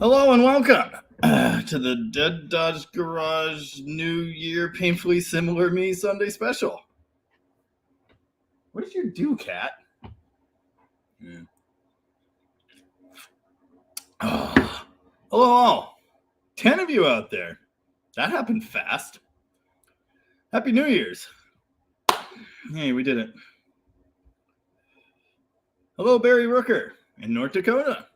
Hello and welcome to the Dead Dodge Garage New Year Painfully Similar Me Sunday Special. What did you do, Cat? Oh, hello all. 10 of you out there. That happened fast. Happy New Year's. Hey, we did it. Hello, Barry Rooker in North Dakota.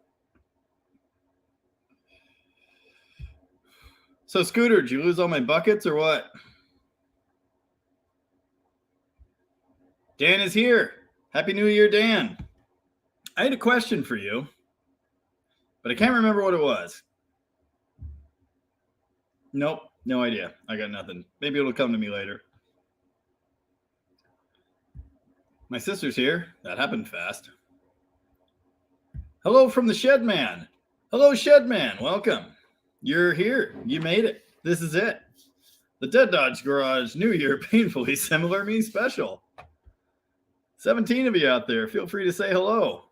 So, Scooter, did you lose all my buckets or what? Dan is here. Happy New Year, Dan. I had a question for you, but I can't remember what it was. Nope, no idea. I got nothing. Maybe it'll come to me later. My sister's here. That happened fast. Hello from the Shed Man. Hello, Shed Man. Welcome. You're here. You made it. This is it. The Dead Dodge Garage New Year Painfully Similar Me Special. 17 of you out there. Feel free to say hello.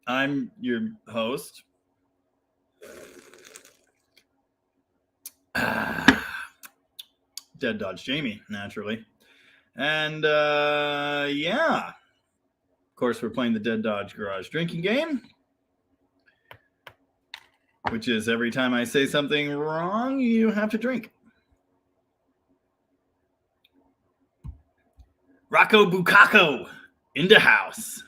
I'm your host. Dead Dodge Jamie, naturally. And yeah. Of course, we're playing the Dead Dodge Garage drinking game, which is every time I say something wrong, you have to drink. Rocco Bukako in the house.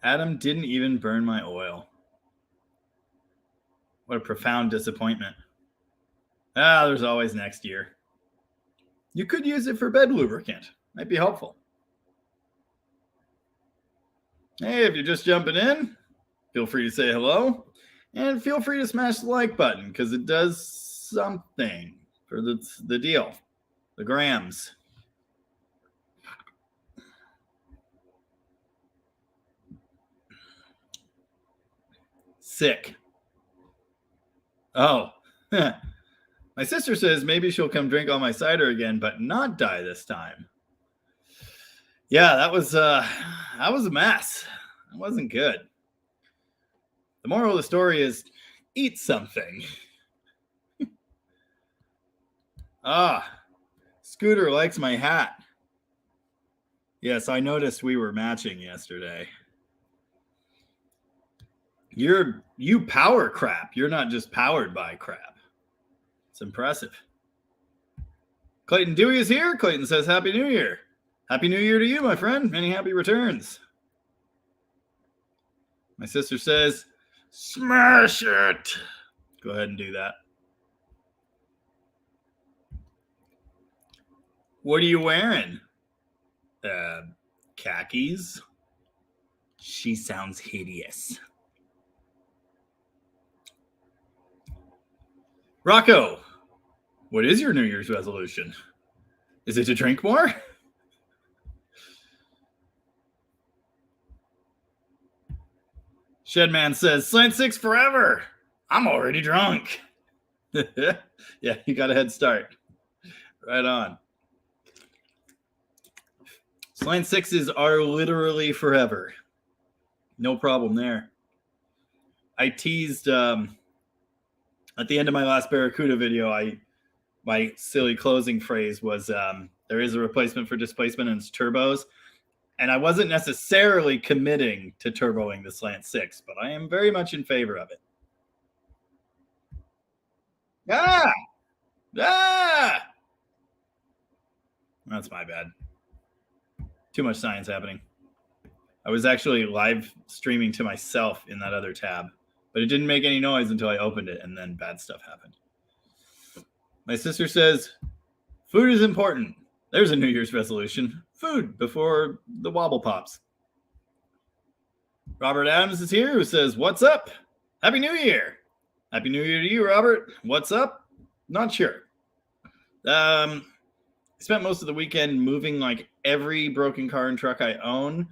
Adam didn't even burn my oil. What a profound disappointment. There's always next year. You could use it for bed lubricant. Might be helpful. Hey, if you're just jumping in, feel free to say hello. And feel free to smash the like button because it does something for the deal. The grams. Sick. Oh. My sister says maybe she'll come drink all my cider again, but not die this time. Yeah, that was a mess. It wasn't good. The moral of the story is eat something. Scooter likes my hat. Yes, I noticed we were matching yesterday. You power crap. You're not just powered by crap. It's impressive. Clayton Dewey is here. Clayton says Happy New Year. Happy New Year to you, my friend. Many happy returns. My sister says, smash it. Go ahead and do that. What are you wearing? Khakis. She sounds hideous. Rocco, what is your New Year's resolution? Is it to drink more? Shedman says, Slant 6 forever. I'm already drunk. Yeah, you got a head start. Right on. Slant 6s are literally forever. No problem there. I teased at the end of my last Barracuda video, my silly closing phrase was there is a replacement for displacement and it's turbos. And I wasn't necessarily committing to turboing the Slant 6, but I am very much in favor of it. That's my bad. Too much science happening. I was actually live streaming to myself in that other tab, but it didn't make any noise until I opened it, and then bad stuff happened. My sister says, food is important. There's a New Year's resolution. Food before the wobble pops. Robert Adams is here, who says, what's up? Happy New Year. Happy New Year to you, Robert. What's up? Not sure. I spent most of the weekend moving like every broken car and truck I own.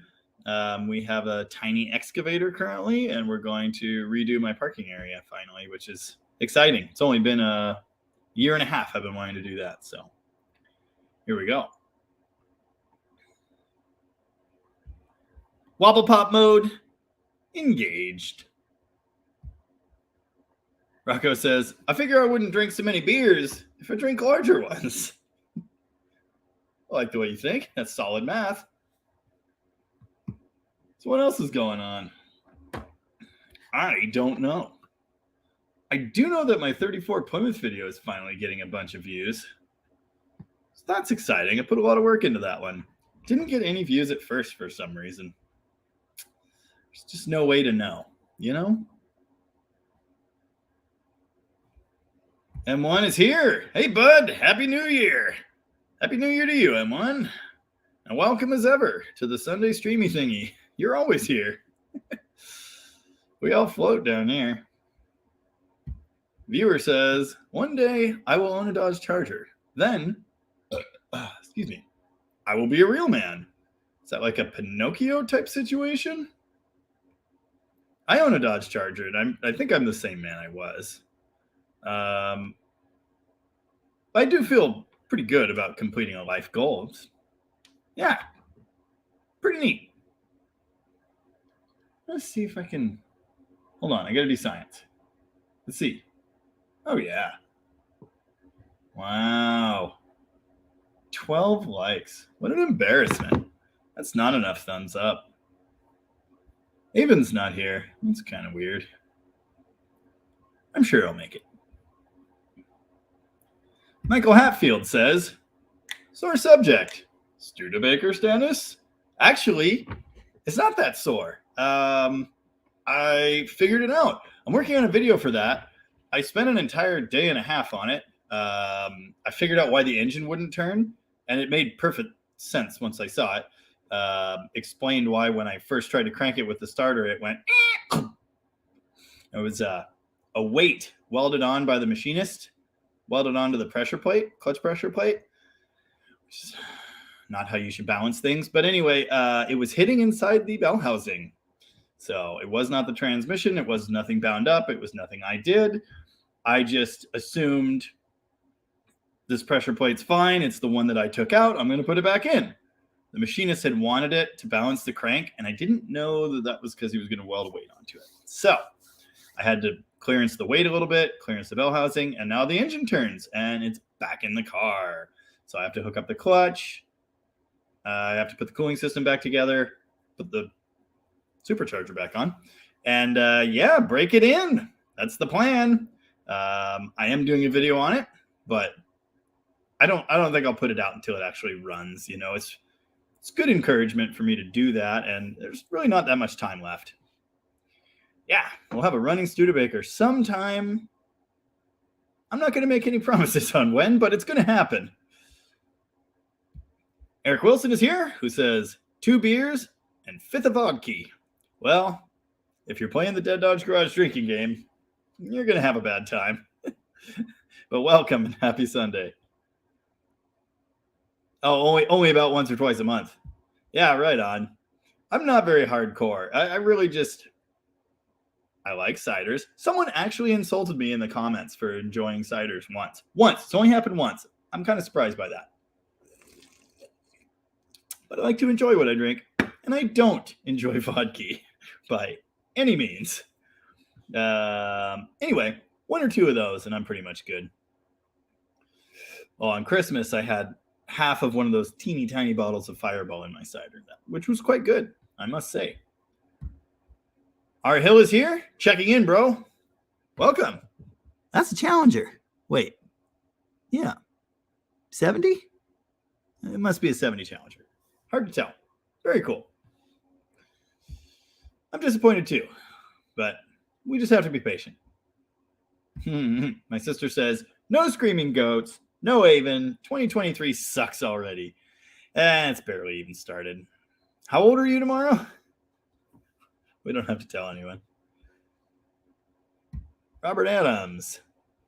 We have a tiny excavator currently, and we're going to redo my parking area finally, which is exciting. It's only been a year and a half I've been wanting to do that. So here we go. Wobble pop mode engaged. Rocco says, I figure I wouldn't drink so many beers if I drink larger ones. I like the way you think. That's solid math. So what else is going on? I don't know. I do know that my 34 Plymouth video is finally getting a bunch of views. So that's exciting. I put a lot of work into that one. Didn't get any views at first for some reason. There's just no way to know, you know? M1 is here. Hey, bud. Happy New Year. Happy New Year to you, M1. And welcome as ever to the Sunday streamy thingy. You're always here. We all float down here. Viewer says, one day I will own a Dodge Charger. Then, excuse me, I will be a real man. Is that like a Pinocchio type situation? I own a Dodge Charger, and I think I'm the same man I was. I do feel pretty good about completing a life goal. Yeah, pretty neat. Let's see if I can. Hold on, I gotta do science. Let's see. Oh, yeah. Wow. 12 likes. What an embarrassment. That's not enough thumbs up. Avon's not here. That's kind of weird. I'm sure I'll make it. Michael Hatfield says, sore subject. Studebaker status? Actually, it's not that sore. I figured it out. I'm working on a video for that. I spent an entire day and a half on it. I figured out why the engine wouldn't turn, and it made perfect sense once I saw it. Explained why when I first tried to crank it with the starter, it went. It was a weight welded on by the machinist, welded onto the pressure plate, clutch pressure plate, which is not how you should balance things. But anyway, it was hitting inside the bell housing. So it was not the transmission. It was nothing bound up. It was nothing I did. I just assumed this pressure plate's fine. It's the one that I took out. I'm going to put it back in. The machinist had wanted it to balance the crank, and I didn't know that that was because he was going to weld a weight onto it. So I had to clearance the weight a little bit, clearance the bell housing, and now the engine turns, and it's back in the car. So I have to hook up the clutch. I have to put the cooling system back together, put the supercharger back on, and yeah, break it in. That's the plan. I am doing a video on it, but I don't think I'll put it out until it actually runs. You know, it's good encouragement for me to do that, and there's really not that much time left. Yeah, we'll have a running Studebaker sometime. I'm not going to make any promises on when, but it's going to happen. Eric Wilson is here, who says 2 beers and 5th of vodka. Well, if you're playing the Dead Dodge Garage drinking game, you're going to have a bad time. But welcome and happy Sunday. Oh, only about once or twice a month. Yeah, right on. I'm not very hardcore. I really just, I like ciders. Someone actually insulted me in the comments for enjoying ciders once. It's only happened once. I'm kind of surprised by that. But I like to enjoy what I drink, and I don't enjoy vodka by any means. Anyway, 1 or 2 of those, and I'm pretty much good. Well, on Christmas, I had half of one of those teeny tiny bottles of Fireball in my cider, which was quite good, I must say. Our Hill is here, checking in, bro. Welcome. That's a Challenger. Wait. Yeah. 70? It must be a 70 Challenger. Hard to tell. Very cool. I'm disappointed too, but we just have to be patient. My sister says, no screaming goats, no Avon. 2023 sucks already. It's barely even started. How old are you tomorrow? We don't have to tell anyone. Robert Adams.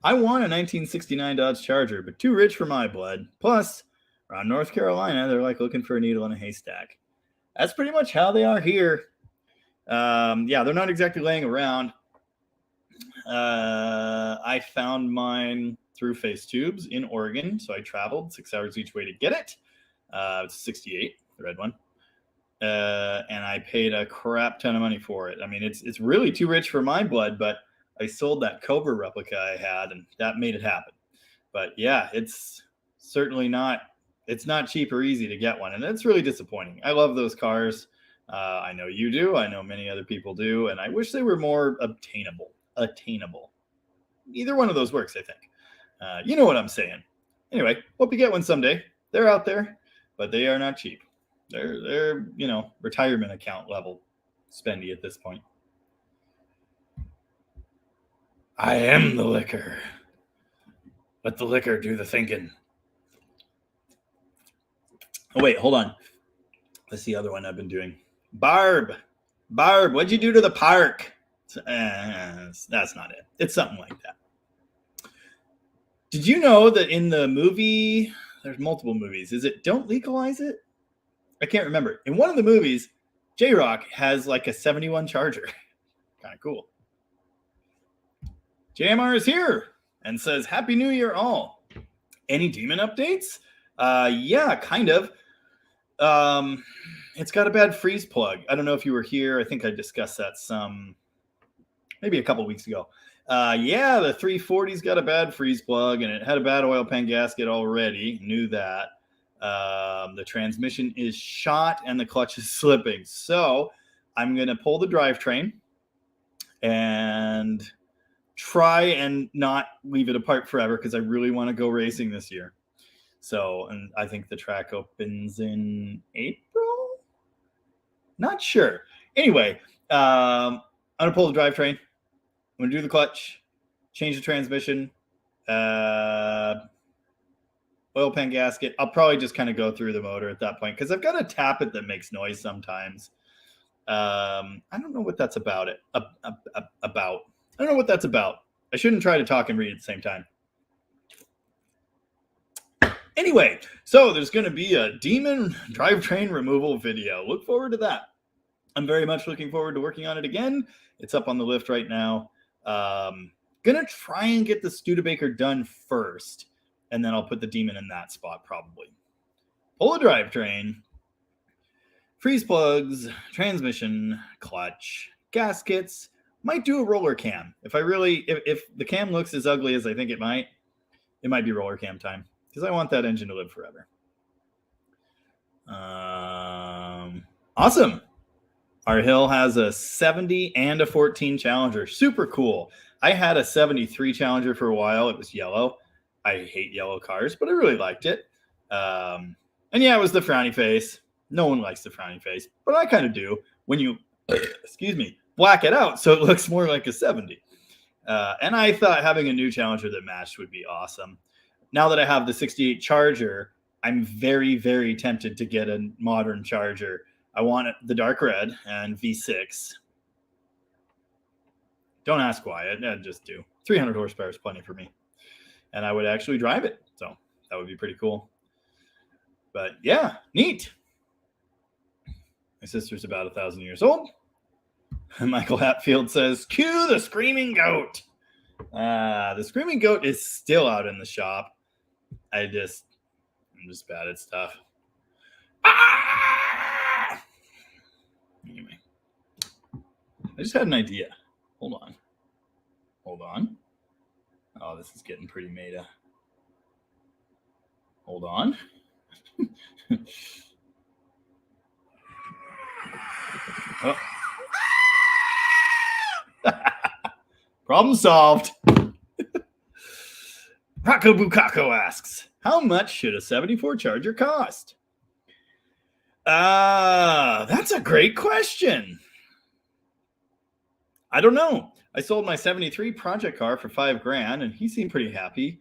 I want a 1969 Dodge Charger, but too rich for my blood. Plus, around North Carolina, they're like looking for a needle in a haystack. That's pretty much how they are here. Yeah, they're not exactly laying around. I found mine through Face Tubes in Oregon, so I traveled 6 hours each way to get it. It's 68, the red one. And I paid a crap ton of money for it. I mean, it's really too rich for my blood, but I sold that Cobra replica I had, and that made it happen. But yeah, it's certainly not, it's not cheap or easy to get one, and it's really disappointing. I love those cars. I know you do. I know many other people do, and I wish they were more attainable. Either one of those works, I think. You know what I'm saying. Anyway, hope you get one someday. They're out there, but they are not cheap. They're retirement account level spendy at this point. I am the liquor. Let the liquor do the thinking. Oh, wait, hold on. That's the other one I've been doing. Barb, what'd you do to the park? That's not it. It's something like that. Did you know that in the movie, there's multiple movies. Is it Don't Legalize It? I can't remember. In one of the movies, J-Rock has like a 71 Charger. Kind of cool. JMR is here and says, Happy New Year all. Any demon updates? Yeah, kind of. It's got a bad freeze plug. I don't know if you were here. I think I discussed that maybe a couple weeks ago. Yeah, the 340's got a bad freeze plug, and it had a bad oil pan gasket already. Knew that. The transmission is shot, and the clutch is slipping. So I'm going to pull the drivetrain and try and not leave it apart forever because I really want to go racing this year. So, and I think the track opens in April? Not sure. Anyway, I'm going to pull the drivetrain. I'm going to do the clutch, change the transmission, oil pan gasket. I'll probably just kind of go through the motor at that point because I've got a tappet that makes noise sometimes. I don't know what that's about. I don't know what that's about. I shouldn't try to talk and read at the same time. Anyway, so there's going to be a demon drivetrain removal video. Look forward to that. I'm very much looking forward to working on it again. It's up on the lift right now. Gonna try and get the Studebaker done first, and then I'll put the demon in that spot probably. Pull the drivetrain, freeze plugs, transmission, clutch, gaskets. Might do a roller cam. If the cam looks as ugly as I think it might be roller cam time because I want that engine to live forever. Awesome. Our hill has a 70 and a 14 Challenger. Super cool. I had a 73 Challenger for a while. It was yellow. I hate yellow cars, but I really liked it. And yeah, it was the frowny face. No one likes the frowny face, but I kind of do when you, black it out so it looks more like a 70. And I thought having a new Challenger that matched would be awesome. Now that I have the 68 Charger, I'm very, very tempted to get a modern Charger. I want the dark red and V6. Don't ask why. I just do. 300 horsepower is plenty for me. And I would actually drive it. So that would be pretty cool. But yeah, neat. My sister's about 1,000 years old. Michael Hatfield says, cue the screaming goat. The screaming goat is still out in the shop. I'm just bad at stuff. Anyway, I just had an idea. Hold on. Oh, this is getting pretty meta. Hold on. Oh. Problem solved. Rocco Bukako asks, how much should a 74 Charger cost? That's a great question. I don't know. I sold my 73 project car for $5,000 and he seemed pretty happy.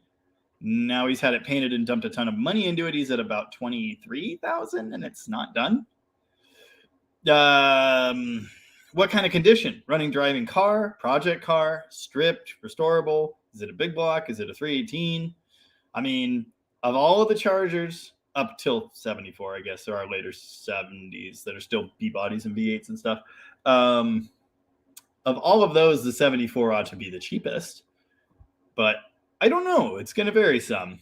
Now he's had it painted and dumped a ton of money into it. He's at about 23,000 and it's not done. What kind of condition? Running, driving car, project car, stripped, restorable? Is it a big block? Is it a 318? I mean, of all of the Chargers up till 74, I guess there are later 70s that are still B bodies and V8s and stuff. Of all of those, the 74 ought to be the cheapest, but I don't know. It's going to vary some.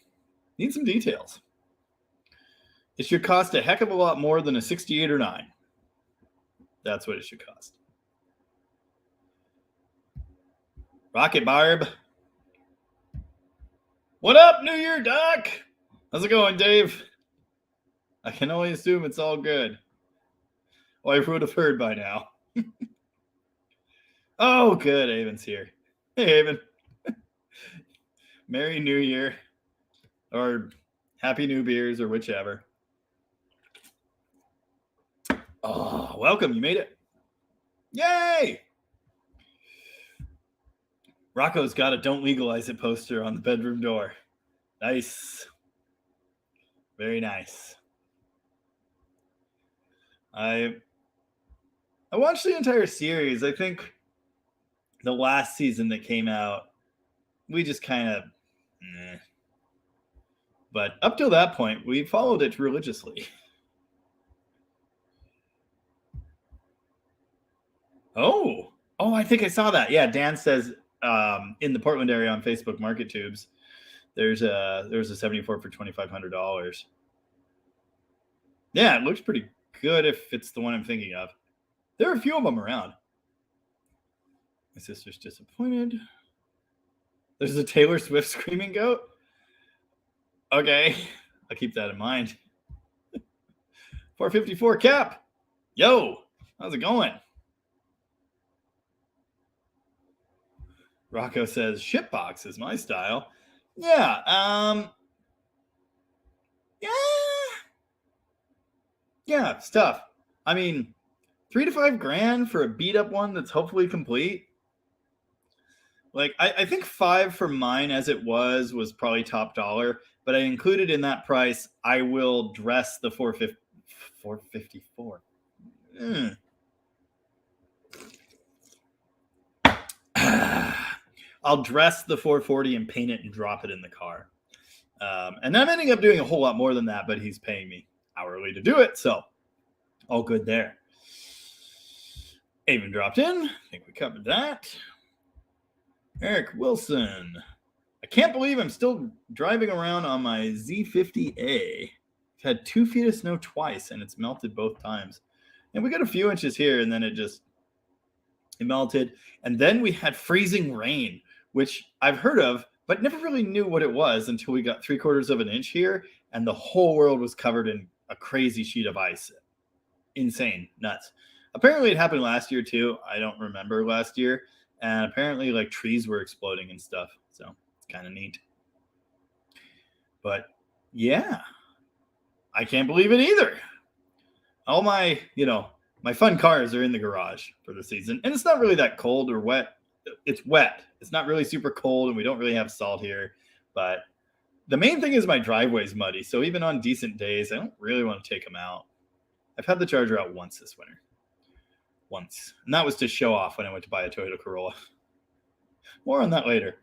Need some details. It should cost a heck of a lot more than a 68 or 9. That's what it should cost. Rocket Barb. What up, New Year, Doc? How's it going, Dave? I can only assume it's all good. Well, I would have heard by now. Oh, good. Avon's here. Hey, Avon. Merry New Year. Or Happy New Beers, or whichever. Oh, welcome. You made it. Yay! Rocco's got a "Don't Legalize It" poster on the bedroom door. Nice. Very nice. I watched the entire series. I think the last season that came out, we just kind of, But up till that point, we followed it religiously. Oh, I think I saw that. Yeah, Dan says in the Portland area on Facebook Market Tubes, there's a 74 for $2,500. Yeah, it looks pretty good if it's the one I'm thinking of. There are a few of them around. My sister's disappointed. There's a Taylor Swift screaming goat. Okay, I'll keep that in mind. 454 Cap. Yo, how's it going? Rocco says shitbox is my style. Yeah, yeah, it's tough. I mean, $3,000 to $5,000 for a beat up one that's hopefully complete. Like, I think $5,000 for mine as it was probably top dollar, but I included in that price, I will dress the 454. I'll dress the 440 and paint it and drop it in the car. And I'm ending up doing a whole lot more than that, but he's paying me hourly to do it, so all good there. Avon dropped in. I think we covered that. Eric Wilson. I can't believe I'm still driving around on my Z50A. I've had 2 feet of snow twice, and it's melted both times. And we got a few inches here, and then it melted. And then we had freezing rain, which I've heard of, but never really knew what it was until we got 3/4 of an inch here, and the whole world was covered in a crazy sheet of ice. Insane. Nuts. Apparently it happened last year too. I don't remember last year. And apparently like trees were exploding and stuff. So it's kind of neat. But yeah, I can't believe it either. All my, my fun cars are in the garage for the season. And it's not really that cold or wet. It's wet. It's not really super cold and we don't really have salt here. But the main thing is my driveway's muddy. So even on decent days, I don't really want to take them out. I've had the Charger out once this winter. Once. And that was to show off when I went to buy a Toyota Corolla. More on that later.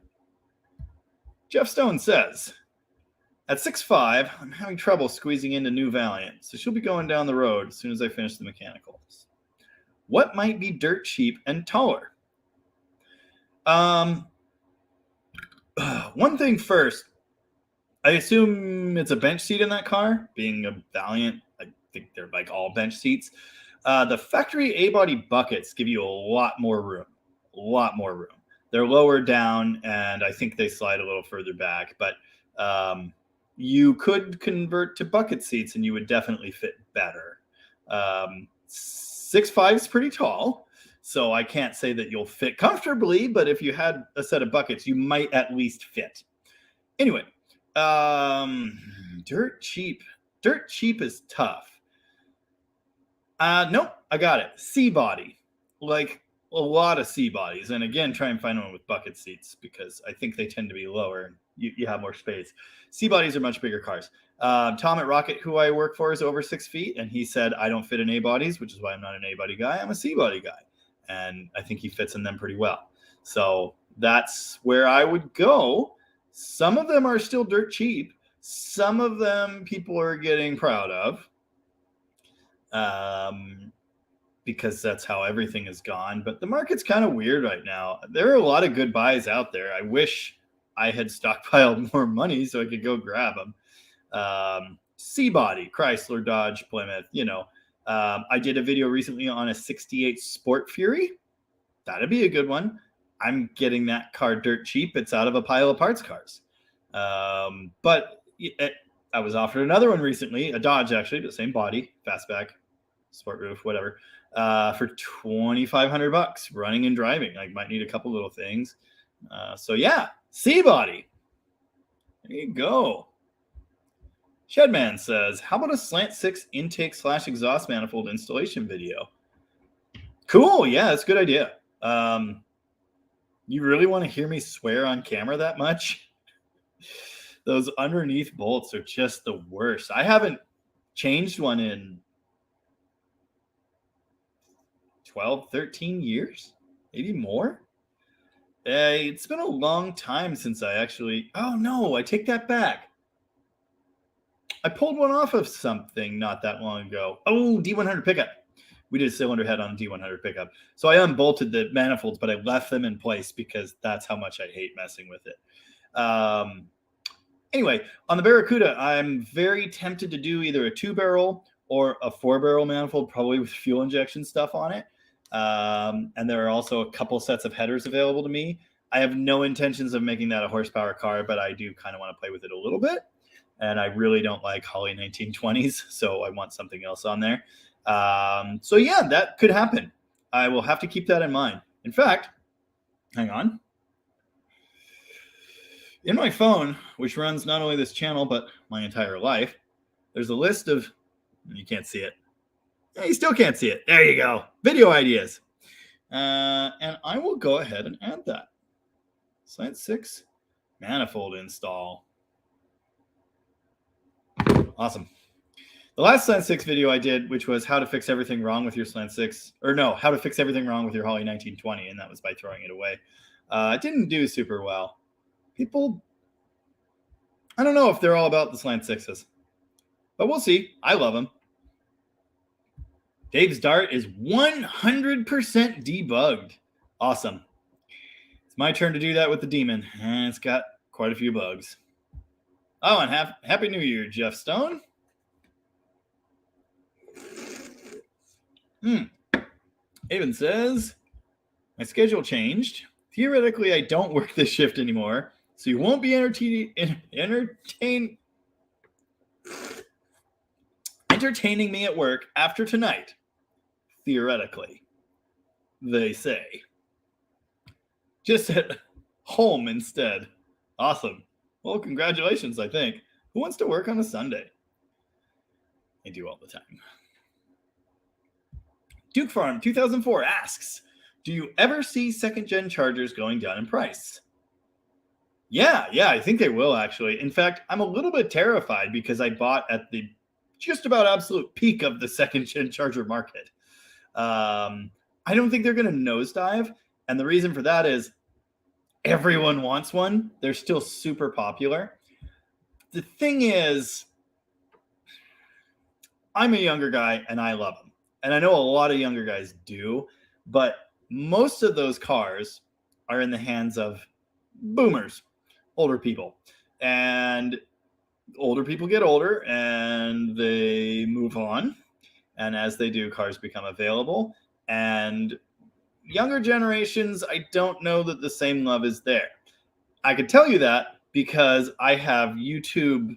Jeff Stone says, at 6'5", I'm having trouble squeezing into New Valiant, so she'll be going down the road as soon as I finish the mechanicals. What might be dirt cheap and taller? One thing first. I assume it's a bench seat in that car, being a Valiant. I think they're like all bench seats. The factory A-body buckets give you a lot more room. They're lower down, and I think they slide a little further back. But you could convert to bucket seats, and you would definitely fit better. 6'5" is pretty tall, so I can't say that you'll fit comfortably. But if you had a set of buckets, you might at least fit. Anyway, dirt cheap. Dirt cheap is tough. Nope, I got it. C body, like a lot of C bodies, and again, try and find one with bucket seats because I think they tend to be lower and you have more space. C bodies are much bigger cars. Tom at Rocket, who I work for, is over 6 feet, and he said I don't fit in A bodies, which is why I'm not an A body guy. I'm a C body guy, and I think he fits in them pretty well. So that's where I would go. Some of them are still dirt cheap. Some of them people are getting proud of. Because that's how everything has gone. But the market's kind of weird right now. There are a lot of good buys out there. I wish I had stockpiled more money so I could go grab them. C-Body, Chrysler, Dodge, Plymouth, I did a video recently on a 68 Sport Fury. That'd be a good one. I'm getting that car dirt cheap. It's out of a pile of parts cars. But I was offered another one recently, a Dodge actually, the same body, fastback, sport roof, whatever, for $2,500 running and driving. I might need a couple little things. So yeah, C-Body. There you go. Shedman says, how about a slant 6 intake / exhaust manifold installation video? Cool. Yeah, that's a good idea. You really want to hear me swear on camera that much? Those underneath bolts are just the worst. I haven't changed one in 12, 13 years, maybe more. It's been a long time since I actually, oh no, I take that back. I pulled one off of something not that long ago. Oh, D100 pickup. We did a cylinder head on a D100 pickup. So I unbolted the manifolds, but I left them in place because that's how much I hate messing with it. Anyway, on the Barracuda, I'm very tempted to do either a 2-barrel or a 4-barrel manifold, probably with fuel injection stuff on it. And there are also a couple sets of headers available to me. I have no intentions of making that a horsepower car, but I do kind of want to play with it a little bit. And I really don't like Holley 1920s, so I want something else on there. So yeah, that could happen. I will have to keep that in mind. In fact, hang on. In my phone, which runs not only this channel, but my entire life, there's a list of, you can't see it. Yeah, you still can't see it. There you go. Video ideas. And I will go ahead and add that. Slant 6 manifold install. Awesome. The last Slant 6 video I did, which was how to fix everything wrong with your Slant 6, or no, how to fix everything wrong with your Holley 1920, and that was by throwing it away. It didn't do super well. People, I don't know if they're all about the Slant 6s, but we'll see. I love them. Dave's Dart is 100% debugged. Awesome. It's my turn to do that with the Demon, and it's got quite a few bugs. Oh, and Happy New Year, Jeff Stone. Avon says, my schedule changed. Theoretically, I don't work this shift anymore, so you won't be entertaining me at work after tonight. Theoretically, they say. Just at home instead. Awesome. Well, congratulations, I think. Who wants to work on a Sunday? I do all the time. Duke Farm 2004 asks, do you ever see second-gen chargers going down in price? Yeah, I think they will, actually. In fact, I'm a little bit terrified because I bought at the just about absolute peak of the second-gen charger market. I don't think they're going to nosedive, and the reason for that is everyone wants one. They're still super popular. The thing is, I'm a younger guy, and I love them. And I know a lot of younger guys do, but most of those cars are in the hands of boomers, older people. And older people get older and they move on. And as they do, cars become available. And younger generations, I don't know that the same love is there. I could tell you that because I have YouTube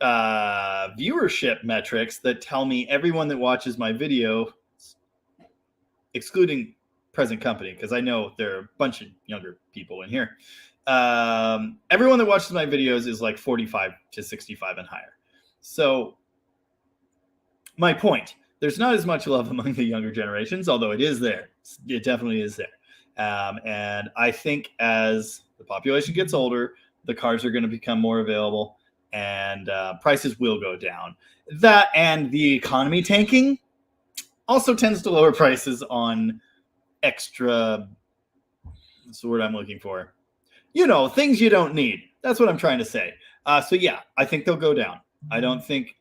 viewership metrics that tell me everyone that watches my video, excluding present company, because I know there are a bunch of younger people in here. Everyone that watches my videos is like 45 to 65 and higher. So my point, there's not as much love among the younger generations, although it is there. It definitely is there. And I think as the population gets older, the cars are going to become more available and prices will go down. That and the economy tanking also tends to lower prices on extra, what's the word I'm looking for? Things you don't need. That's what I'm trying to say. So yeah, I think they'll go down. I don't think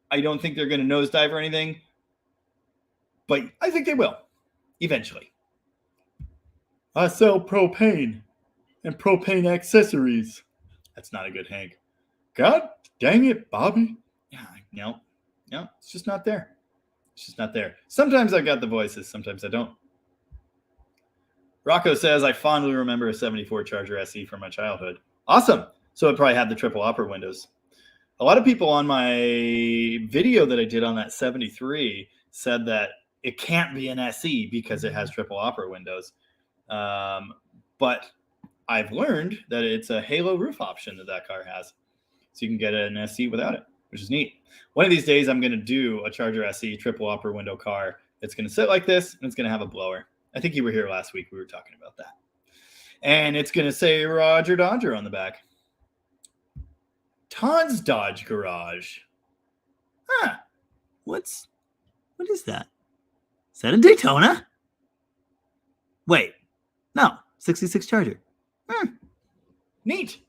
they're going to nosedive or anything, but I think they will eventually. I sell propane and propane accessories. That's not a good Hank. God dang it, Bobby. Yeah, no, it's just not there. It's just not there. Sometimes I got the voices, sometimes I don't. Rocco says, I fondly remember a 74 Charger SE from my childhood. Awesome. So it probably had the triple opera windows. A lot of people on my video that I did on that 73 said that it can't be an SE because it has triple opera windows. But I've learned that it's a halo roof option that car has. So you can get an SE without it, which is neat. One of these days, I'm going to do a Charger SE triple opera window car. It's going to sit like this, and it's going to have a blower. I think you were here last week. We were talking about that. And it's going to say Roger Dodger on the back. Todd's Dodge Garage. Huh. What is that? Is that a Daytona? Wait. No. 66 Charger. Neat.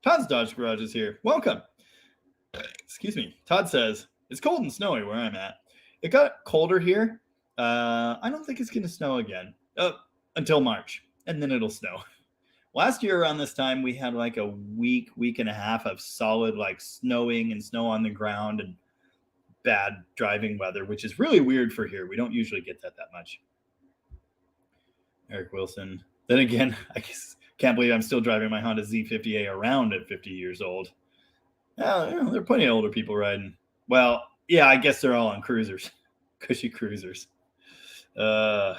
Todd's Dodge Garage is here. Welcome. Excuse me. Todd says, it's cold and snowy where I'm at. It got colder here. I don't think it's going to snow again until March, and then it'll snow. Last year around this time, we had like a week and a half of solid like snowing and snow on the ground and bad driving weather, which is really weird for here. We don't usually get that much. Eric Wilson. Then again, I can't believe I'm still driving my Honda Z50A around at 50 years old. There are plenty of older people riding. Well, yeah, I guess they're all on cruisers, cushy cruisers. Have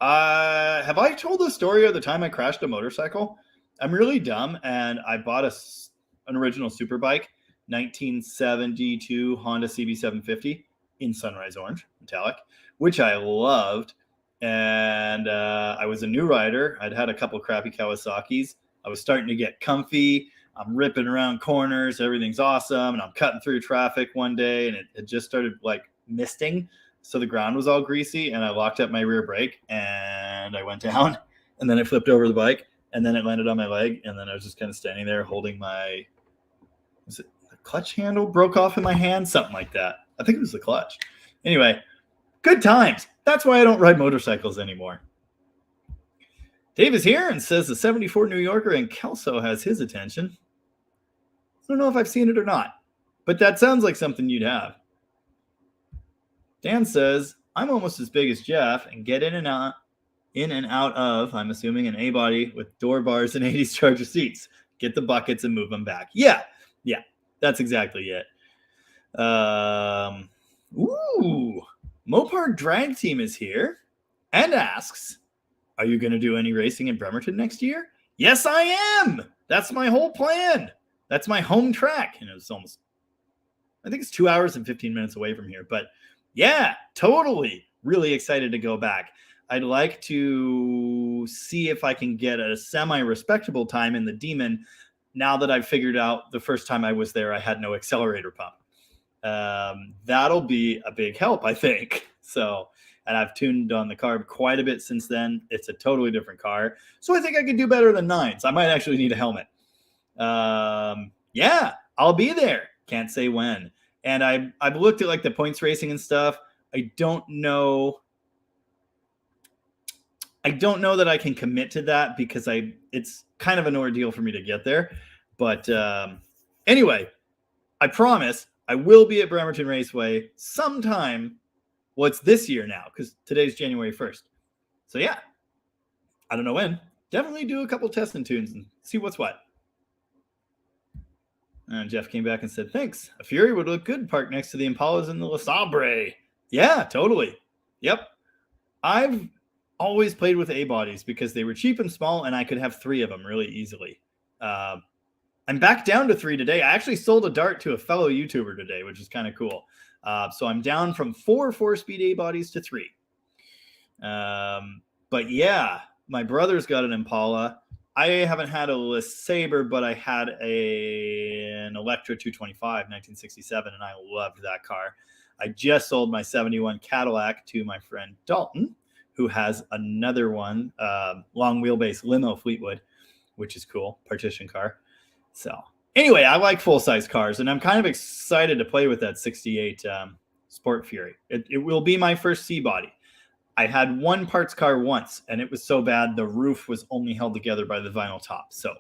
I told the story of the time I crashed a motorcycle? I'm really dumb, and I bought an original Superbike, 1972 Honda CB750 in Sunrise Orange, metallic, which I loved. And I was a new rider. I'd had a couple crappy Kawasaki's. I was starting to get comfy. I'm ripping around corners. Everything's awesome. And I'm cutting through traffic one day, and it just started like misting. So the ground was all greasy, and I locked up my rear brake, and I went down, and then I flipped over the bike, and then it landed on my leg, and then I was just kind of standing there holding the clutch handle broke off in my hand? Something like that. I think it was the clutch. Anyway, good times. That's why I don't ride motorcycles anymore. Dave is here and says the 74 New Yorker in Kelso has his attention. I don't know if I've seen it or not, but that sounds like something you'd have. Dan says, I'm almost as big as Jeff and get in and out of, I'm assuming, an A-body with door bars and 80s Charger seats. Get the buckets and move them back. Yeah, that's exactly it. Mopar Drag Team is here and asks, are you going to do any racing in Bremerton next year? Yes, I am. That's my whole plan. That's my home track. And it's almost, I think it's 2 hours and 15 minutes away from here, but yeah, totally. Really excited to go back. I'd like to see if I can get a semi-respectable time in the Demon now that I've figured out the first time I was there, I had no accelerator pump. That'll be a big help, I think. So, and I've tuned on the car quite a bit since then. It's a totally different car. So I think I could do better than 9s. I might actually need a helmet. Yeah, I'll be there. Can't say when. And I've looked at like the points racing and stuff. I don't know that I can commit to that because it's kind of an ordeal for me to get there. But anyway, I promise I will be at Bremerton Raceway sometime. Well, it's this year now because today's January 1st. So yeah, I don't know when. Definitely do a couple tests and tunes and see what's what. And Jeff came back and said, thanks. A Fury would look good parked next to the Impalas and the La Sabre. Yeah, totally. Yep. I've always played with A-bodies because they were cheap and small, and I could have 3 of them really easily. I'm back down to 3 today. I actually sold a Dart to a fellow YouTuber today, which is kind of cool. So I'm down from 4 4-speed A bodies to 3. But yeah, my brother's got an Impala. I haven't had a LeSabre, but I had an Electra 225, 1967, and I loved that car. I just sold my 71 Cadillac to my friend Dalton, who has another one, long wheelbase limo Fleetwood, which is cool, partition car. So anyway, I like full-size cars, and I'm kind of excited to play with that 68 Sport Fury. It will be my first C-body. I had one parts car once, and it was so bad the roof was only held together by the vinyl top. So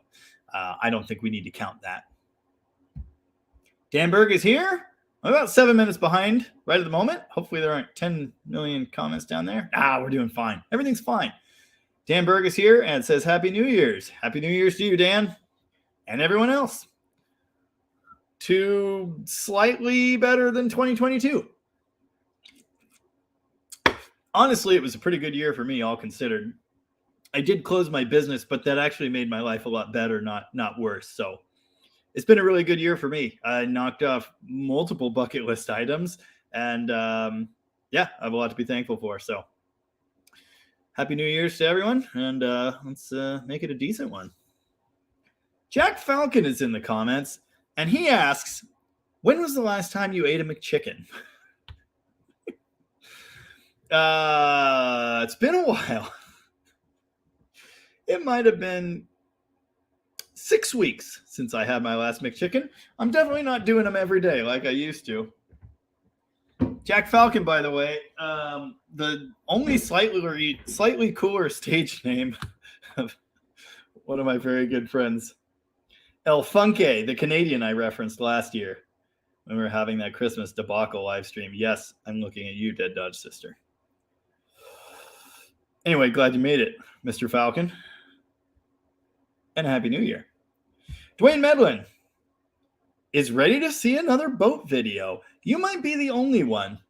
I don't think we need to count that. Dan Berg is here. I'm about 7 minutes behind right at the moment. Hopefully there aren't 10 million comments down there. We're doing fine. Everything's fine. Dan Berg is here and says Happy New Year's. Happy New Year's to you, Dan, and everyone else. To slightly better than 2022. Honestly, it was a pretty good year for me, all considered. I did close my business, but that actually made my life a lot better, not worse. So it's been a really good year for me. I knocked off multiple bucket list items, and yeah, I have a lot to be thankful for. So Happy New Year's to everyone, and let's make it a decent one. Jack Falcon is in the comments, and he asks, when was the last time you ate a McChicken? It's been a while. It might have been 6 weeks since I had my last McChicken. I'm definitely not doing them every day like I used to. Jack Falcon, by the way, the only slightly cooler stage name of one of my very good friends, El Funke, the Canadian I referenced last year when we were having that Christmas debacle live stream. Yes, I'm looking at you, Dead Dodge Sister. Anyway, glad you made it, Mr. Falcon. And a Happy New Year. Dwayne Medlin is ready to see another boat video. You might be the only one.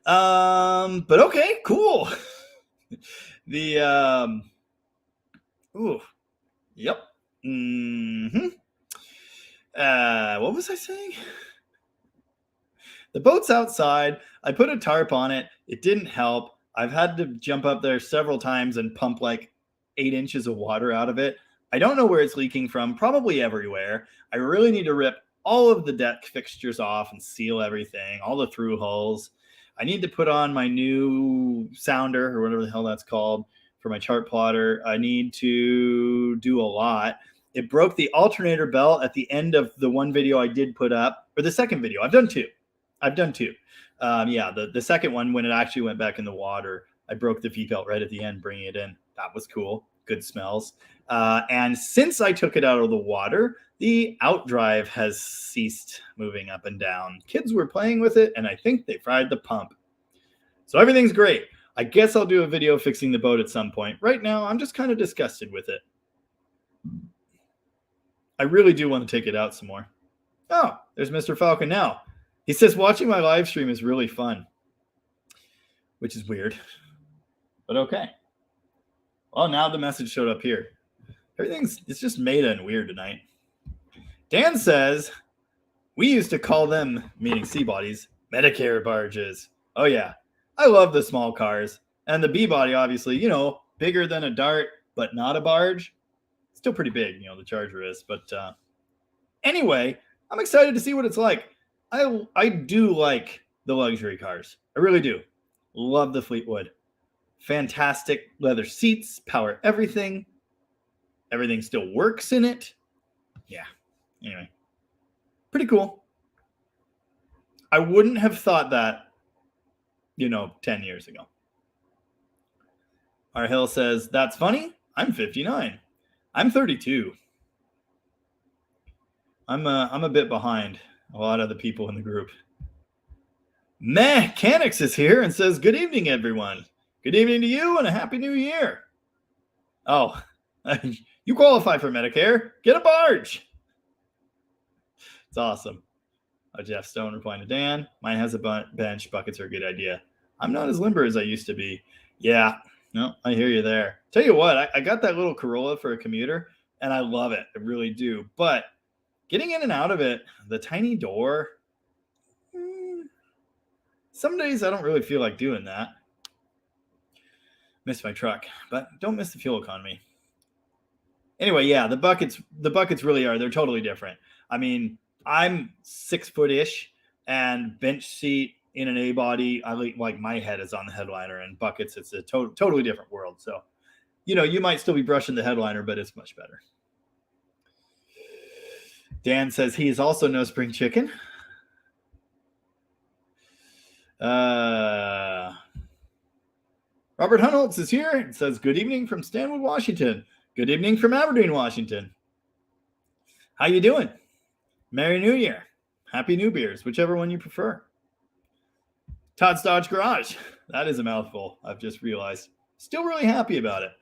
But okay, cool. Yep. What was I saying? The boat's outside. I put a tarp on it. It didn't help. I've had to jump up there several times and pump like 8 inches of water out of it. I don't know where it's leaking from, probably everywhere. I really need to rip all of the deck fixtures off and seal everything, all the through hulls. I need to put on my new sounder or whatever the hell that's called for my chart plotter. I need to do a lot. It broke the alternator belt at the end of the one video I did put up, or the second video. I've done two. Yeah, the second one, when it actually went back in the water, I broke the V-belt right at the end, bringing it in. That was cool. Good smells. And since I took it out of the water, the outdrive has ceased moving up and down. Kids were playing with it, and I think they fried the pump. So everything's great. I guess I'll do a video fixing the boat at some point. Right now, I'm just kind of disgusted with it. I really do want to take it out some more. Oh, there's Mr. Falcon now. He says, watching my live stream is really fun, which is weird, but okay. Well, now the message showed up here. It's just meta and weird tonight. Dan says, we used to call them, meaning C-bodies, Medicare barges. Oh, yeah. I love the small cars. And the B-body, obviously, bigger than a Dart, but not a barge. Still pretty big, the Charger is. But anyway, I'm excited to see what it's like. I do like the luxury cars. I really do. Love the Fleetwood. Fantastic leather seats, power everything. Everything still works in it. Yeah. Anyway, pretty cool. I wouldn't have thought that, 10 years ago. Our Hill says, that's funny. I'm 59. I'm 32. I'm a bit behind a lot of the people in the group. Mechanics is here and says, good evening, everyone. Good evening to you and a happy new year. Oh, you qualify for Medicare. Get a barge. It's awesome. Jeff Stone replying to Dan. Mine has a bench. Buckets are a good idea. I'm not as limber as I used to be. Yeah, no, I hear you there. Tell you what, I got that little Corolla for a commuter, and I love it. I really do. But getting in and out of it, the tiny door, Some days I don't really feel like doing that. Miss my truck, but don't miss the fuel economy. Anyway, yeah, the buckets really are. They're totally different. I mean, I'm 6-foot-ish, and bench seat in an A body, I like my head is on the headliner, and buckets, it's a totally different world. So, you might still be brushing the headliner, but it's much better. Dan says he is also no spring chicken. Robert Hunholtz is here. It says, good evening from Stanwood, Washington. Good evening from Aberdeen, Washington. How you doing? Merry New Year. Happy New Beers, whichever one you prefer. Todd's Dodge Garage. That is a mouthful, I've just realized. Still really happy about it.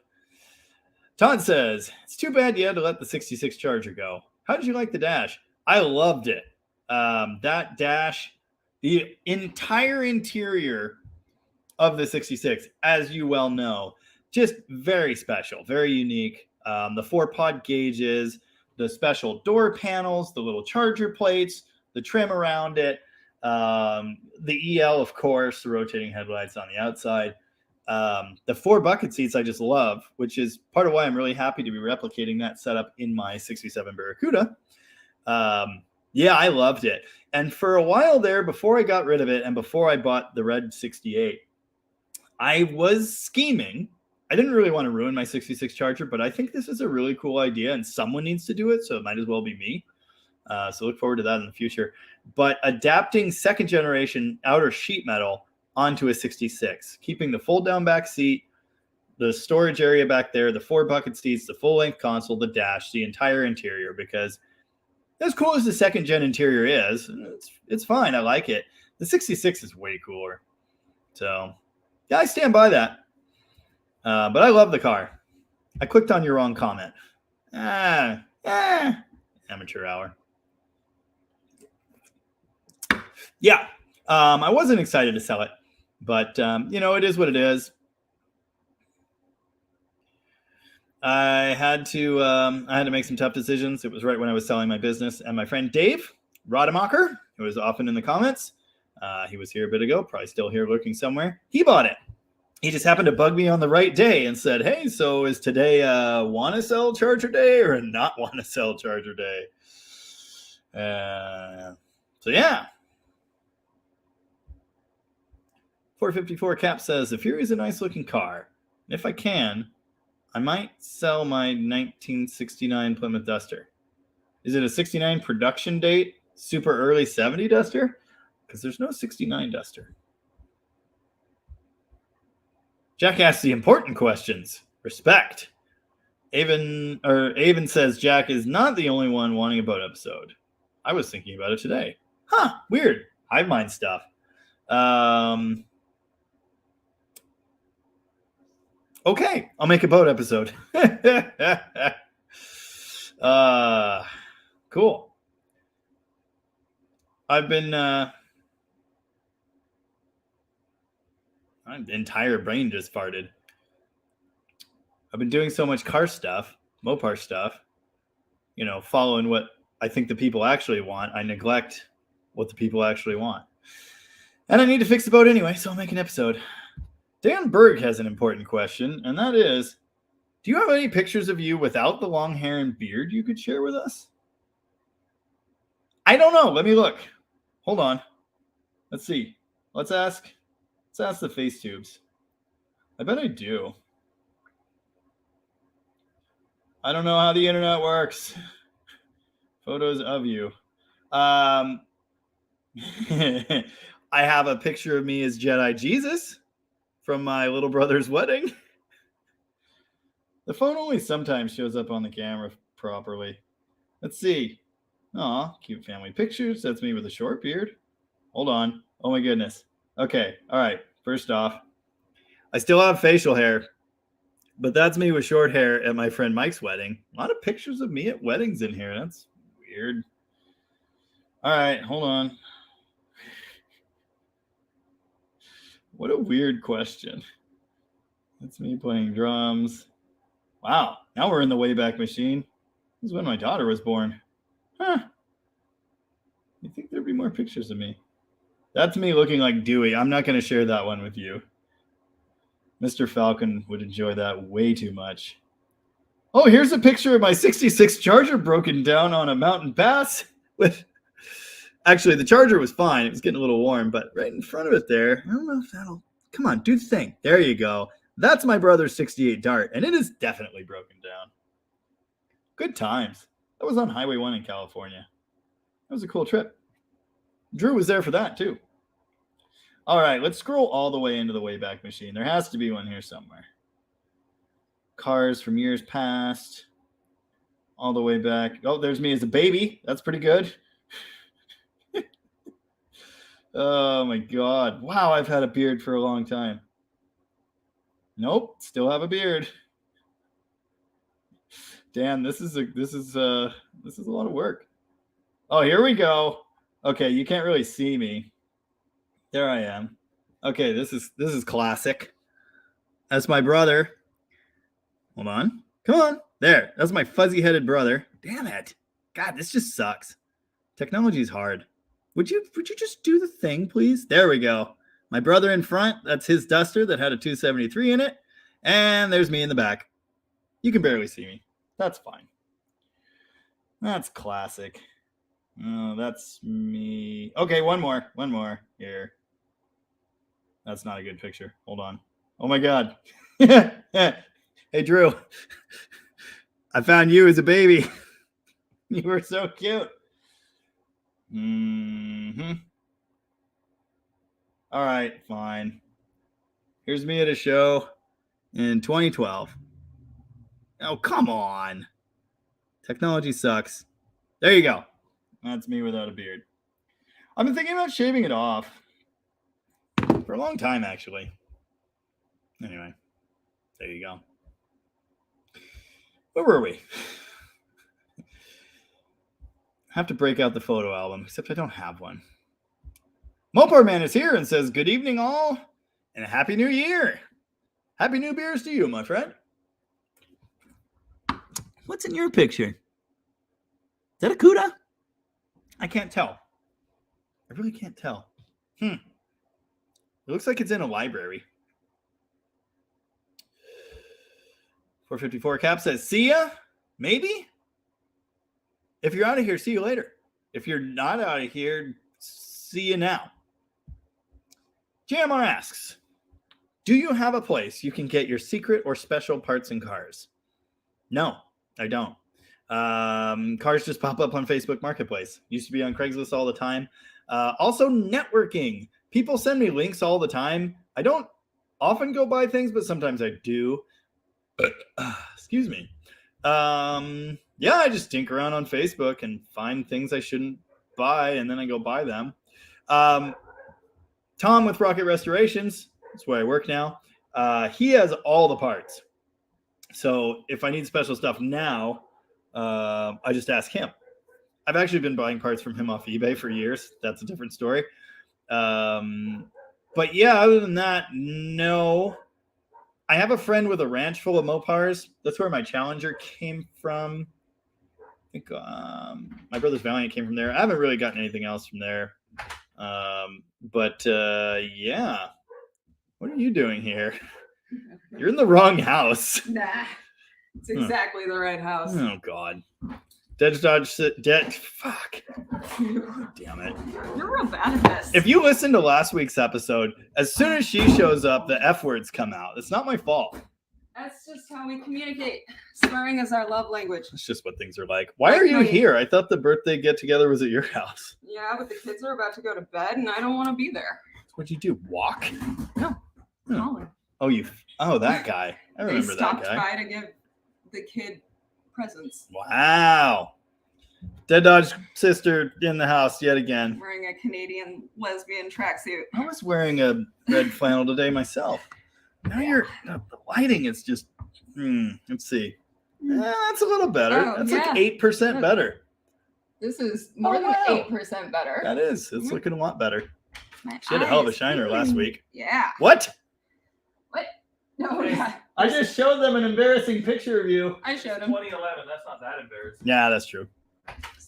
Todd says, it's too bad you had to let the 66 Charger go. How did you like the dash? I loved it. That dash, the entire interior of the 66, as you well know, just very special, very unique. The 4-pod gauges, the special door panels, the little charger plates, the trim around it, the EL, of course, the rotating headlights on the outside. The 4 bucket seats I just love, which is part of why I'm really happy to be replicating that setup in my 67 Barracuda. Yeah, I loved it. And for a while there, before I got rid of it and before I bought the red 68, I was scheming. I didn't really want to ruin my 66 Charger, but I think this is a really cool idea and someone needs to do it, so it might as well be me. So look forward to that in the future. But adapting second generation outer sheet metal onto a 66, keeping the fold down back seat, the storage area back there, the 4 bucket seats, the full length console, the dash, the entire interior, because as cool as the second gen interior is, it's fine. I like it. The 66 is way cooler. So yeah, I stand by that. But I love the car. I clicked on your wrong comment. Amateur hour. Yeah, I wasn't excited to sell it, but it is what it is. I had to make some tough decisions. It was right when I was selling my business, and my friend Dave Rademacher, who is often in the comments, he was here a bit ago, probably still here lurking somewhere. He bought it. He just happened to bug me on the right day and said, hey, so is today a want to sell Charger day or a not want to sell Charger day? So yeah. 454 Cap says, the Fury is a nice looking car. And if I can, I might sell my 1969 Plymouth Duster. Is it a 69 production date? Super early 70 Duster? Because there's no 69 Duster. Jack asks the important questions. Respect. Avon says Jack is not the only one wanting a boat episode. I was thinking about it today. Huh, weird. Hive mind stuff. Okay, I'll make a boat episode. Cool. I've been my entire brain just farted. I've been doing so much car stuff, Mopar stuff, following what I think the people actually want. I neglect what the people actually want. And I need to fix the boat anyway, so I'll make an episode. Dan Berg has an important question, and that is, do you have any pictures of you without the long hair and beard you could share with us? I don't know. Let me look. Hold on. Let's see. Let's ask the face tubes. I bet I do. I don't know how the internet works. Photos of you. I have a picture of me as Jedi Jesus from my little brother's wedding. The phone only sometimes shows up on the camera properly. Let's see. Aw, cute family pictures. That's me with a short beard. Hold on. Oh my goodness. Okay. All right. First off, I still have facial hair, but that's me with short hair at my friend Mike's wedding. A lot of pictures of me at weddings in here. That's weird. All right. Hold on. What a weird question. That's me playing drums. Wow. Now we're in the Wayback Machine. This is when my daughter was born. Huh. You think there'd be more pictures of me? That's me looking like Dewey. I'm not going to share that one with you. Mr. Falcon would enjoy that way too much. Oh, here's a picture of my 66 Charger broken down on a mountain pass. Actually, the Charger was fine. It was getting a little warm, but right in front of it there, I don't know if that'll... Come on, do the thing. There you go. That's my brother's 68 Dart, and it is definitely broken down. Good times. That was on Highway 1 in California. That was a cool trip. Drew was there for that, too. All right, let's scroll all the way into the Wayback Machine. There has to be one here somewhere. Cars from years past. All the way back. Oh, there's me as a baby. That's pretty good. Oh, my God. Wow, I've had a beard for a long time. Nope, still have a beard. Dan, this is a lot of work. Oh, here we go. Okay, you can't really see me. There I am. Okay, this is classic. That's my brother. Hold on. Come on. There. That's my fuzzy-headed brother. Damn it. God, this just sucks. Technology is hard. Would you just do the thing, please? There we go. My brother in front, that's his Duster that had a 273 in it. And there's me in the back. You can barely see me. That's fine. That's classic. Oh, that's me. Okay, one more here. That's not a good picture. Hold on. Oh my God. Hey, Drew. I found you as a baby. You were so cute. All right, fine. Here's me at a show in 2012. Oh, come on. Technology sucks. There you go. That's me without a beard. I've been thinking about shaving it off for a long time, actually. Anyway, there you go. Where were we? I have to break out the photo album, except I don't have one. Mopar Man is here and says, good evening, all, and a happy new year. Happy new beers to you, my friend. What's in your picture? Is that a CUDA? I can't tell. I really can't tell. It looks like it's in a library. 454 Cap says, see ya? Maybe? If you're out of here, see you later. If you're not out of here, see you now. JMR asks, do you have a place you can get your secret or special parts and cars? No, I don't. Cars just pop up on Facebook Marketplace. Used to be on Craigslist all the time. Also networking. People send me links all the time. I don't often go buy things, but sometimes I do. Excuse me. Yeah, I just dink around on Facebook and find things I shouldn't buy, and then I go buy them. Tom with Rocket Restorations, that's where I work now. He has all the parts. So if I need special stuff now, I just ask him. I've actually been buying parts from him off eBay for years. That's a different story. But yeah, other than that, no. I have a friend with a ranch full of Mopars. That's where my Challenger came from. I think my brother's Valiant came from there. I haven't really gotten anything else from there. But yeah. What are you doing here? You're in the wrong house. Nah. It's exactly the right house. Oh, God. Fuck. Damn it. You're real bad at this. If you listen to last week's episode, as soon as she shows up, the F words come out. It's not my fault. That's just how we communicate. Swearing is our love language. It's just what things are like. Why are you here? I thought the birthday get-together was at your house. Yeah, but the kids are about to go to bed, and I don't want to be there. What'd you do, walk? No. Oh, that guy. I remember that guy. They stopped by to give the kid presents. Wow. Dead Dodge sister in the house yet again. Wearing a Canadian lesbian tracksuit. I was wearing a red flannel today myself. Now the lighting is just, let's see. That's a little better. That's like 8% better. This is more than 8% better. That is. It's looking a lot better. She had a hell of a shiner last week. Yeah. What? No, yeah. I just showed them an embarrassing picture of you. I showed them. 2011. That's not that embarrassing. Yeah, that's true.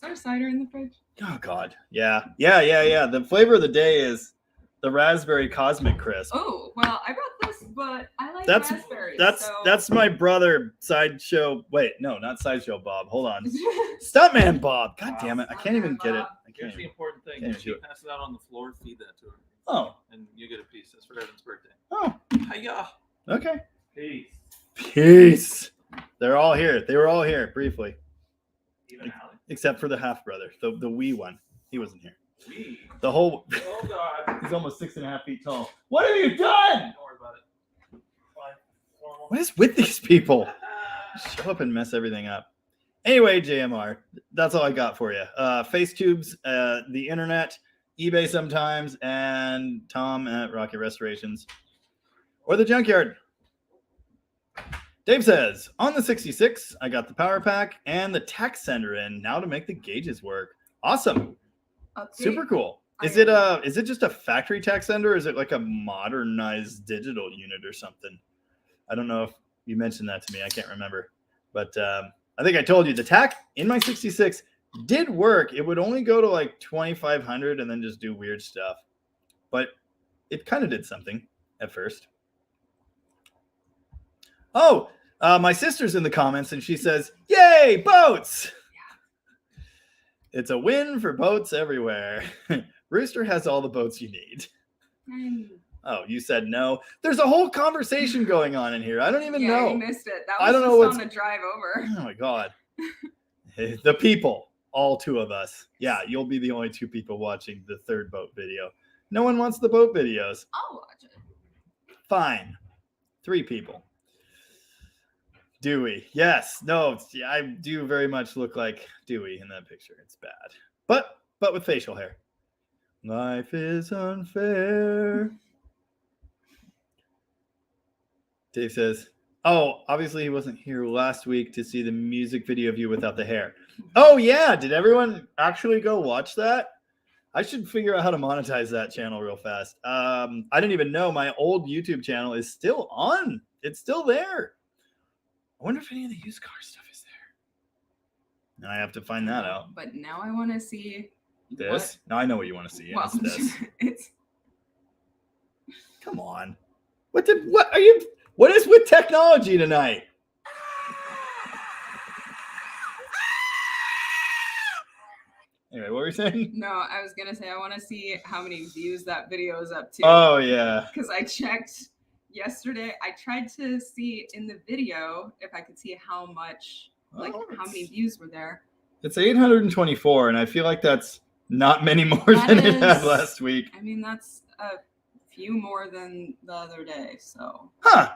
Is there cider in the fridge? Oh God, yeah. The flavor of the day is the raspberry cosmic crisp. Oh well, I brought this, but I like That's raspberries. that's my brother sideshow. Wait, no, not sideshow Bob. Hold on, Stuntman Bob. God damn it, I can't even get it. Here's the important thing. Can't If she do it. passes it out on the floor, feed that to her. Oh, And you get a piece. That's for Evan's birthday. oh, Hiya. okay. Peace. Peace. They're all here. They were all here briefly, Even Allie? except for the half brother, the wee one. He wasn't here. We. The whole. Oh, God. He's almost 6.5 feet tall. What have you done? Don't worry about it. Fine. Normal. What is with these people? Show up and mess everything up. Anyway, JMR, that's all I got for you. Face tubes, the internet, eBay sometimes, and Tom at Rocket Restorations or the Junkyard. Dave says, on the 66, I got the power pack and the tax sender in now to make the gauges work. Awesome. Update. Super cool. Is it just a factory tax sender or is it like a modernized digital unit or something? I don't know if you mentioned that to me. I can't remember. But I think I told you the tack in my 66 did work. It would only go to like 2,500 and then just do weird stuff. But it kind of did something at first. Oh, my sister's in the comments and she says, yay, boats! It's a win for boats everywhere. Rooster has all the boats you need. Oh, you said no. There's a whole conversation going on in here. I don't even know. You missed it. That was I don't know just on the drive over. Oh my God. The people, all two of us. Yeah, you'll be the only two people watching the third boat video. No one wants the boat videos. I'll watch it. Fine. 3 people. Dewey. Yes. No, I do very much look like Dewey in that picture. It's bad. But with facial hair. Life is unfair. Dave says, oh, obviously he wasn't here last week to see the music video of you without the hair. Oh, yeah. Did everyone actually go watch that? I should figure out how to monetize that channel real fast. I didn't even know my old YouTube channel is still on. It's still there. I wonder if any of the used car stuff is there. Now I have to find that out. But now I want to see this. Now I know what you want to see. Well, It's this. it's Come on. What is with technology tonight? Anyway, what were you saying? no. I was gonna say I want to see how many views that video is up to. Oh yeah. Because I checked yesterday. I tried to see in the video if I could see how much, how many views were there. It's 824, and I feel like that's not many more than it had last week. I mean, that's a few more than the other day. So. Huh.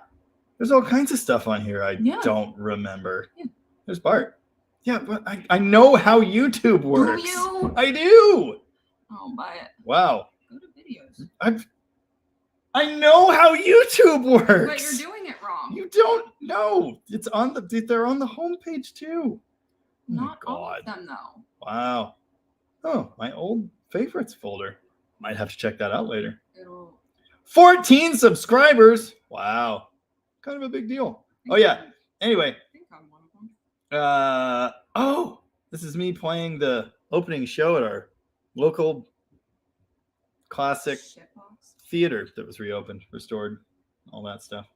There's all kinds of stuff on here I don't remember. Yeah. There's Bart. Yeah, but I know how YouTube works. Do you? I do. Oh, buy it. Wow. Go to videos. I know how YouTube works. But you're doing it wrong. You don't know. It's on they're on the homepage too. Not all of them though. Wow. Oh, my old favorites folder. Might have to check that out later. 14 subscribers. Wow. Kind of a big deal. Oh yeah. Anyway. I think I'm one of them. This is me playing the opening show at our local classic theater that was reopened, restored, all that stuff.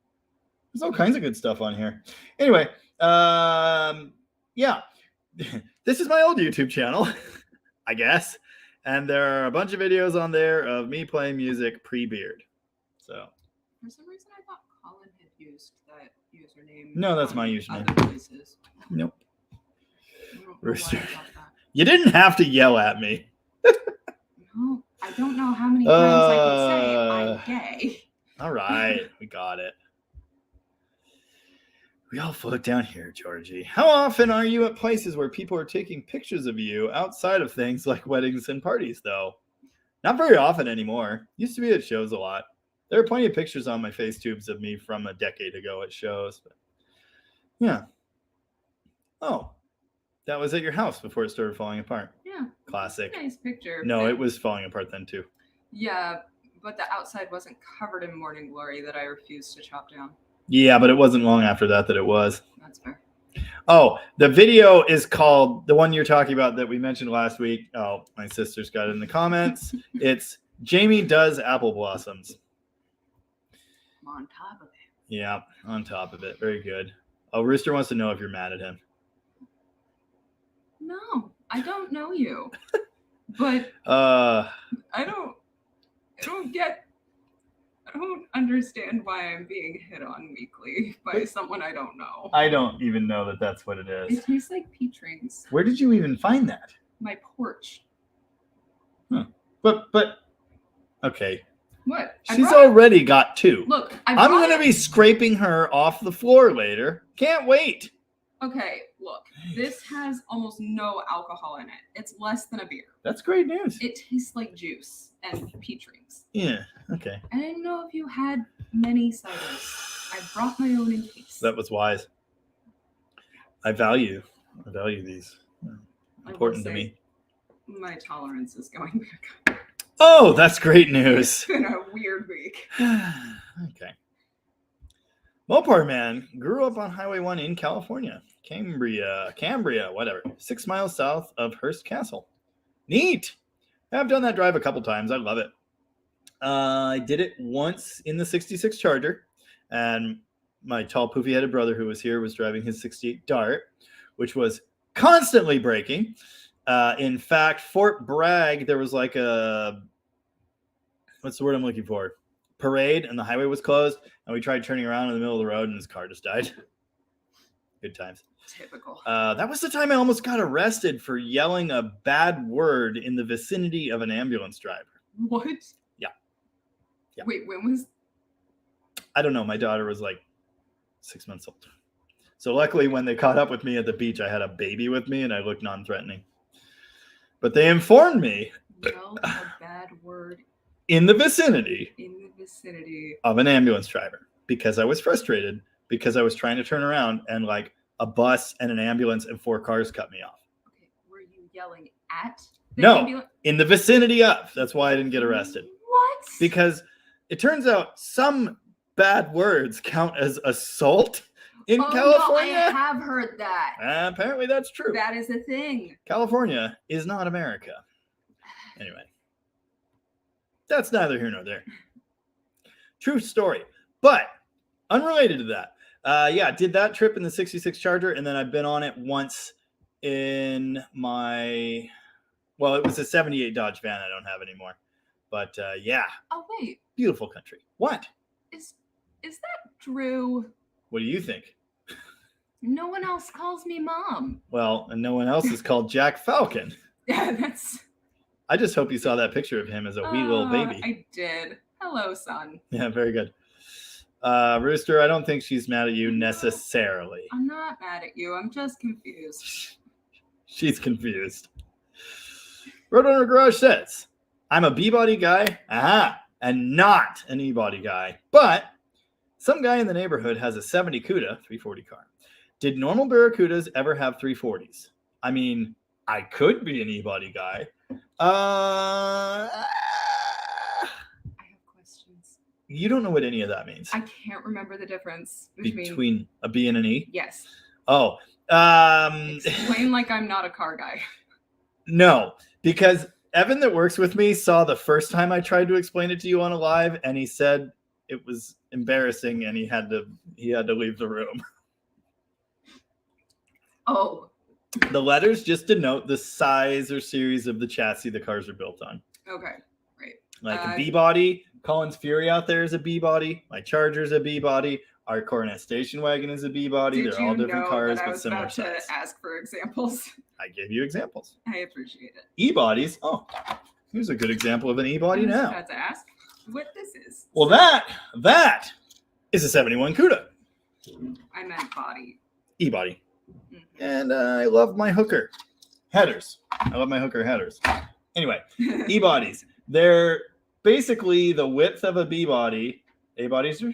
There's all kinds of good stuff on here. Anyway, yeah. This is my old YouTube channel, I guess. And there are a bunch of videos on there of me playing music pre-beard. So for some reason I thought Colin had used that username. No, that's my username. Other places. Nope. Rooster. You didn't have to yell at me. No, I don't know how many times I can say I'm gay. All right, we got it. We all float down here, Georgie. How often are you at places where people are taking pictures of you outside of things like weddings and parties, though? Not very often anymore. Used to be at shows a lot. There are plenty of pictures on my face tubes of me from a decade ago at shows. But yeah. Oh, that was at your house before it started falling apart. Yeah. Classic. Nice picture. No, it was falling apart then too. Yeah, but the outside wasn't covered in morning glory that I refused to chop down. Yeah, but it wasn't long after that it was. That's fair. Oh, the video is called the one you're talking about that we mentioned last week. Oh, my sister's got it in the comments. It's Jamie Does Apple Blossoms. I'm on top of it. Yeah, on top of it. Very good. Oh, Rooster wants to know if you're mad at him. No, I don't know you. But Uh, I don't understand why I'm being hit on weekly by someone I don't know. I don't even know that that's what it is. It tastes like peach rings. Where did you even find that? My porch. But okay. What? I She's brought it- already got 2. Look, I'm brought going to it- be scraping her off the floor later. Can't wait. Okay, look. This has almost no alcohol in it. It's less than a beer. That's great news. It tastes like juice and peach rings. Yeah, okay. I didn't know if you had many ciders. I brought my own in case. That was wise. I value these. I will Important to say me. My tolerance is going back up. Oh, that's great It's news. been a weird week. Okay. Mopar man grew up on Highway 1 in California. Cambria, whatever. 6 miles south of Hearst Castle. Neat. I've done that drive a couple times. I love it. I did it once in the 66 Charger, and my tall, poofy-headed brother who was here was driving his 68 Dart, which was constantly braking. In fact, Fort Bragg, there was like a, what's the word I'm looking for? Parade, and the highway was closed, and we tried turning around in the middle of the road, and his car just died. Good times. Typical. That was the time I almost got arrested for yelling a bad word in the vicinity of an ambulance driver. What? Yeah. Wait, when was? I don't know. My daughter was like 6 months old. So luckily when they caught up with me at the beach, I had a baby with me and I looked non-threatening. But they informed me Yelled a bad word in the vicinity in the vicinity. of an ambulance driver because I was frustrated because I was trying to turn around and like a bus and an ambulance and 4 cars cut me off. Okay, were you yelling at the No. ambulance? In the vicinity of. That's why I didn't get arrested. What? Because it turns out some bad words count as assault in California. No, I have heard that. Apparently that's true. That is a thing. California is not America. Anyway, that's neither here nor there. True story. But unrelated to that, yeah, did that trip in the 66 Charger, and then I've been on it once in my, well, it was a 78 Dodge van I don't have anymore. But yeah, Oh wait, beautiful country. What? is that Drew? What do you think? No one else calls me mom. Well, and no one else is called Jack Falcon. Yeah, that's. I just hope you saw that picture of him as a wee little baby. I did. Hello, son. Yeah, very good. Rooster, I don't think she's mad at you necessarily. I'm not mad at you. I'm just confused. She's confused. Roadrunner Garage says, I'm a B-body guy, and not an E-body guy. But some guy in the neighborhood has a 70 CUDA 340 car. Did normal Barracudas ever have 340s? I mean, I could be an E-body guy. I have questions. You don't know what any of that means. I can't remember the difference Between a B and an E? Yes. Oh, Explain like I'm not a car guy. no, because Evan that works with me saw the first time I tried to explain it to you on a live, and he said it was embarrassing, and he had to leave the room. Oh, The letters just denote the size or series of the chassis the cars are built on. okay. Great. Like a B-body, Collins Fury out there is a B-body. My Charger's a B-body. Our Coronet station wagon is a B-body. Did They're all you different know cars that I with was similar about size. to ask for examples? I gave you examples. I appreciate it. E-bodies. Oh, here's a good example of an E-body I was now. about to ask what this is. Well, that is a 71 CUDA I meant body. E-body. Mhm. And I love my hooker headers. I love my hooker headers. Anyway, E-bodies. They're basically the width of a B-body. A-bodies are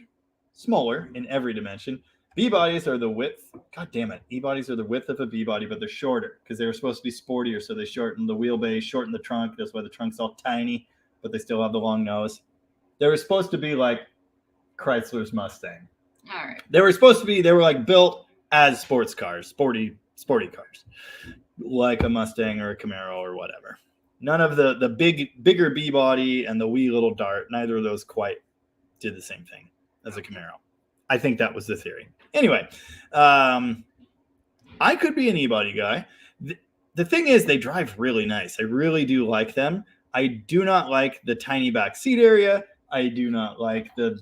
smaller in every dimension. B-bodies are the width. God damn it. E-bodies are the width of a B-body, but they're shorter because they were supposed to be sportier. So they shorten the wheelbase, shorten the trunk. That's why the trunk's all tiny, but they still have the long nose. They were supposed to be like Chrysler's Mustang. All right. They were like built as sports cars, sporty cars, like a Mustang or a Camaro or whatever. None of the bigger B body and the wee little Dart, neither of those quite did the same thing as a Camaro. I think that was the theory. Anyway, I could be an e-body guy. The thing is, they drive really nice. I really do like them. I do not like the tiny back seat area. I do not like the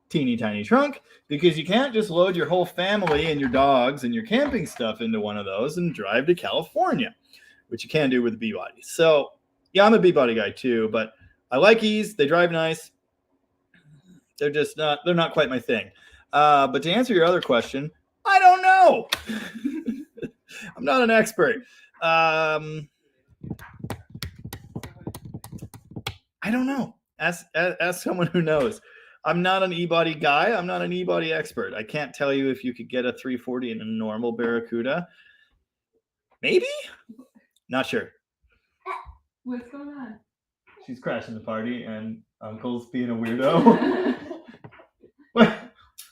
teeny tiny trunk, because you can't just load your whole family and your dogs and your camping stuff into one of those and drive to California, which you can do with the B-body. So yeah, I'm a B-body guy too, but I like E's. They drive nice. They're not quite my thing. But to answer your other question, I don't know. I'm not an expert. I don't know. Ask someone who knows. I'm not an e-body guy. I'm not an e-body expert. I can't tell you if you could get a 340 in a normal Barracuda. Maybe? Not sure. What's going on? She's crashing the party and Uncle's being a weirdo.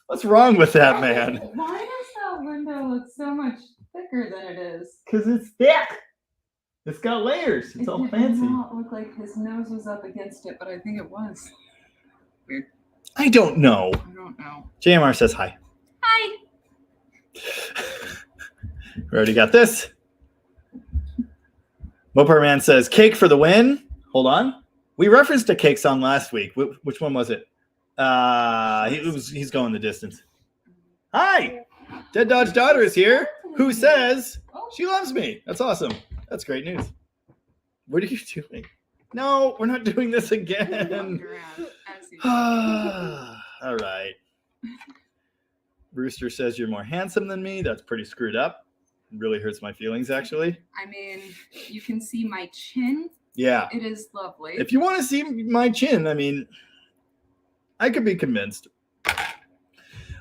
What's wrong with that, man? Why does that window look so much thicker than it is? Because it's thick. It's got layers. It's all fancy. It did not look like his nose was up against it, but I think it was. Weird. I don't know. I don't know. JMR says hi. Hi. We already got this. Mopar Man says, cake for the win. Hold on. We referenced a cake song last week. Which one was it? He's going the distance. Hi. Dead Dodge Daughter is here, who says she loves me. That's awesome. That's great news. What are you doing? No, we're not doing this again. All right. Rooster says you're more handsome than me. That's pretty screwed up. It really hurts my feelings, actually. I mean, you can see my chin. Yeah. It is lovely. If you want to see my chin, I mean, I could be convinced.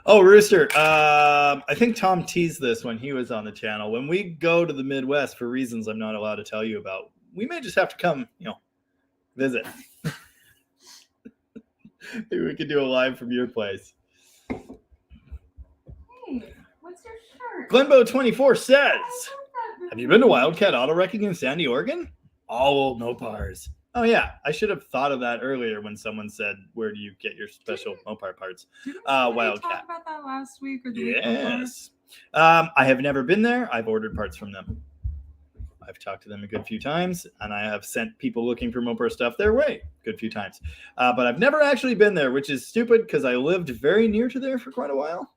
Oh, Rooster. I think Tom teased this when he was on the channel. When we go to the Midwest for reasons I'm not allowed to tell you about, we may just have to come, visit. Maybe we could do a live from your place. Hey, what's your shirt? Glenbow24 says, have you been to Wildcat Auto Wrecking in Sandy, Oregon? All old Mopars. Oh, yeah. I should have thought of that earlier when someone said, where do you get your special Mopar parts? Wildcat. Talk about that last week or the week before? Yes. I have never been there. I've ordered parts from them. I've talked to them a good few times, and I have sent people looking for Mopar stuff their way a good few times. But I've never actually been there, which is stupid because I lived very near to there for quite a while,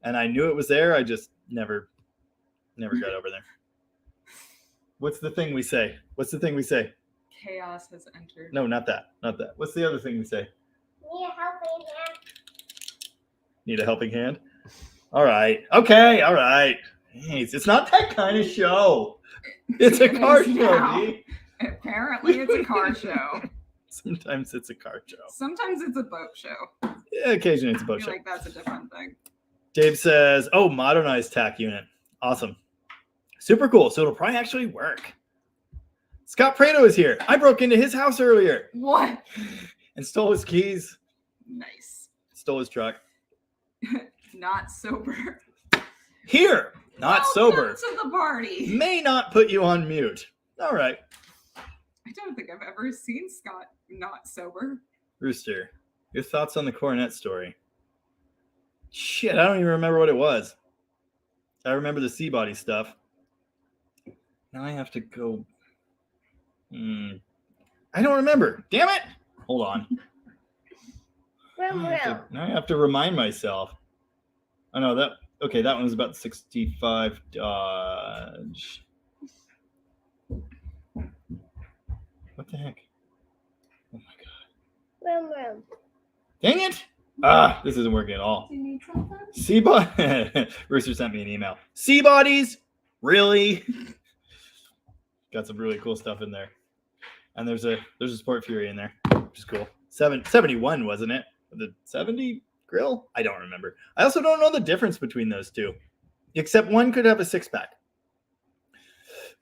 and I knew it was there. I just never got over there. What's the thing we say? Chaos has entered. No, not that. What's the other thing we say? Need a helping hand. Need a helping hand? All right. Okay. All right. Jeez, it's not that kind of show. It's a car show. D. Apparently, it's a car show. Sometimes it's a car show. Sometimes it's a boat show. Yeah, occasionally it's a boat I feel show. like that's a different thing. Dave says, oh, modernized TAC unit. Awesome. Super cool. So it'll probably actually work. Scott Prado is here. I broke into his house earlier. What? And stole his keys. Nice. Stole his truck. Not sober. Here. Not sober. To the party. May not put you on mute. All right. I don't think I've ever seen Scott not sober. Rooster, your thoughts on the Coronet story? Shit, I don't even remember what it was. I remember the C-body stuff. Now I have to go. I don't remember. Damn it! Hold on. Now I have to remind myself. Oh no, that one was about 65 Dodge. What the heck? Oh my god. Dang it! This isn't working at all. Do you need something? C-body. Rooster sent me an email. C-bodies? Really? Got some really cool stuff in there. And there's a Sport Fury in there, which is cool. 71, wasn't it? The 70 grill? I don't remember. I also don't know the difference between those two, except one could have a 6-pack.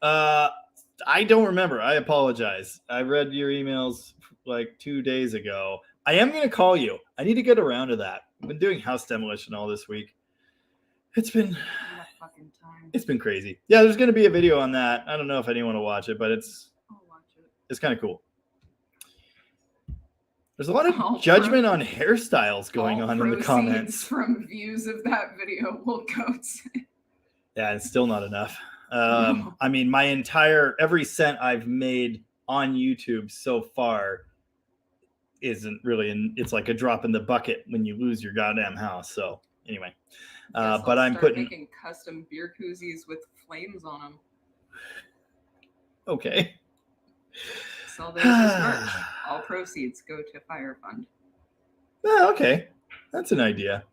I don't remember. I apologize. I read your emails like 2 days ago. I am going to call you. I need to get around to that. I've been doing house demolition all this week. It's been That fucking time. it's been crazy. Yeah, there's going to be a video on that. I don't know if anyone will watch it, but it's I'll watch it. kind of cool. There's a lot of All judgment on hairstyles going All on in the proceeds comments. from views of that video will go to. Yeah, it's still not enough. No. I mean, every cent I've made on YouTube so far isn't really, it's like a drop in the bucket when you lose your goddamn house. So anyway, Guess but I'll I'm start putting, making custom beer koozies with flames on them. okay. Sell those as merch. All proceeds go to Fire Fund. Oh, okay. That's an idea.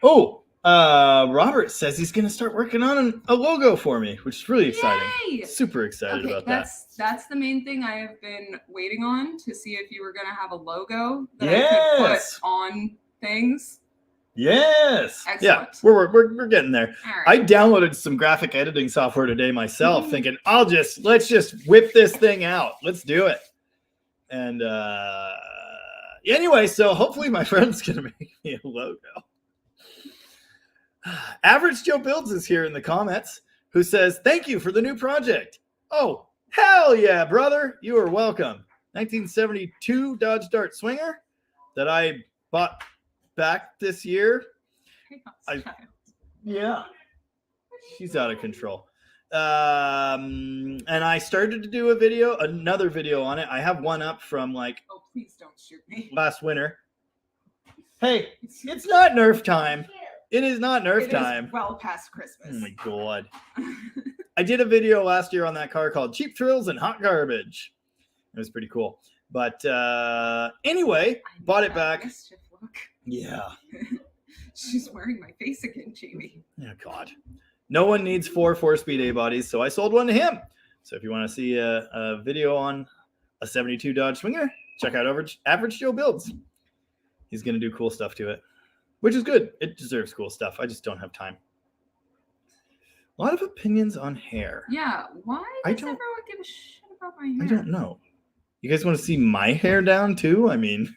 Oh, Robert says he's going to start working on a logo for me, which is really exciting. Yay! Super excited Okay, about that. that's the main thing I have been waiting on, to see if you were going to have a logo that I Yes! could put on things. Yes. Excellent. Yeah, we're getting there. All I right. downloaded some graphic editing software today myself, thinking let's just whip this thing out. Let's do it. And anyway, so hopefully my friend's gonna make me a logo. Average Joe Builds is here in the comments, who says, "Thank you for the new project." Oh, hell yeah, brother! You are welcome. 1972 Dodge Dart Swinger that I bought back this year. Yeah, she's out of control. And I started to do another video on it. I have one up from like Oh, please don't shoot me. last winter. Hey, it's not Nerf time. It is not Nerf It time. is well past Christmas. Oh my god. I did a video last year on that car called Cheap Thrills and Hot Garbage. It was pretty cool. But anyway, bought it back. Mischief look. Yeah. She's wearing my face again, Jamie. Oh god. No one needs 4 4-speed A bodies, so I sold one to him. So if you want to see a video on a 72 Dodge Swinger, check out Average Joe Builds. He's going to do cool stuff to it, which is good. It deserves cool stuff. I just don't have time. A lot of opinions on hair. Yeah, why I does don't- everyone give a shit about my hair? I don't know. You guys want to see my hair down too? I mean,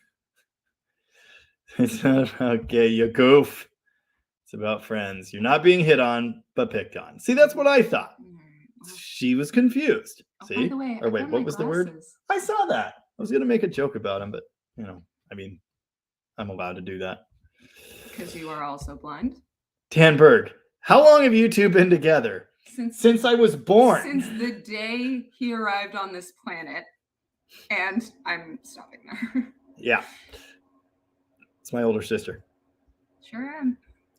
it's not about gay, you goof. It's about friends. You're not being hit on, but picked on. See, that's what I thought. All right, well, She was confused. oh, See? by the way, Or I wait, found what my was the word? glasses. I saw that. I was going to make a joke about him, but, I mean, I'm allowed to do that. Because you are also blind. Tanberg, how long have you two been together? Since I was born. Since the day he arrived on this planet. And I'm stopping there. Yeah. It's my older sister. Sure am.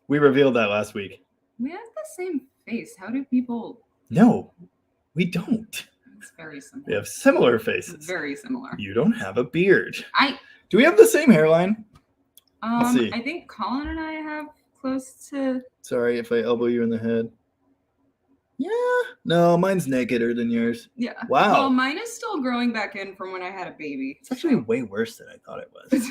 We revealed that last week. We have the same face. How do people... No, we don't. It's very similar. We have similar faces. Very similar. You don't have a beard. I Do we have the same hairline? Let's see. I think Colin and I have close to... Sorry if I elbow you in the head. Yeah. No, mine's nakedder than yours. Yeah. Wow. Well, mine is still growing back in from when I had a baby. It's actually way worse than I thought it was.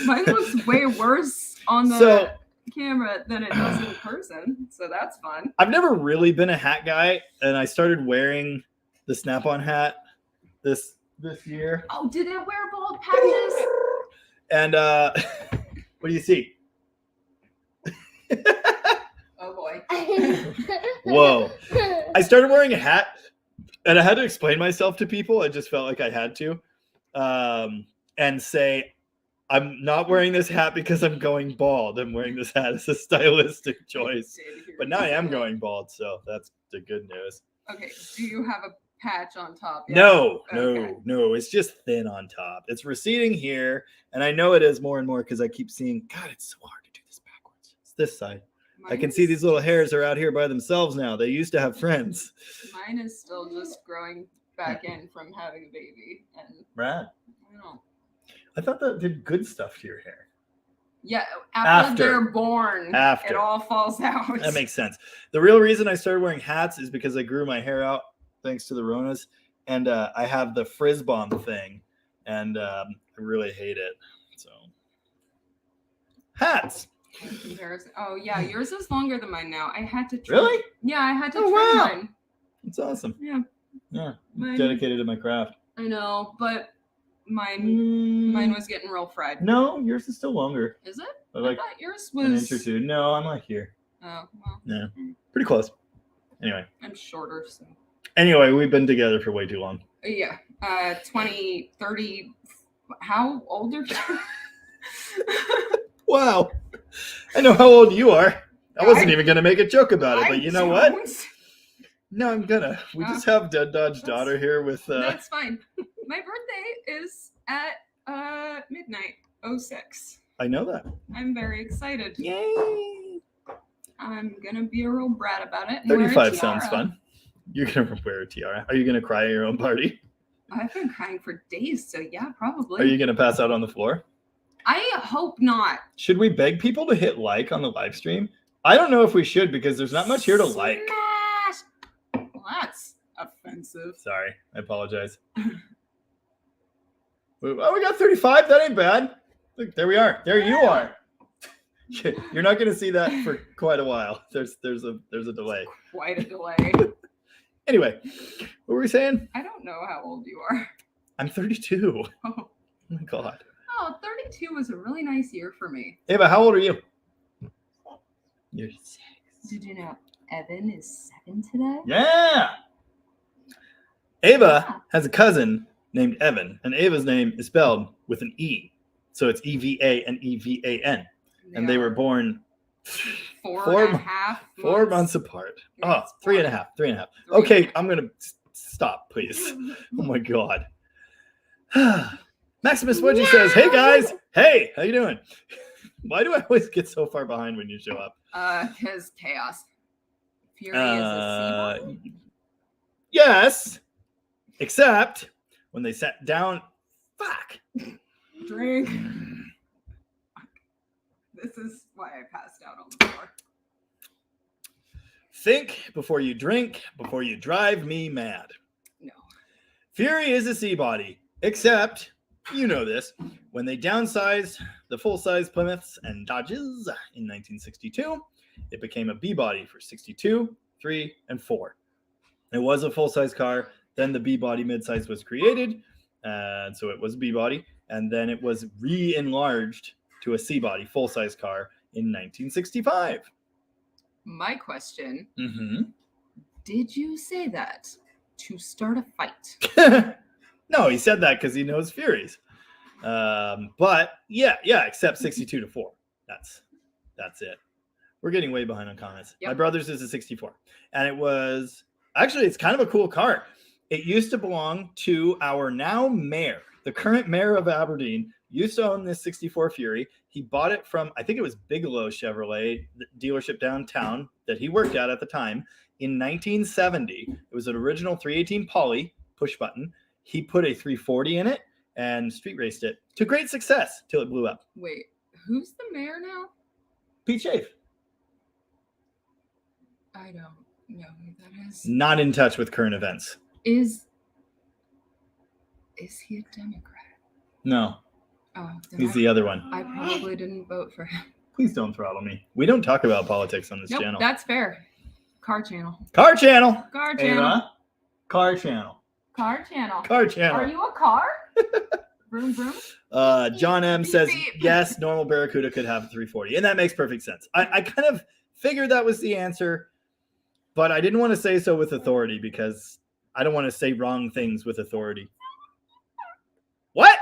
Mine looks way worse on the So- camera than it does in person. So that's fun. I've never really been a hat guy, and I started wearing the snap-on hat this year. Oh, did it wear bald patches? And what do you see? Oh boy. Whoa. I started wearing a hat, and I had to explain myself to people. I just felt like I had to, and say, I'm not wearing this hat because I'm going bald. I'm wearing this hat as a stylistic choice. But now I am going bald, so that's the good news. Okay, do you have a patch on top yet? No, Okay. no. It's just thin on top. It's receding here, and I know it is more and more because I keep seeing, God, it's so hard to do this backwards. It's this side. I can see these little hairs are out here by themselves now. They used to have friends. Mine is still just growing back in from having a baby. And Brad, I don't know. I thought that did good stuff to your hair. Yeah, After. after they're born, After. it all falls out. That makes sense. The real reason I started wearing hats is because I grew my hair out thanks to the Ronas, and I have the frizz bomb thing, and I really hate it. So hats. In comparison. Oh yeah, yours is longer than mine now. I had to trim. Really? Yeah, I had to Oh, trim wow. mine. It's awesome. Yeah, Yeah, Mine- dedicated to my craft. I know, but mine was getting real fried. No, yours is still longer. Is it? By like I thought yours an was. inch or two. No, I'm like here. Oh, well, Yeah, pretty close. Anyway, I'm shorter, so. we've been together for way too long. Yeah. 20, 30. How old are you? Wow. I know how old you are. I wasn't I- even going to make a joke about it, I but you know what? don't. No, I'm gonna. We just have Dead Dodge That's- daughter here with. That's fine. My birthday is at midnight 06. I know that. I'm very excited. Yay! I'm gonna be a real brat about it. And wear a 35 sounds tiara. fun. You're gonna wear a tiara. Are you gonna cry at your own party? I've been crying for days, so yeah, probably. Are you gonna pass out on the floor? I hope not. Should we beg people to hit like on the live stream? I don't know if we should because there's not much here to like. Smash! Well, that's offensive. Sorry, I apologize. Oh, we got 35. That ain't bad. Look, there we are. There you are. You're not gonna see that for quite a while. There's a delay. Quite a delay. Anyway, what were we saying? I don't know how old you are. I'm 32. Oh, Oh my god. 32 was a really nice year for me. Ava, how old are you? You're 6. Did you know Evan is 7 today? Yeah. Ava has a cousin named Evan, and Ava's name is spelled with an E. So it's EVA and EVAN. And they were born 4 months apart. Oh, Yes, 3.5. 3.5. 3.5. Okay, I'm going to stop, please. Oh my God. Maximus Wedgie says, hey guys. Hey, how you doing? Why do I always get so far behind when you show up? Because chaos. Fury is a seaboard. Yes, except when they sat down. Fuck. Drink. This is why I passed out on the floor. Think before you drink, before you drive me mad. No. Fury is a C body, except, you know this, when they downsized the full-size Plymouths and Dodges in 1962, it became a B body for 62, 3, and 4. It was a full-size car. Then the B body midsize was created, and so it was a B body, and then it was re-enlarged to a C body full-size car in 1965. My question, Mm-hmm. did you say that to start a fight? No, he said that because he knows Furies. But yeah, except 62 to 4. That's it. We're getting way behind on comments. Yep. My brother's is a 64. And it was actually, it's kind of a cool car. It used to belong to our now mayor. The current mayor of Aberdeen used to own this 64 Fury. He bought it from, I think it was Bigelow Chevrolet, the dealership downtown that he worked at the time. In 1970, it was an original 318 Poly push button. He put a 340 in it and street raced it to great success till it blew up. Wait, who's the mayor now? Pete Schaaf, I don't know who that is. not in touch with current events. Is he a Democrat? No, Oh, then he's the other one. I probably didn't vote for him. Please don't throttle me. We don't talk about politics on this Nope, channel. that's fair. Car channel. Car channel. Car channel. Ava. Car channel. Car channel. Car channel. Are you a car? Vroom vroom. John M says, Beep. yes, normal Barracuda could have a 340. And that makes perfect sense. I kind of figured that was the answer, but I didn't want to say so with authority because I don't want to say wrong things with authority. What?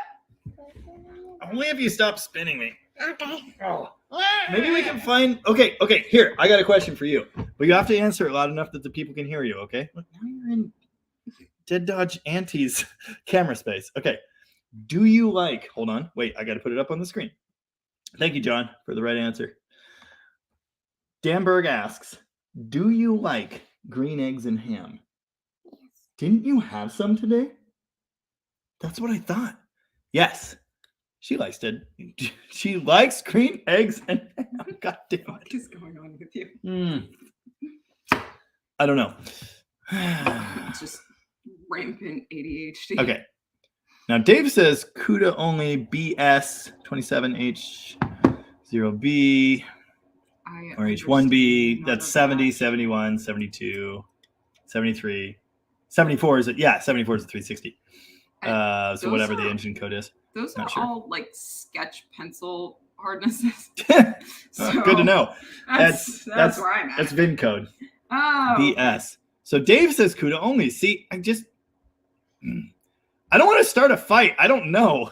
Only if you stop spinning me. Okay. Oh. Maybe we can find. Okay. Here, I got a question for you, but you have to answer it loud enough that the people can hear you. Okay. Look, now you're in Dead Dodge Auntie's camera space. Okay. Do you like? Hold on. Wait. I got to put it up on the screen. Thank you, John, for the right answer. Danberg asks, "Do you like green eggs and ham? Didn't you have some today?" That's what I thought. Yes. She likes it. She likes green eggs and ham. God damn What it. is going on with you? I don't know. Just rampant ADHD. Okay. Now Dave says CUDA only BS 27H0B or H1B. That's 70, 71, 72, 73. 74 is it? Yeah, 74 is a 360. So those whatever the are- engine code is. Those Not are sure. all like sketch pencil hardnesses. Oh, So good to know. That's where I'm at. That's VIN code. Oh. BS. So Dave says CUDA only. See, I don't want to start a fight. I don't know.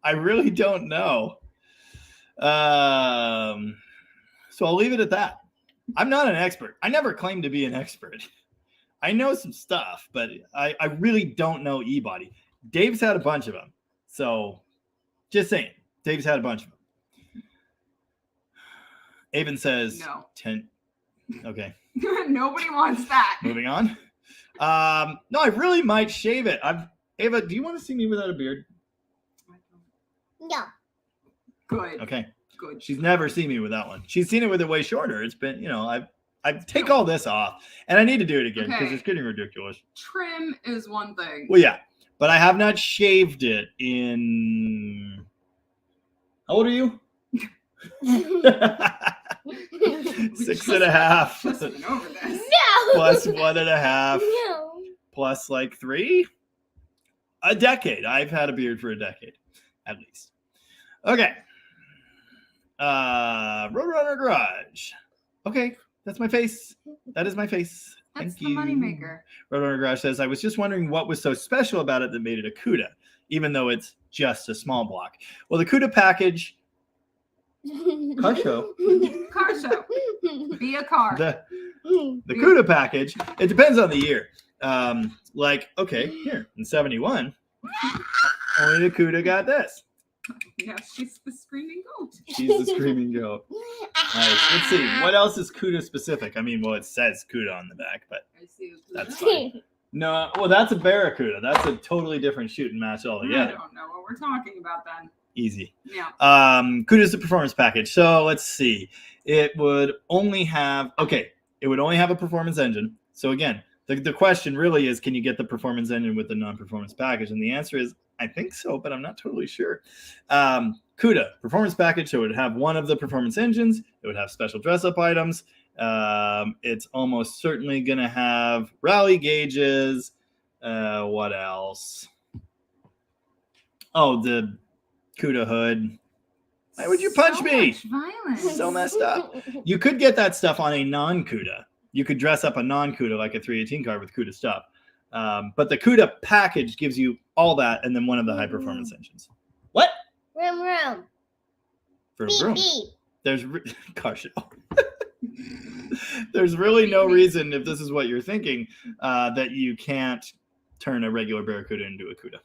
I really don't know. So I'll leave it at that. I'm not an expert. I never claimed to be an expert. I know some stuff, but I really don't know e-body. Dave's had a bunch of them. So just saying, Dave's had a bunch of them. Avon says No. 10. Okay. Nobody wants that. Moving on. No, I really might shave it. Ava, do you want to see me without a beard? No. Good. Okay. Good. She's never seen me with that one. She's seen it with it way shorter. It's been, I take all this off, and I need to do it again because Okay. it's getting ridiculous. Trim is one thing. Well, yeah, but I have not shaved it in. How old are you? 6.5 Just been over this. No. plus 1.5 No. plus like 3. A decade. I've had a beard for a decade, at least. Okay. Roadrunner Garage. Okay, that's my face. That is my face. That's Thank the you. moneymaker. Roadrunner Garage says, I was just wondering what was so special about it that made it a CUDA, even though it's just a small block. Well, the CUDA package, car show, Car show. Be a car. the CUDA package, it depends on the year. Okay, here in 71, only the CUDA got this. Yeah, she's the screaming goat. She's the screaming goat. Nice. Let's see. What else is CUDA specific? I mean, well, it says CUDA on the back, but I see. that's fine. No, well, that's a Barracuda. That's a totally different shoot and match I altogether. don't know what we're talking about then. Easy. Yeah. CUDA is the performance package. So let's see. It would only have a performance engine. So again, the question really is, can you get the performance engine with the non-performance package? And the answer is, I think so, but I'm not totally sure. CUDA performance package. So it would have one of the performance engines. It would have special dress-up items. It's almost certainly going to have rally gauges. What else? Oh, the CUDA hood. Why would you punch me? Much violence. So messed up. You could get that stuff on a non-CUDA. You could dress up a non-CUDA like a 318 car with CUDA stuff. But the CUDA package gives you all that and then one of the high-performance engines. What? Room. For Beep, room. beep. There's car show. There's really no reason, if this is what you're thinking, that you can't turn a regular Barracuda into a CUDA.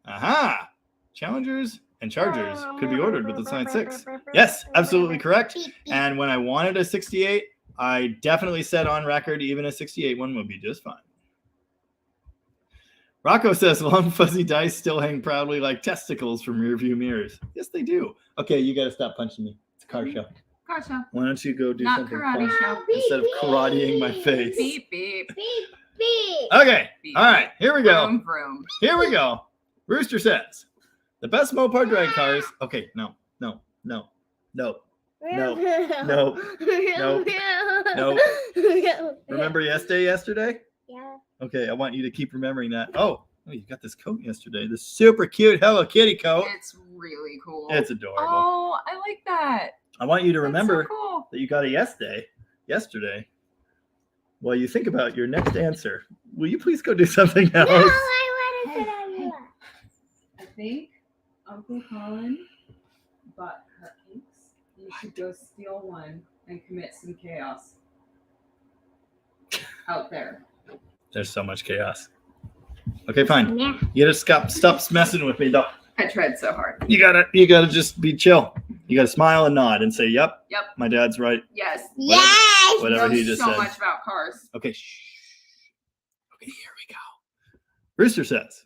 Aha! Challengers and Chargers could be ordered with the Sign 6. Yes, absolutely correct. Beep, beep. And when I wanted a 68, I definitely said on record, even a 68 one would be just fine. Rocco says, long fuzzy dice still hang proudly like testicles from rearview mirrors. Yes, they do. Okay, you got to stop punching me. It's a car show. Car show. Why don't you go do Not something karate fun show. instead of karateing my face? Beep, beep. Beep, beep. Okay, Beep. all right, here we go. Vroom, vroom. Here we go. Rooster says, the best Mopar drag cars. Okay, no. Remember yesterday? Yeah. Okay, I want you to keep remembering that. Oh, you got this coat yesterday. This super cute Hello Kitty coat. It's really cool. It's adorable. Oh, I like that. I want you to That's remember so cool. that you got a yesterday. While you think about your next answer, will you please go do something else? No, I want to sit on you. I think Uncle Colin bought cupcakes. You should go steal one and commit some chaos out there. There's so much chaos. Okay, fine. Yeah. You gotta stop messing with me, though. I tried so hard. You gotta just be chill. You gotta smile and nod and say, "Yep, Yep. my dad's right." Yes. Yes. Whatever knows he just so said. much about cars. Okay, shh. Okay, here we go. Rooster says,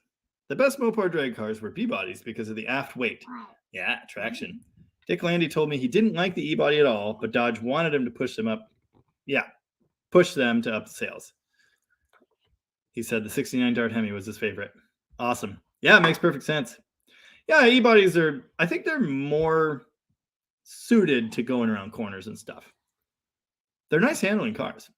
the best Mopar drag cars were B-bodies because of the aft weight. Yeah, traction. Dick Landy told me he didn't like the E-body at all, but Dodge wanted him to push them up. Yeah, push them to up the sales. He said the 69 Dart Hemi was his favorite. Awesome. Yeah, it makes perfect sense. Yeah, E-bodies I think they're more suited to going around corners and stuff. They're nice handling cars.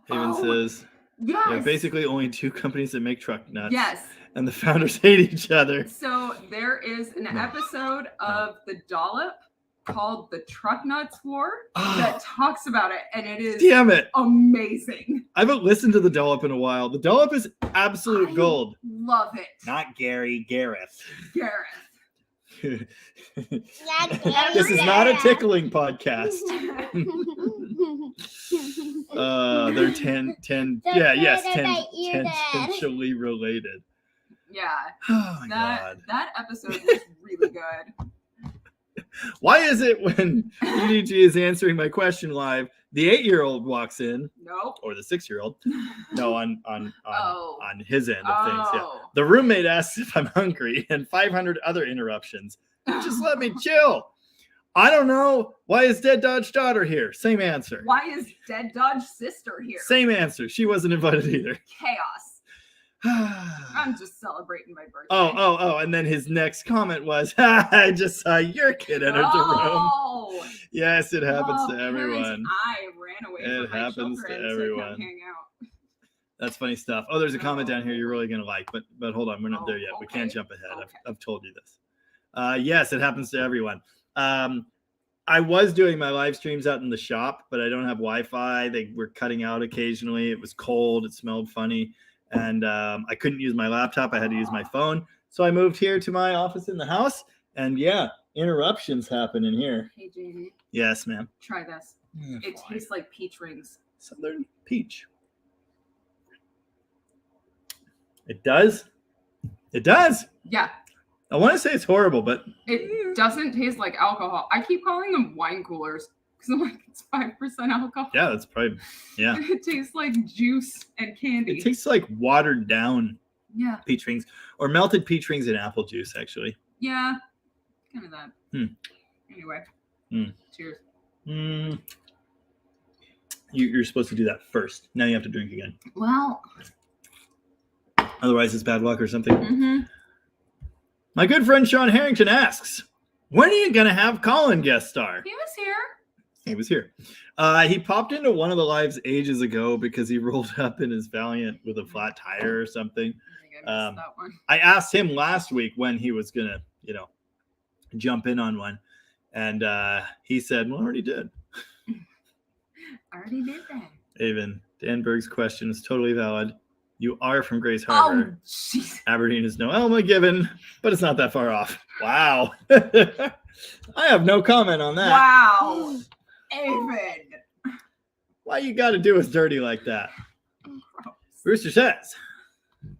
Haven says, Yes. There are basically only two companies that make truck nuts. Yes. And the founders hate each other. So there is an episode of The Dollop called The Truck Nuts War that talks about it, and it is Damn it. amazing. I haven't listened to The Dollop in a while. The Dollop is absolute gold. Love it. Not Gary, Gareth. Gareth. This is not a tickling podcast. They're tangentially related. Yeah. Oh my God. That episode was really good. Why is it when UDG is answering my question live, the 8-year-old walks in, Nope. or the 6-year-old? No, on his end of things. Yeah. Oh. The roommate asks if I'm hungry, and 500 other interruptions. Just let me chill. I don't know. Why is Dead Dodge daughter here? Same answer. Why is Dead Dodge sister here? Same answer. She wasn't invited either. Chaos. I'm just celebrating my birthday. Oh, and then his next comment was, I just saw your kid enter the room. Yes, it happens to everyone. I ran away It from my happens to children everyone. to come hang out. That's funny stuff. Oh, there's a comment down here you're really going to like, but hold on. We're not there yet. We can't Okay. jump ahead. Okay. I've told you this. Yes, it happens to everyone. I was doing my live streams out in the shop, but I don't have Wi-Fi. They were cutting out occasionally. It was cold. It smelled funny. And I couldn't use my laptop. I had to use my phone. So I moved here to my office in the house. And yeah, interruptions happen in here. Hey, JD, Yes, ma'am. try this. It tastes like peach rings. Southern peach. It does. It does. Yeah, I want to say it's horrible, but it doesn't taste like alcohol. I keep calling them wine coolers because I'm like, it's 5% alcohol. yeah, that's probably, yeah. It tastes like juice and candy. It tastes like watered down Yeah, peach rings or melted peach rings in apple juice, actually. yeah, kind of that. Anyway, cheers. You're supposed to do that first. Now you have to drink again. Well, Otherwise, it's bad luck or something. mm-hmm. My good friend Sean Harrington asks, when are you going to have Colin guest star? He was here. He was here. He popped into one of the lives ages ago because he rolled up in his Valiant with a flat tire or something. I think I missed that one. I asked him last week when he was going to, jump in on one. And he said, well, I already did. I already did that. Avon, Dan Berg's question is totally valid. You are from Grace Harbor. Oh, jeez. Aberdeen is no Elma given, but it's not that far off. Wow. I have no comment on that. Wow. Avid. Why you got to do us dirty like that? Rooster says,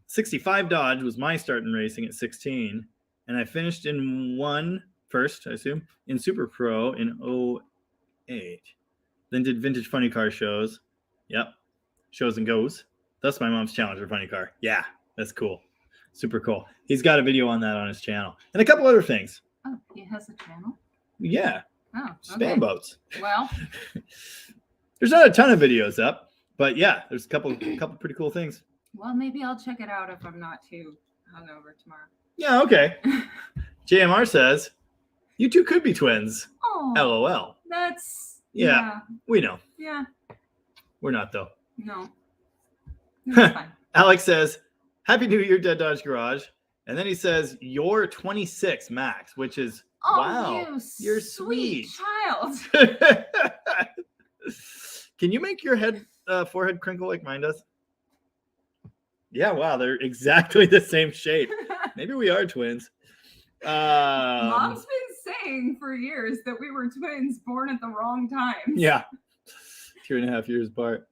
65 Dodge was my start in racing at 16, and I finished in first, I assume, in Super Pro in 08. Then did vintage funny car shows. Yep. Shows and goes. That's my mom's challenge for funny car. Yeah, that's cool. Super cool. He's got a video on that on his channel. And a couple other things. Oh, he has a channel? Yeah. Oh, Spam okay. boats. Well, There's not a ton of videos up, but yeah, there's a couple pretty cool things. maybe I'll check it out if I'm not too hungover tomorrow. Yeah, okay. JMR says, you two could be twins. Oh, LOL. that's... Yeah. We know. Yeah. We're not, though. No. That's fine. Alex says, Happy New Year, Dead Dodge Garage. And then he says, you're 26, Max, which is, Oh, wow, you're sweet child. Can you make your forehead crinkle like mine does? Yeah, wow, they're exactly the same shape. Maybe we are twins. Mom's been saying for years that we were twins born at the wrong time. Yeah. 2.5 years apart.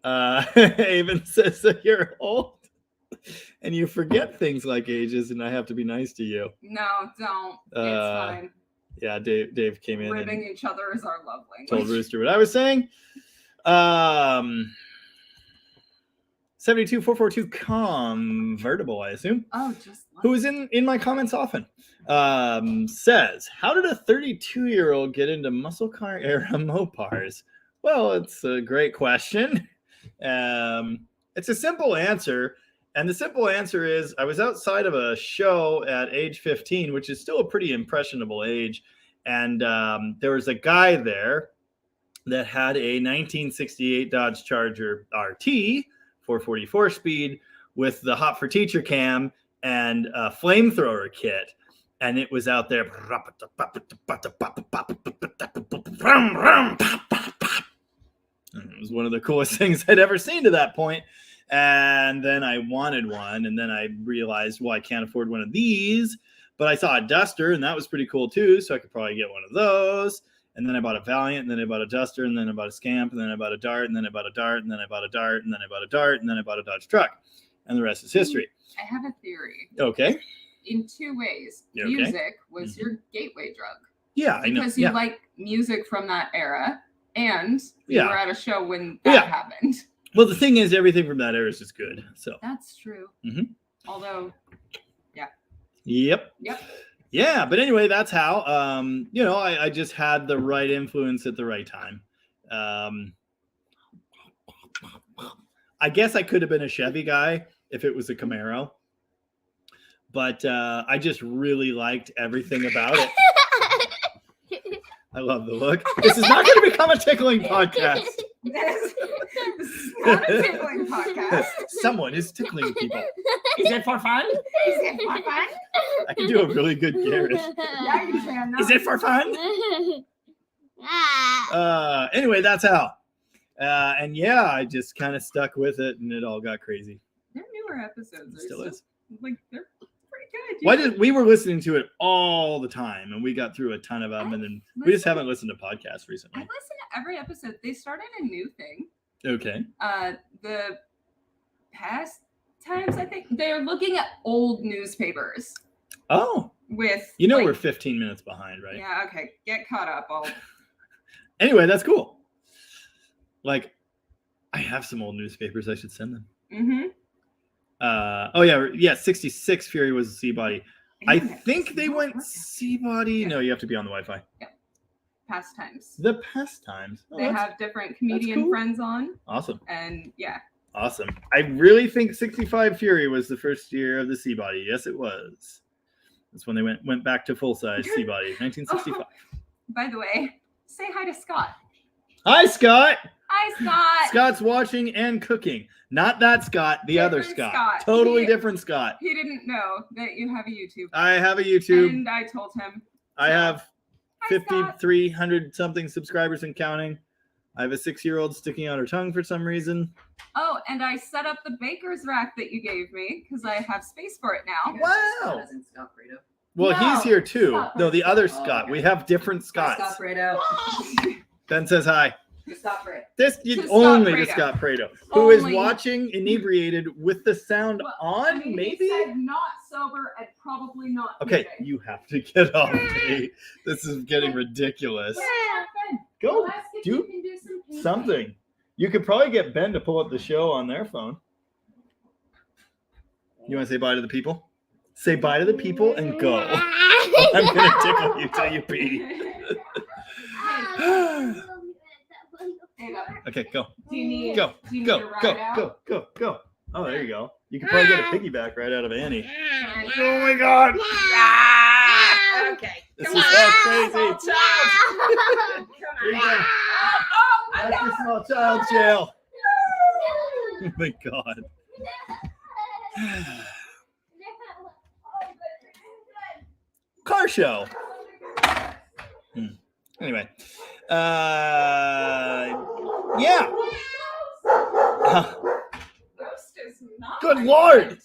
Avon says that you're old and you forget things like ages, and I have to be nice to you. No, don't. It's fine. Yeah, Dave came in Ribbing and each other is our love language. told Rooster what I was saying. 72442 convertible, I assume. Oh, just Who is in my comments often, says, how did a 32-year-old get into muscle car era Mopars? Well, it's a great question. It's a simple answer. And the simple answer is I was outside of a show at age 15, which is still a pretty impressionable age. And there was a guy there that had a 1968 Dodge Charger RT 444 speed with the Hot for Teacher cam and a flamethrower kit. And it was out there. And it was one of the coolest things I'd ever seen to that point. And then I wanted one. And then I realized, well, I can't afford one of these. But I saw a Duster, and that was pretty cool too. So I could probably get one of those. And then I bought a Valiant, and then I bought a Duster, and then I bought a Scamp, and then I bought a Dart, and then I bought a Dart, and then I bought a Dart, and then I bought a Dart, and then I bought a Dodge truck. And the rest is history. I have a theory. Okay. In two ways. You okay? Music was your gateway drug. Yeah, I know. Because you like music from that era, and you Yeah. were at a show when that happened. Well, the thing is, everything from that era is just good. So. That's true. Mhm. Although, Yep. Yep. Yeah, but anyway, that's how. I just had the right influence at the right time. I guess I could have been a Chevy guy if it was a Camaro, but I just really liked everything about it. I love the look. This is not going to become a tickling podcast. this is not a tickling podcast. Someone is tickling people. Is it for fun? Is it for fun? I can do a really good Garrett. Yeah, you can. Is it for fun? Anyway, that's how. And yeah, I just kind of stuck with it, and it all got crazy. Their newer episodes are Still is. like they're pretty good. Why we were listening to it all the time, and we got through a ton of them, and then we just haven't listened to podcasts I recently. listen to every episode. They started a new thing. Okay. The past times, I think they're looking at old newspapers Oh, with. we're 15 minutes behind, right? Yeah. Okay. Get caught up. Anyway, that's cool. Like, I have some old newspapers. I should send them. Mm-hmm. Yeah. 66 Fury was a C-body. I think they went C-body. Yeah. No, you have to be on the Wi-Fi. Pastimes. The Pastimes. Oh, They have different comedian cool. friends on, awesome. and Awesome. I really think 65 Fury was the first year of the C-body. Yes, it was. That's when they went back to full-size C-body, 1965. by the way, say hi to Scott. Hi, Scott. Hi, Scott. Scott's watching and cooking. Not that Scott, the other Different Scott. Scott. Totally He- different Scott. He didn't know that you have a YouTube. I have a YouTube. And I told him. I have Hi, Scott. 5,300 something subscribers and counting. I have a 6-year-old sticking out her tongue for some reason. Oh, and I set up the baker's rack that you gave me because I have space for it now. Wow. Isn't Scott Fredo? Well, No, he's here too. Scott No, the other Oh, Scott. okay. We have different Scott Scotts. Fredo. Ben says hi. Scott Fredo. This To Scott only to Fredo. Scott Fredo, who is Only. watching inebriated with the sound Well, on, He maybe? said not sober and probably not. Okay, moving. you have to get off me. This is getting ridiculous. Go Ask if do you can do some painting. something. You could probably get Ben to pull up the show on their phone. You want to say bye to the people? Say bye to the people and go. I'm going to tickle you till you pee. Hang on. Okay, go. Do you need? Go, Do you need go, a ride go, out? go. Oh, there you go. You could probably get a piggyback right out of Annie. Oh my God. Okay. This Come is on. so crazy. Come Here you on. go. I That's know. the small child jail. Oh my God. Car show. Anyway. Yeah. Ghost is not. Good my Lord. friend.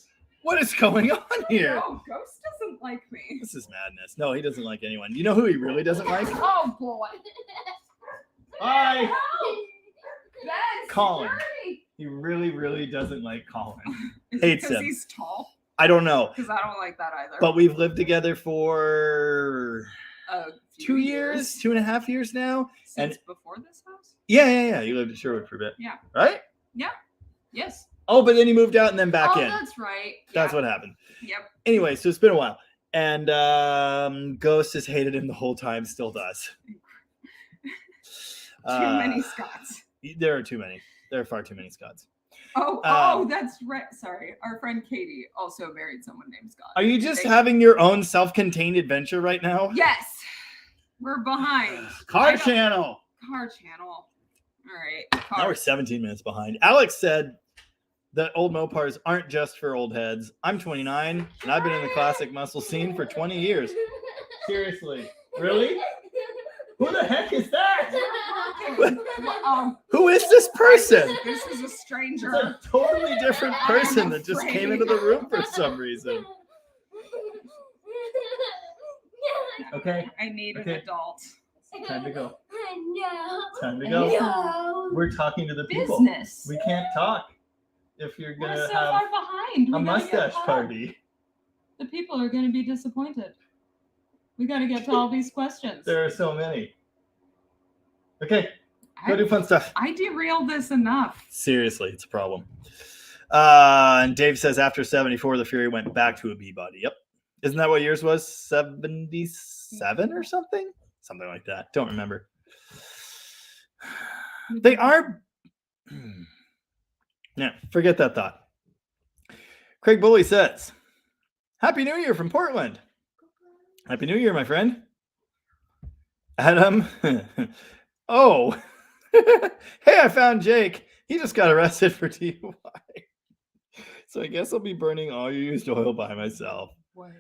What is going on here? No, Ghost doesn't like me. This is madness. No, he doesn't like anyone. You know who he really doesn't like? Oh boy. Hi. That's Colin. dirty. He really, really doesn't like Colin. Is Hates it 'cause him. he's tall? I don't know. Because I don't like that either. But we've lived together for A 2 years, 2.5 years now. Since before this house? Yeah. You lived in Sherwood for a bit. Yeah. Right? Yes. Oh, but then he moved out and then back oh, in. that's right. That's Yeah. what happened. Yep. Anyway, so it's been a while. And Ghost has hated him the whole time, still does. Too many Scots. There are too many. There are far too many Scots. Oh, that's right. Sorry. Our friend Katie also married someone named Scott. Are you just They- having your own self-contained adventure right now? Yes. We're behind. Car I don't- channel. Car channel. All right. Now Car. we're 17 minutes behind. Alex said that old Mopars aren't just for old heads. I'm 29, and I've been in the classic muscle scene for 20 years. Seriously. Really? Who the heck is that? Who is this person? This is a It's stranger. a totally different person that just came into the room for some reason. Okay, I need Okay. an adult. time to go. No. Time to go. No. We're talking to the people. Business. We can't talk if you're We're gonna so have far behind. a We gotta get mustache caught up. party. The people are going to be disappointed. We got to get to all these questions. There are so many. Okay, go do fun stuff. I derailed this enough. Seriously, it's a problem. And Dave says after 74, the Fury went back to a B body. Yep. Isn't that what yours was? 77 or something? Something like that. Don't remember. They are. Yeah, forget that thought. Craig Bully says, Happy New Year from Portland. Happy New Year, my friend. Adam. Oh. Hey, I found Jake. He just got arrested for DUI. So I guess I'll be burning all your used oil by myself. What?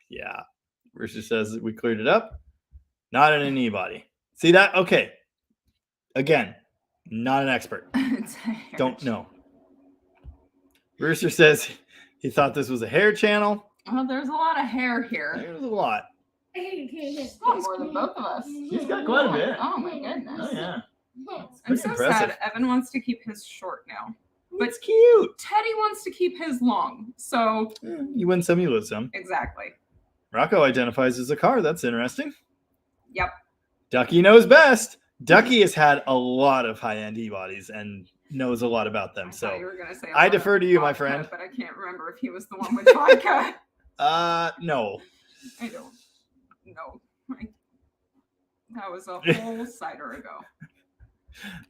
Yeah. Rooster says we cleared it up. Not in an e-body. See that? Okay. Again, not an expert. Don't know. Rooster says he thought this was a hair channel. Oh, there's a lot of hair here. There's a lot. It's got more than both of us. He's got quite a bit. Oh my goodness. Oh, yeah. I'm Pretty so impressive. sad. Evan wants to keep his short now. But It's cute. Teddy wants to keep his long. So You win some, you lose some. exactly. Rocco identifies as a car. That's interesting. Yep. Ducky knows best. Ducky has had a lot of high-end e-bodies and knows a lot about them. I thought So, you were gonna say a I lot of defer to you, my vodka, friend. But I can't remember if he was the one with vodka. No. I don't know. That was a whole cider ago.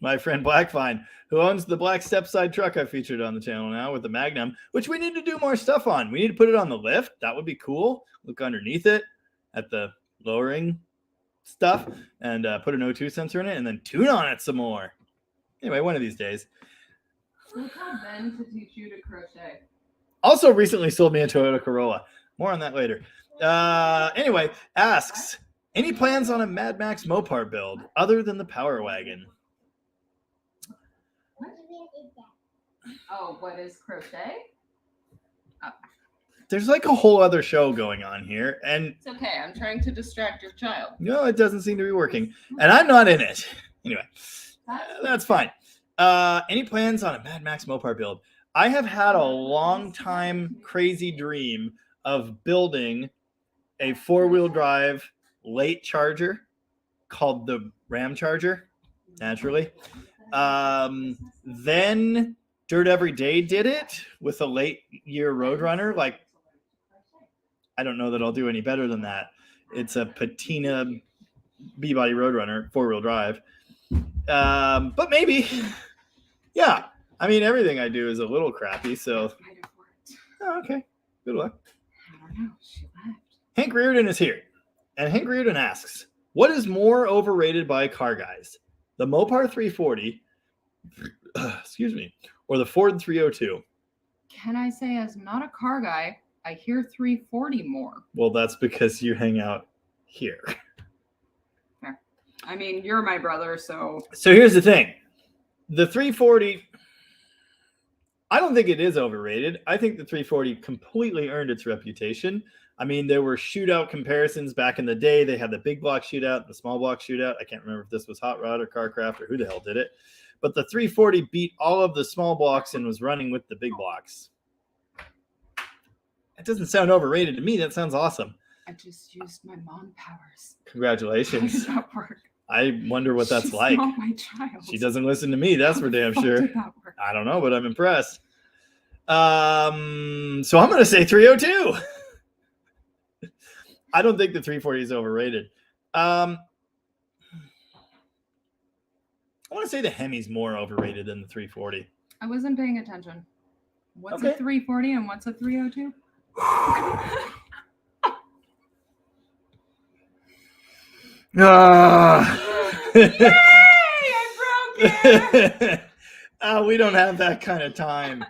My friend Blackvine, who owns the black step-side truck I featured on the channel now with the Magnum, which we need to do more stuff on. We need to put it on the lift. That would be cool. Look underneath it at the lowering stuff and put an O2 sensor in it and then tune on it some more. Anyway, one of these days. We'll tell Ben to teach you to crochet. Also recently sold me a Toyota Corolla. More on that later. Anyway, asks, any plans on a Mad Max Mopar build other than the Power Wagon? Oh, what is crochet? There's like a whole other show going on here, and It's okay. I'm trying to distract your child. no, it doesn't seem to be working. And I'm not in it. Anyway, that's fine. Any plans on a Mad Max Mopar build? I have had a long time crazy dream of building a 4-wheel drive late charger called the Ram Charger, naturally. Then Dirt Every Day did it with a late year Roadrunner. Like, I don't know that I'll do any better than that. It's a patina B-body Roadrunner, 4-wheel drive. But maybe, yeah. I mean, everything I do is a little crappy, so. Oh, okay. Good luck. I don't know. She left. Hank Reardon is here. And Hank Reardon asks, what is more overrated by car guys? The Mopar 340, excuse me, or the Ford 302? Can I say, as not a car guy, I hear 340 more. Well, that's because you hang out here. I mean, you're my brother, so So here's the thing. The 340, I don't think it is overrated. I think the 340 completely earned its reputation. I mean, there were shootout comparisons back in the day. They had the big block shootout and the small block shootout. I can't remember if this was Hot Rod or Carcraft or who the hell did it. But the 340 beat all of the small blocks and was running with the big blocks. It doesn't sound overrated to me. That sounds awesome. I just used my mom powers. How Congratulations. did that work? I wonder what that's She's like. not my child. She doesn't listen to me. That's How for the damn fuck sure. did that work? I don't know, but I'm impressed. So I'm going to say 302. I don't think the 340 is overrated. I want to say the Hemi's more overrated than the 340. I wasn't paying attention. What's Okay. a 340 and what's a 302? Ah. Yay! I broke it! We don't have that kind of time.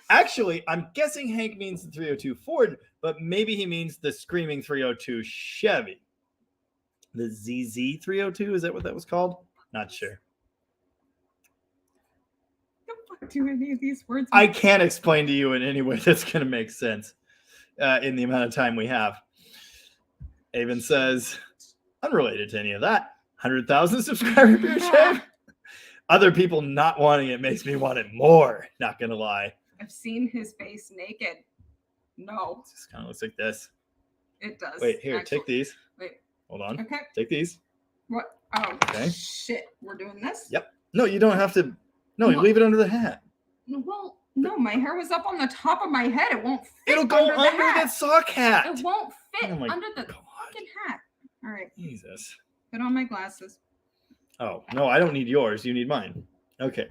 Actually, I'm guessing Hank means the 302 Ford, but maybe he means the screaming 302 Chevy. The ZZ 302, is that what that was called? Not sure. The fuck do any of these words I mean? can't explain to you in any way that's going to make sense in the amount of time we have. Avon says, unrelated to any of that, 100,000 subscriber beer shave. Other people not wanting it makes me want it more. Not going to lie. I've seen his face naked. No, It just kind of looks like this. it does. Wait, here, actually. take these. Wait. Hold on. Okay. Take these. What? Oh, Okay. shit. We're doing this? Yep. No, you don't have to. No, you What? leave it under the hat. Well, no, my hair was up on the top of my head. It won't fit. It'll go under the hat. that sock hat. It won't fit Oh my under the God. fucking hat. All right. Jesus. Put on my glasses. Oh, no, I don't need yours. You need mine. Okay.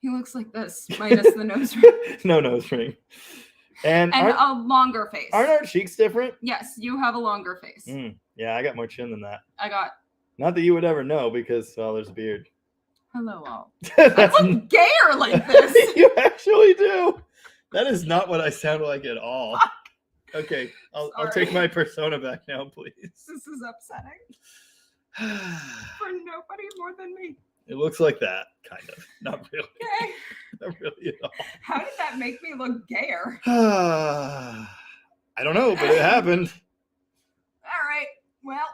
He looks like this, minus the nose ring. No nose ring. And And aren't, a longer face. aren't our cheeks different? Yes, you have a longer face. Yeah, I got more chin than that. I got Not that you would ever know because, well, there's a beard. hello all. I That's look gayer like this. You actually do. That is not what I sound like at all. Okay, I'll take Sorry. my persona back now, please. This is upsetting for nobody more than me. It looks like that, kind of. Not really. Okay. Not really at How did that make me look gayer? all. I don't know, but it happened. All right. Well,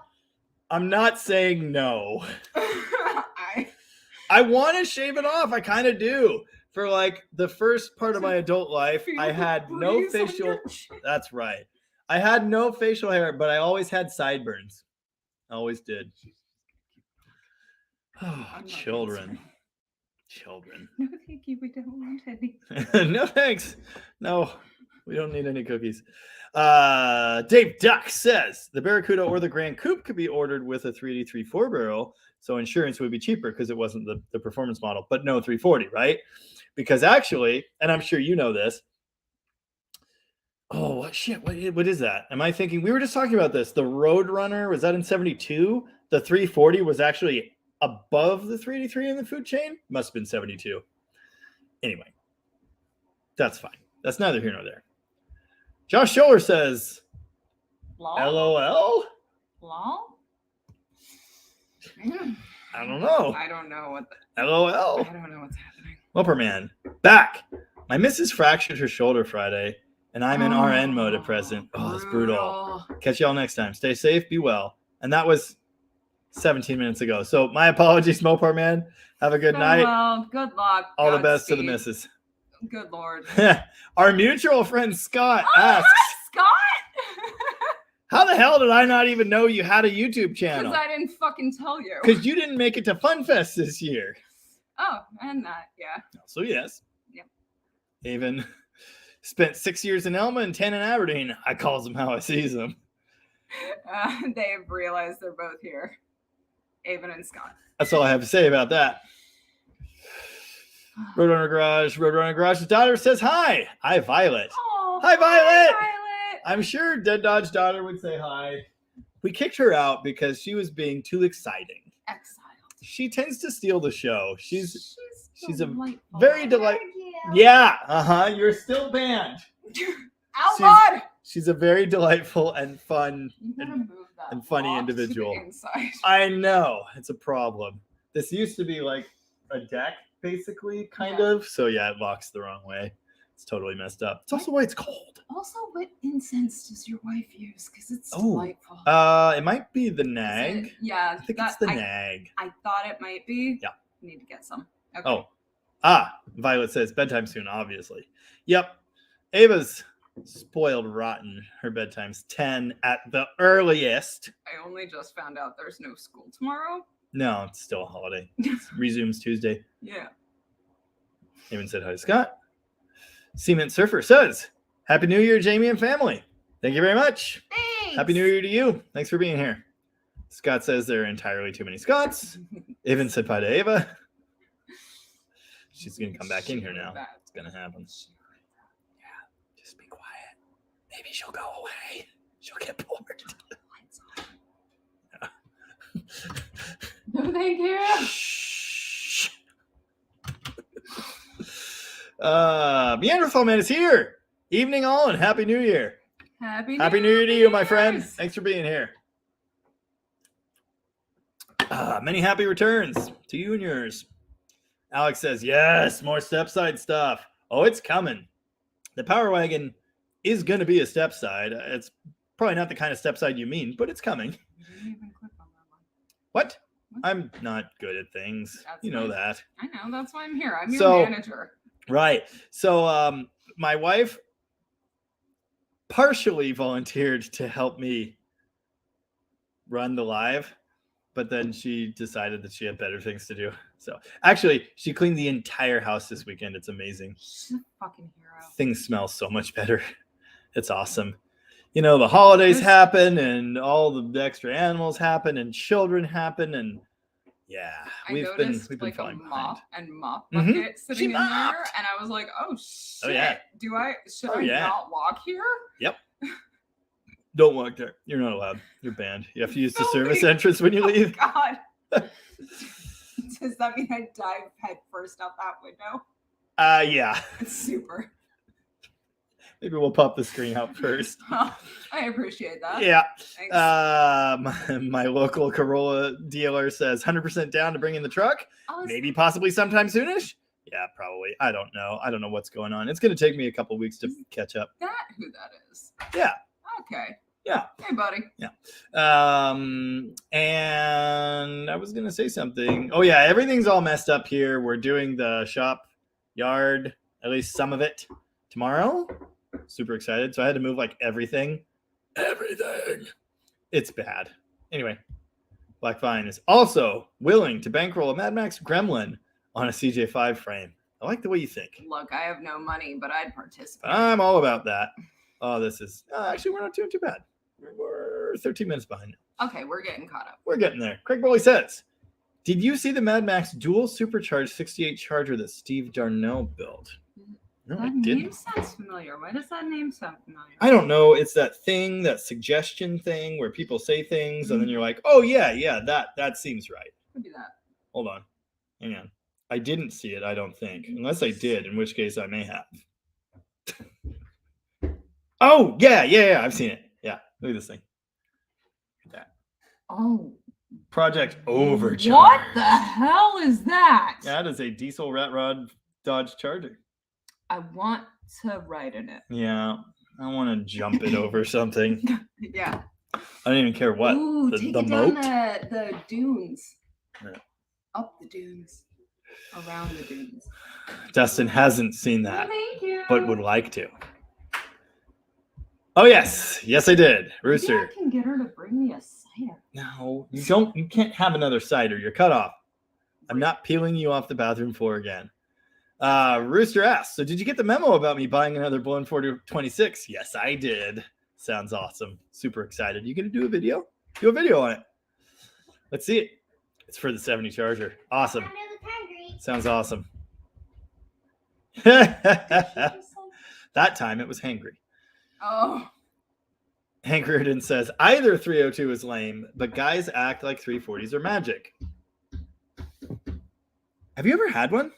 I'm not saying no. I I want to shave it off. I kind of do. For like the first part of my adult life, feel I the had no breeze on facial. your chin. That's right. I had no facial hair, but I always had sideburns. Always did. Oh, not children. Children. No, thank you. We don't want any. No thanks. No, we don't need any cookies. Dave Duck says the Barracuda or the Grand Coupe could be ordered with a 383 4-barrel, so insurance would be cheaper because it wasn't the performance model, but no 340, right? Because actually, and I'm sure you know this. Oh, what shit? What is that? Am I thinking? We were just talking about this. The Roadrunner, was that in 72? The 340 was actually above the 383 in the food chain? Must have been 72. Anyway, that's fine. That's neither here nor there. Josh Scholler says, LOL? Lol? I don't know. I don't know what the, LOL. I don't know what's happening. Whopper man. Back. My missus fractured her shoulder Friday, and I'm in RN mode at present. Oh, it's brutal. Catch y'all next time. Stay safe. Be well. And that was 17 minutes ago. So my apologies, Mopar man. Have a good night. Well, good luck. All the best to the Godspeed. missus. Good Lord. Our mutual friend Scott Oh, asks, hi, Scott! how the hell did I not even know you had a YouTube Because channel? I didn't fucking tell you. Because you didn't make it to FunFest this year. Oh, and that, yeah. So yes. Yep. Avon spent 6 years in Elma and 10 in Aberdeen. I calls them how I sees them. They've realized they're both here. Avon and Scott. That's all I have to say about that. Roadrunner Garage's daughter says hi. Hi, Violet. Oh, Hi, Violet! Violet! I'm sure Dead Dodge daughter would say hi. We kicked her out because she was being too exciting. Exiled. She tends to steal the show. She's a delightful. very delightful. Yeah, you're still banned. Outlawed! She's a very delightful and fun You gotta and, move that and funny lock to the individual. inside. I know. It's a problem. This used to be like a deck, basically, kind Yeah. of. So yeah, it locks the wrong way. It's totally messed up. It's also why it's cold. Also, what incense does your wife use? Because it's Oh, delightful. It might be the Is nag. it? Yeah, I think it's the I, nag. I thought it might be. Yeah. Need to get some. Okay. Oh. Violet says bedtime soon, obviously. Yep. Ava's spoiled rotten. Her bedtime's 10 at the earliest. I only just found out there's no school tomorrow. No, it's still a holiday. It resumes Tuesday. Yeah. Even said hi to Scott. Cement Surfer says, Happy New Year, Jamie and family. Thank you very much. Thanks. Happy New Year to you. Thanks for being here. Scott says there are entirely too many Scotts. Even said bye to Ava. She's going to come back in here now. It's going to happen. Yeah, just be quiet. Maybe she'll go away. She'll get bored. No, thank you. Shh. Neanderthal Man is here. Evening all and Happy New Year. Happy Happy New Year to you, my friend. Year's. Thanks for being here. Many happy returns to you and yours. Alex says, yes, more stepside stuff. Oh, it's coming. The Power Wagon is going to be a stepside. It's probably not the kind of stepside you mean, but it's coming. You didn't even click on that one. What? I'm not good at things. That's You know nice. that. I know. That's why I'm here. I'm your So- manager. Right. So my wife partially volunteered to help me run the live, but then she decided that she had better things to do. So actually, she cleaned the entire house this weekend. It's amazing. She's a fucking hero. Things smell so much better. It's awesome. You know, the holidays This- happen and all the extra animals happen and children happen and yeah, I we've noticed been like a falling mop behind. and mop Mhm. bucket sitting in there, mopped. and I was like, "Oh shit! Oh, yeah. Should Oh, I yeah. not walk here?" Don't walk there. You're not allowed. You're banned. You have to use the service Filthy. entrance when you leave. God. Does that mean I dive head first out that window? Yeah. It's super. Maybe we'll pop the screen out first. I appreciate that. Yeah. Thanks. My local Corolla dealer says 100% down to bring in the truck. Oh, is Maybe possibly sometime soonish. Yeah, probably. I don't know. I don't know what's going on. It's going to take me a couple weeks to catch up. that who that is? Yeah. Okay. Yeah. Hey, buddy. And I was going to say something. Oh, yeah. Everything's all messed up here. We're doing the shop yard, at least some of it, tomorrow. Super excited. So I had to move like everything. Everything. It's bad. Anyway, Black Vine is also willing to bankroll a Mad Max Gremlin on a CJ5 frame. I like the way you think. Look, I have no money, but I'd participate. I'm all about that. Oh, this is actually, we're not doing too bad. We're 13 minutes behind. Okay, we're getting caught up. We're getting there. Craig Bowley says, did you see the Mad Max dual supercharged 68 Charger that Steve Darnell built? No, I That name didn't. sounds familiar. Why does that name sound familiar? I don't know. It's that thing, that suggestion thing where people say things and then you're like, oh, yeah, that seems right. Could be that. Hold on. Hang on. I didn't see it, I don't think. Unless I did, in which case I may have. Oh, yeah. I've seen it. Yeah. Look at this thing. Look at that. Oh. Project Overcharge. What the hell is that? That is a diesel rat rod Dodge Charger. I want to ride in it. Yeah. I want to jump it over something. Yeah. I don't even care what. Ooh, the take the it down moat? the dunes. Yeah. Up the dunes. Around the dunes. Dustin hasn't seen that, Thank you. but would like to. Oh, yes. Yes, I did. Rooster. Maybe I can get her to bring me a cider. No, you can't have another cider. You're cut off. I'm not peeling you off the bathroom floor again. Rooster asks, so did you get the memo about me buying another Blown 4026? Yes, I did. Sounds awesome. Super excited. You gonna do a video? Do a video on it. Let's see it. It's for the 70 Charger. Awesome. Sounds awesome. That time it was hangry. Oh. Hank Reardon says, either 302 is lame, but guys act like 340s are magic. Have you ever had one?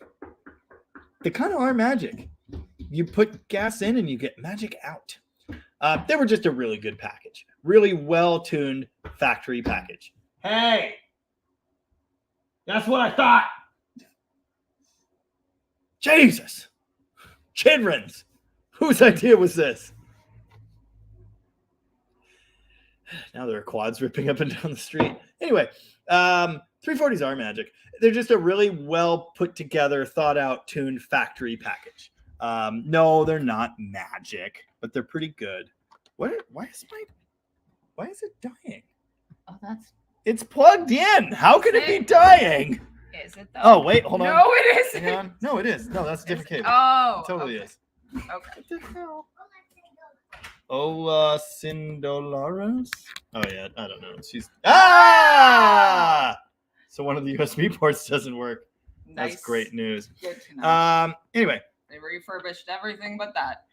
They kind of are magic. You put gas in and you get magic out. They were just a really good package. Really well-tuned factory package. Hey! That's what I thought! Jesus! Children's! Whose idea was this? Now there are quads ripping up and down the street. Anyway, 340s are magic. They're just a really well put together, thought out, tuned factory package. No, they're not magic, but they're pretty good. Why is it dying? Oh, that's. It's plugged in. How could it be It- dying? Is it though? Oh, wait, hold on. No, it isn't. Hang on. No, it is. No, that's a different cable. Oh. It totally okay. is. Okay. What the hell? Oh, Sindolaris? Oh, yeah, I don't know. She's So one of the USB ports doesn't work. Nice. That's great news. Good to know. Anyway, They refurbished everything but that.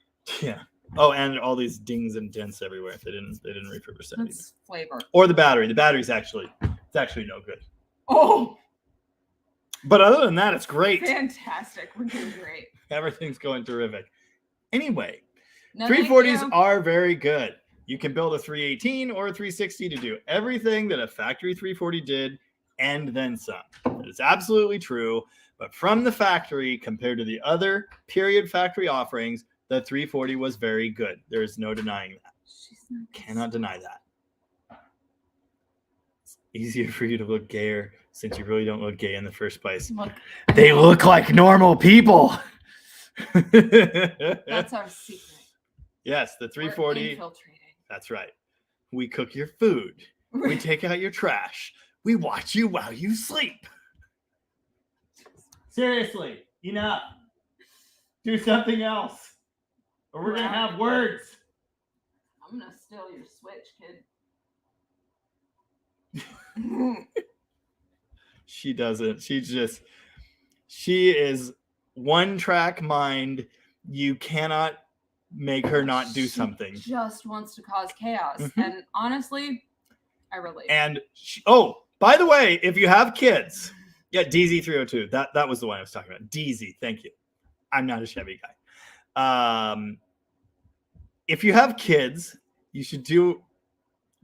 yeah. Oh, and all these dings and dents everywhere. They didn't refurbish that either. That's flavor. Or the battery. The battery's actually no good. Oh, But other than that, it's great. fantastic. We're doing great. Everything's going terrific. Anyway, No, thank 340s you. are very good. You can build a 318 or a 360 to do everything that a factory 340 did and then some. That is absolutely true. But from the factory, compared to the other period factory offerings, the 340 was very good. There is no denying that. Cannot deny that. It's easier for you to look gayer since you really don't look gay in the first place. Look, They look like normal people. that's our secret. Yes, the We're 340. infiltrating. That's right. We cook your food. We take out your trash. We watch you while you sleep. Seriously, enough. Do something else. Or we're going to have words. I'm gonna steal your Switch, kid. She doesn't. She is one track mind. You cannot make her not do She something. Just wants to cause chaos, Mhm. and honestly, I relate. And by the way, if you have kids, yeah, DZ302. That was the one I was talking about. DZ, thank you. I'm not a Chevy guy. If you have kids, you should do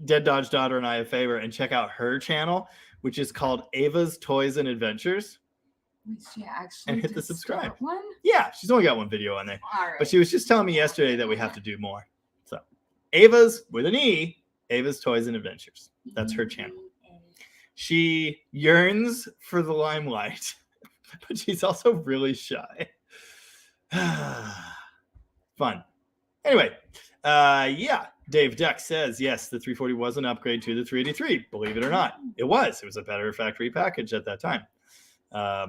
Dead Dodge Daughter and I a favor and check out her channel, which is called Ava's Toys and Adventures. Wait, she actually And hit the did subscribe. start one. Yeah, she's only got one video on there. All right. But she was just telling me yesterday that we have to do more. So Ava's with an E, Ava's Toys and Adventures. That's her channel. She yearns for the limelight, but she's also really shy. Fun. Anyway, yeah, Dave Duck says, yes, the 340 was an upgrade to the 383. Believe it or not, it was. It was a better factory package at that time.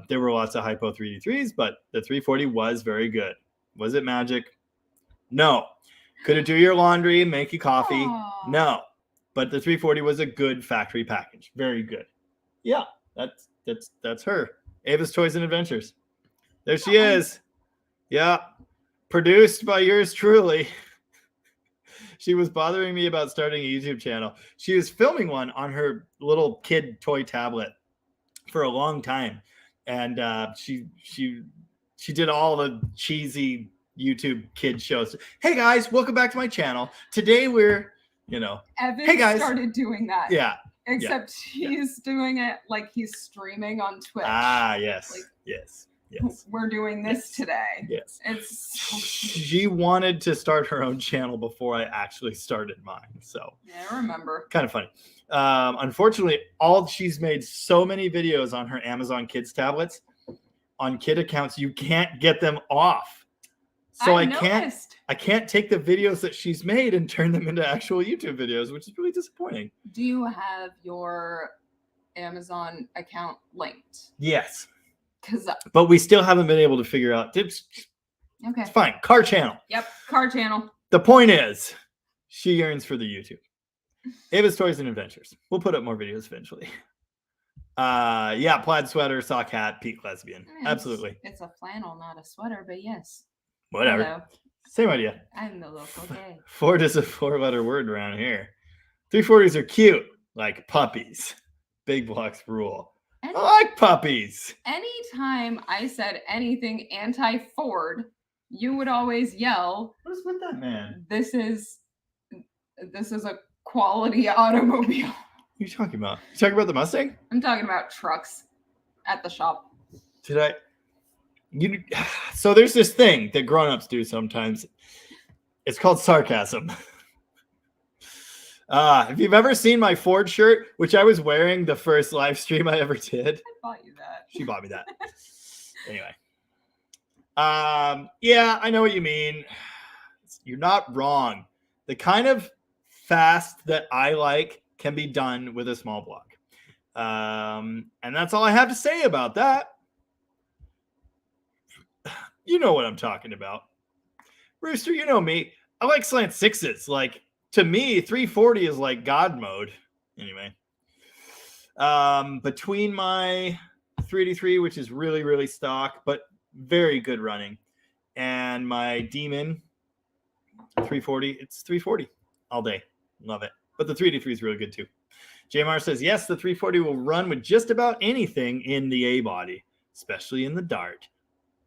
There were lots of hypo 383s, but the 340 was very good. Was it magic? No. Could it do your laundry, make you coffee? Aw. No. But the 340 was a good factory package. Very good. Yeah, that's her. Ava's Toys and Adventures. There she is. Yeah. Produced by yours truly. She was bothering me about starting a YouTube channel. She was filming one on her little kid toy tablet for a long time. And she did all the cheesy YouTube kid shows. Hey guys, welcome back to my channel. Today we're, Evan hey, guys. started doing that. yeah. Except he's doing it like he's streaming on Twitch. Yes. Like, yes. We're doing this today. Yes. It's so cute. She wanted to start her own channel before I actually started mine. So Yeah, I remember. kind of funny. Unfortunately, she's made so many videos on her Amazon Kids tablets on kid accounts, you can't get them off. So I can't take the videos that she's made and turn them into actual YouTube videos, which is really disappointing. Do you have your Amazon account linked? Yes. Because But we still haven't been able to figure out tips. okay. It's fine. Car channel. Yep, car channel. The point is, she yearns for the YouTube. Ava's Toys and Adventures. We'll put up more videos eventually. Yeah, plaid sweater, sock hat, peak lesbian. Absolutely. It's a flannel, not a sweater, but yes. Whatever. Hello. Same idea. I'm the local gay. Ford is a 4-letter word around here. 340s are cute, like puppies. Big blocks rule. I like puppies. Anytime I said anything anti-Ford, you would always yell, What is with that man? this is a quality automobile. What are you talking about? You talking about the Mustang? I'm talking about trucks at the shop. Did I? So there's this thing that grown-ups do sometimes. It's called sarcasm. If you've ever seen my Ford shirt, which I was wearing the first live stream I ever did, I bought you that. she bought me that. Anyway. Yeah, I know what you mean. You're not wrong. The kind of fast that I like can be done with a small block. And that's all I have to say about that. You know what I'm talking about. Rooster, you know me. I like slant sixes. Like, to me, 340 is like God mode. Anyway. Between my 383, which is really, really stock, but very good running, and my Demon 340, it's 340 all day. Love it. But the 383 is really good too. JMR says, yes, the 340 will run with just about anything in the A body, especially in the Dart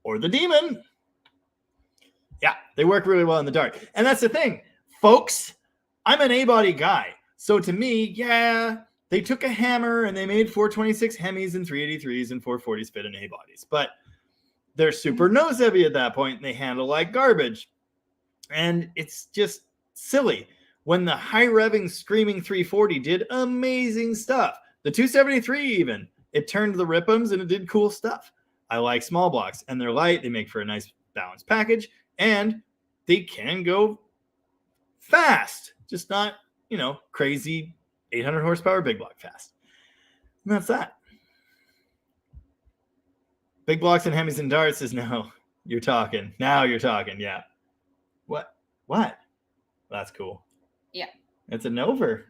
or the Demon. Yeah, they work really well in the dart. And that's the thing, folks. I'm an A-body guy. So to me, yeah, they took a hammer and they made 426 Hemis and 383s and 440s fit in A-bodies. But they're super nose heavy at that point and they handle like garbage. And it's just silly. When the high revving screaming 340 did amazing stuff. The 273 even, it turned the rip'ems and it did cool stuff. I like small blocks and they're light. They make for a nice balanced package and they can go fast, just not, crazy 800 horsepower big block fast. And that's that. Big blocks and Hemis and darts is now you're talking. Now you're talking. Yeah. What? That's cool. Yeah. It's a Nova.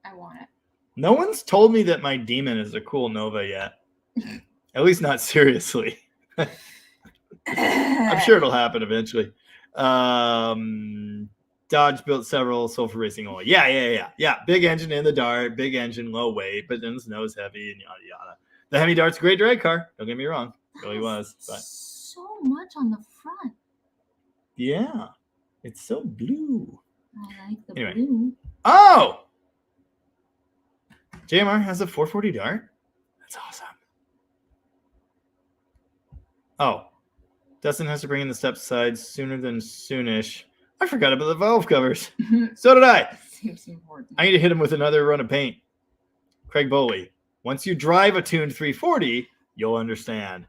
I want it. No one's told me that my demon is a cool Nova yet. At least not seriously. I'm sure it'll happen eventually. Dodge built several sulfur racing oil. Yeah. Big engine in the dart, big engine, low weight, but then it's nose heavy and yada yada. The Hemi dart's a great drag car. Don't get me wrong. It really was. But So much on the front. yeah. It's so blue. I like the Anyway. blue. Oh! JMR has a 440 dart. That's awesome. Oh. Dustin has to bring in the step sides sooner than soonish. I forgot about the valve covers. So did I. Seems important. I need to hit him with another run of paint. Craig Bowley. Once you drive a tuned 340, you'll understand.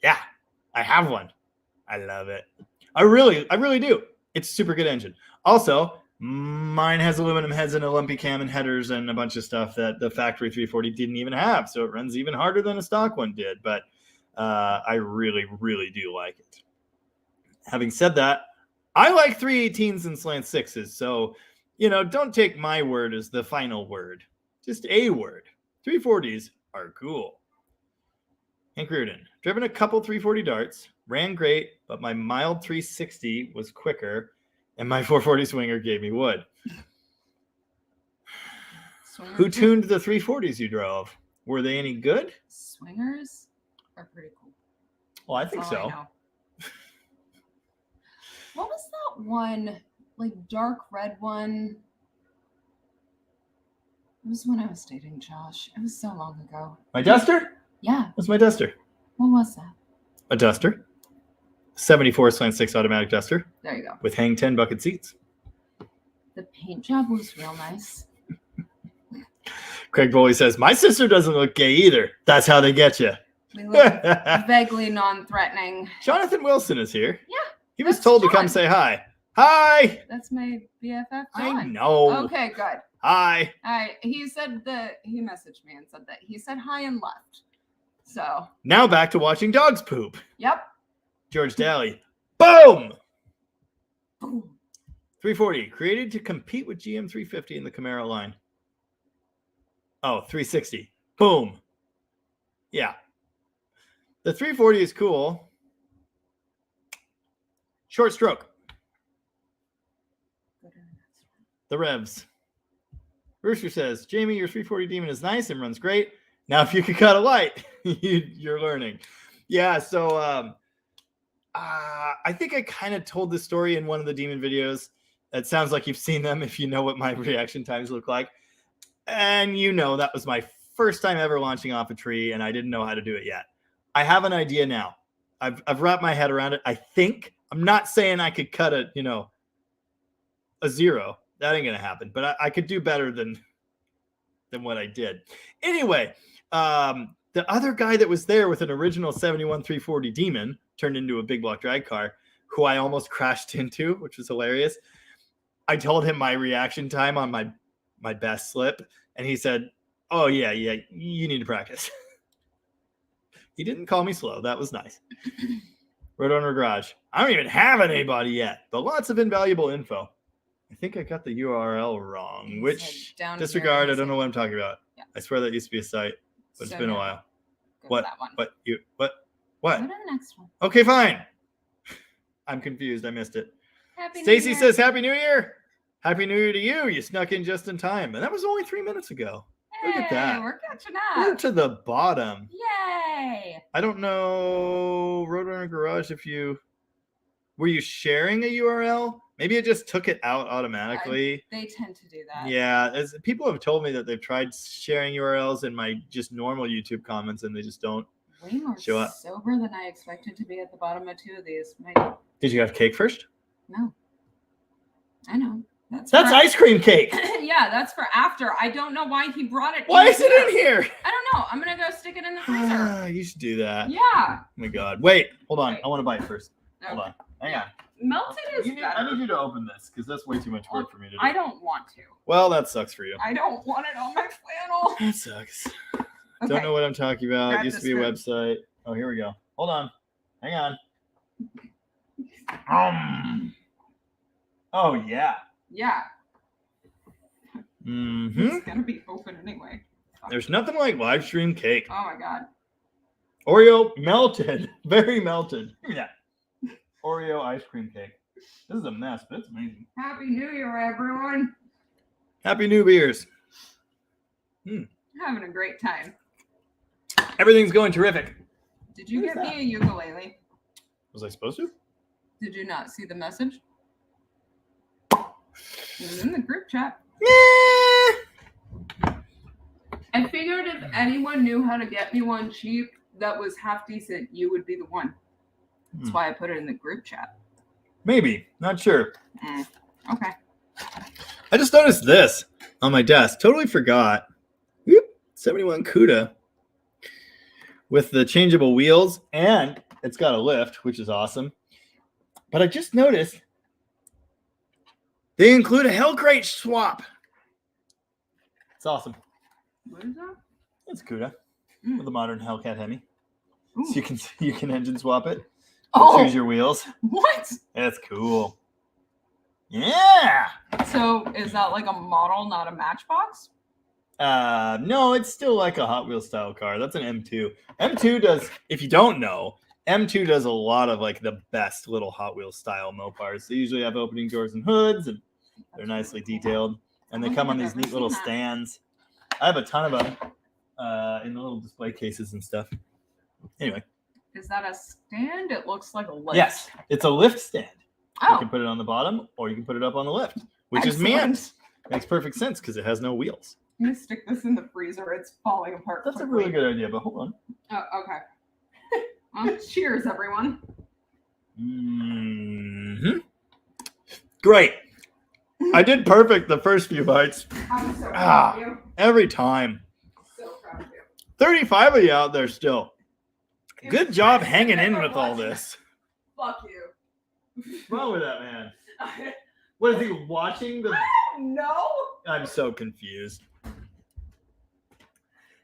Yeah, I have one. I love it. I really do. It's a super good engine. Also, mine has aluminum heads and a lumpy cam and headers and a bunch of stuff that the factory 340 didn't even have. So it runs even harder than a stock one did. But I really, really do like it. Having said that, I like 318s and slant sixes. So, don't take my word as the final word. Just a word. 340s are cool. Hank Reardon. Driven a couple 340 darts. Ran great, but my mild 360 was quicker. And my 440 swinger gave me wood. Swingers Who tuned the 340s you drove? Were they any good? Swingers are pretty cool. Well, I think That's all so. know. What was that one, like dark red one? It was when I was dating Josh. It was so long ago. My Duster? Yeah. What's my Duster? What was that? A Duster. 74 slant 6 automatic Duster There you go. with hang 10 bucket seats. The paint job was real nice. Craig Bowley says, my sister doesn't look gay either. That's how they get you. We look vaguely non-threatening. Jonathan Wilson is here. Yeah. He was that's told to John. come say hi. Hi. That's my BFF, I John. know. Okay, good. Hi. All right. He messaged me and said that he said hi and left. So, Now back to watching dogs poop. yep. George Daly. Boom. Boom. 340. Created to compete with GM 350 in the Camaro line. Oh, 360. Boom. Yeah. The 340 is cool. Short stroke. The revs. Rooster says, Jamie, your 340 Demon is nice and runs great. Now, if you could cut a light, you're learning. Yeah, so I think I kind of told this story in one of the Demon videos. It sounds like you've seen them if you know what my reaction times look like. And that was my first time ever launching off a tree, and I didn't know how to do it yet. I have an idea now. I've wrapped my head around it. I think. I'm not saying I could cut a 0. That ain't gonna happen. But I could do better than what I did. Anyway, the other guy that was there with an original 71 340 Demon turned into a big block drag car, who I almost crashed into, which was hilarious. I told him my reaction time on my best slip, and he said, "Oh yeah, you need to practice." He didn't call me slow. That was nice. Roadrunner Garage. I don't even have an A-body yet, but lots of invaluable info. I think I got the URL wrong, which down disregard. here, I don't know what I'm talking about. Yeah. I swear that used to be a site, but it's So been a no. while. Go to What? that one. What? Go to the next one. Okay, fine. I'm confused. I missed it. Happy New Stacy Year. says, Happy New Year. Happy New Year to you. You snuck in just in time. And that was only 3 minutes ago. Look at Hey, that. we're catching We're up. to the bottom. Yay. I don't know, Roadrunner Garage, if you Were you sharing a URL? Maybe it just took it out automatically. They tend to do that. Yeah, as people have told me that they've tried sharing URLs in my just normal YouTube comments and they just don't Way more show up. sober than I expected to be at the bottom of 2 of these. Did you have cake first? No. I know. That's for- ice cream cake. Yeah, that's for after. I don't know why he brought it. Why is it in here? I don't know. I'm gonna go stick it in the freezer. You should do that. Yeah. Oh my God. Wait, hold on. Wait. I want to bite first. Hold Okay. on. Hang on. Melted is I better. need you to open this because that's way too much work for me to do. I don't want to. Well, that sucks for you. I don't want it on my flannel. That sucks. Okay. Don't know what I'm talking about. Grab It used to this be a room. website. Oh, here we go. Hold on. Hang on. Oh, yeah. Yeah. Mm-hmm. It's gonna be open anyway. There's nothing like live stream cake. Oh my God. Oreo melted. Very melted. Give me that. Oreo ice cream cake. This is a mess, but it's amazing. Happy New Year, everyone. Happy New Year's. Having a great time. Everything's going terrific. Did you What is get me a ukulele? Was I supposed to? Did you not see the message? It was in the group chat. I figured if anyone knew how to get me one cheap that was half decent, you would be the one. That's why I put it in the group chat. Maybe. Not sure. Okay. I just noticed this on my desk. Totally forgot. Whoop, 71 CUDA with the changeable wheels, and it's got a lift, which is awesome. But I just noticed they include a Hellcrate swap. It's awesome. What is that? It's CUDA Mm. with a modern Hellcat Hemi. Ooh. So you can engine swap it. Oh, Choose your wheels. what? That's cool. Yeah. So is that like a model, not a Matchbox? No, it's still like a Hot Wheels style car. That's an M2. M2 does, if you don't know, M2 does a lot of like the best little Hot Wheels style Mopars. They usually have opening doors and hoods, and they're nicely detailed. And they I don't come think on I've these ever neat little seen that. stands. I have a ton of them in the little display cases and stuff. Anyway, Is that a stand? It looks like a lift. yes, it's a lift stand. You Oh, can put it on the bottom, or you can put it up on the lift, which is excellent. meant. Makes perfect sense because it has no wheels. I'm gonna stick this in the freezer. It's falling apart. That's a quickly. really good idea, but hold on. Oh, okay. Well, cheers, everyone. Mm-hmm. Great. I did perfect the first few bites. I'm so Ah. proud of you. Every time. So proud of you. 35 of you out there still. If Good you job guys hanging have in ever with all watched- this. Fuck you. What's wrong with that man? What is he watching? No. I'm so confused.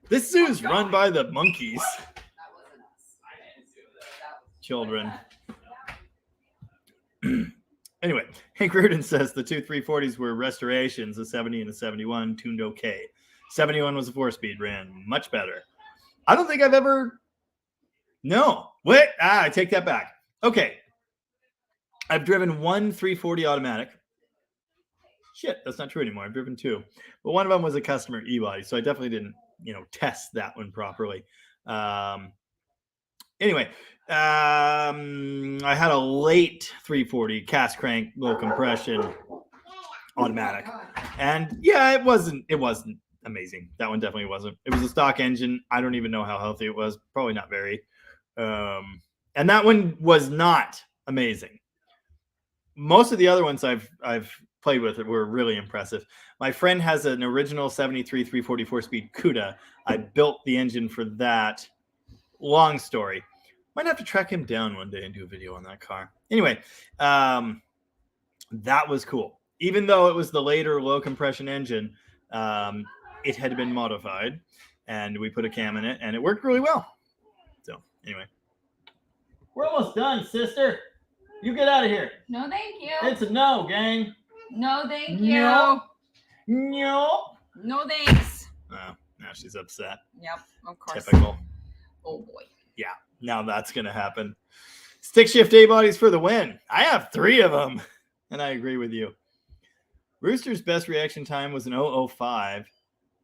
This zoo's run by the monkeys. That wasn't us. I didn't do that. That was Children. Anyway, Hank Reardon says the two 340s were restorations, a 70 and a 71, tuned okay. 71 was a 4-speed, ran much better. I don't think I've ever... No. Wait. I take that back. Okay. I've driven one 340 automatic. Shit, that's not true anymore. I've driven two. But one of them was a customer e-body, so I definitely didn't, test that one properly. Anyway, I had a late 340 cast crank, low compression, automatic. And yeah, it wasn't amazing. That one definitely wasn't. It was a stock engine. I don't even know how healthy it was. Probably not very. And that one was not amazing. Most of the other ones I've played with were really impressive. My friend has an original 73 344 speed CUDA. I built the engine for that. Long story. Might have to track him down one day and do a video on that car. Anyway, that was cool. Even though it was the later low compression engine, it had been modified, and we put a cam in it, and it worked really well. So anyway, we're almost done, sister. You get out of here. No, thank you. It's a no, gang. No, thank you. No. No. No, thanks. Oh, now she's upset. Yep, of course. Typical. Oh boy. Yeah, now that's going to happen. Stick shift A-bodies for the win. I have 3 of them, and I agree with you. Rooster's best reaction time was an 005,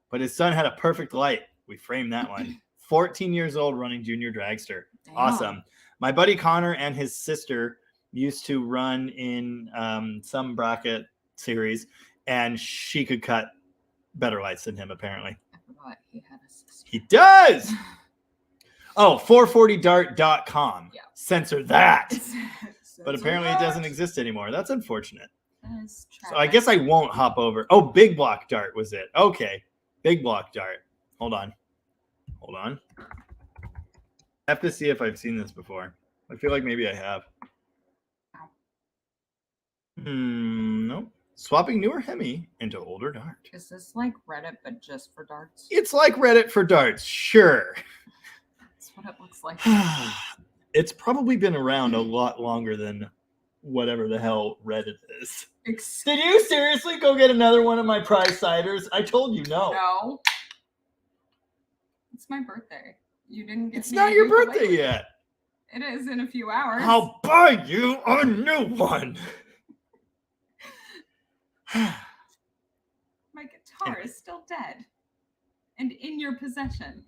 but his son had a perfect light. We framed that one. 14 years old running junior dragster. Damn. Awesome. My buddy Connor and his sister used to run in some bracket series, and she could cut better lights than him, apparently. I forgot he had a sister. He does! Oh, 440dart.com. Yeah. Censor that. So But it's apparently it like doesn't that. exist anymore. That's unfortunate. That is So I tragic. guess I won't hop over. Oh, Big Block Dart was it. Okay. Big Block Dart. Hold on. I have to see if I've seen this before. I feel like maybe I have. Nope. Swapping newer Hemi into older Dart. Is this like Reddit but just for darts? It's like Reddit for darts, sure. That's what it looks like. It's probably been around a lot longer than whatever the hell Reddit is. Did you seriously go get another one of my prize ciders? I told you no. No. It's my birthday. You didn't get It's me not a your ukulele. birthday yet. It is in a few hours. I'll buy you a new one. My guitar is still dead. And in your possession.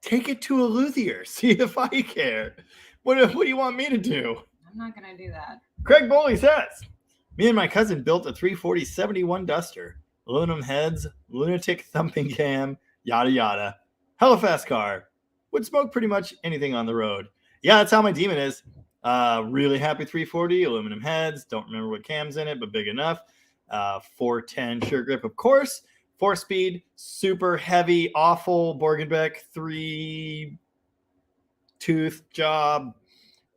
Take it to a luthier. See if I care. What do you want me to do? I'm not gonna do that. Craig Bowley says, me and my cousin built a 340-71 Duster. Aluminum heads, lunatic thumping cam, yada yada. Hella fast car. Would smoke pretty much anything on the road. Yeah, that's how my Demon is. Really happy 340, aluminum heads. Don't remember what cam's in it, but big enough. 410 sure grip, of course. 4-speed, super heavy, awful Borgenbeck 3-tooth job,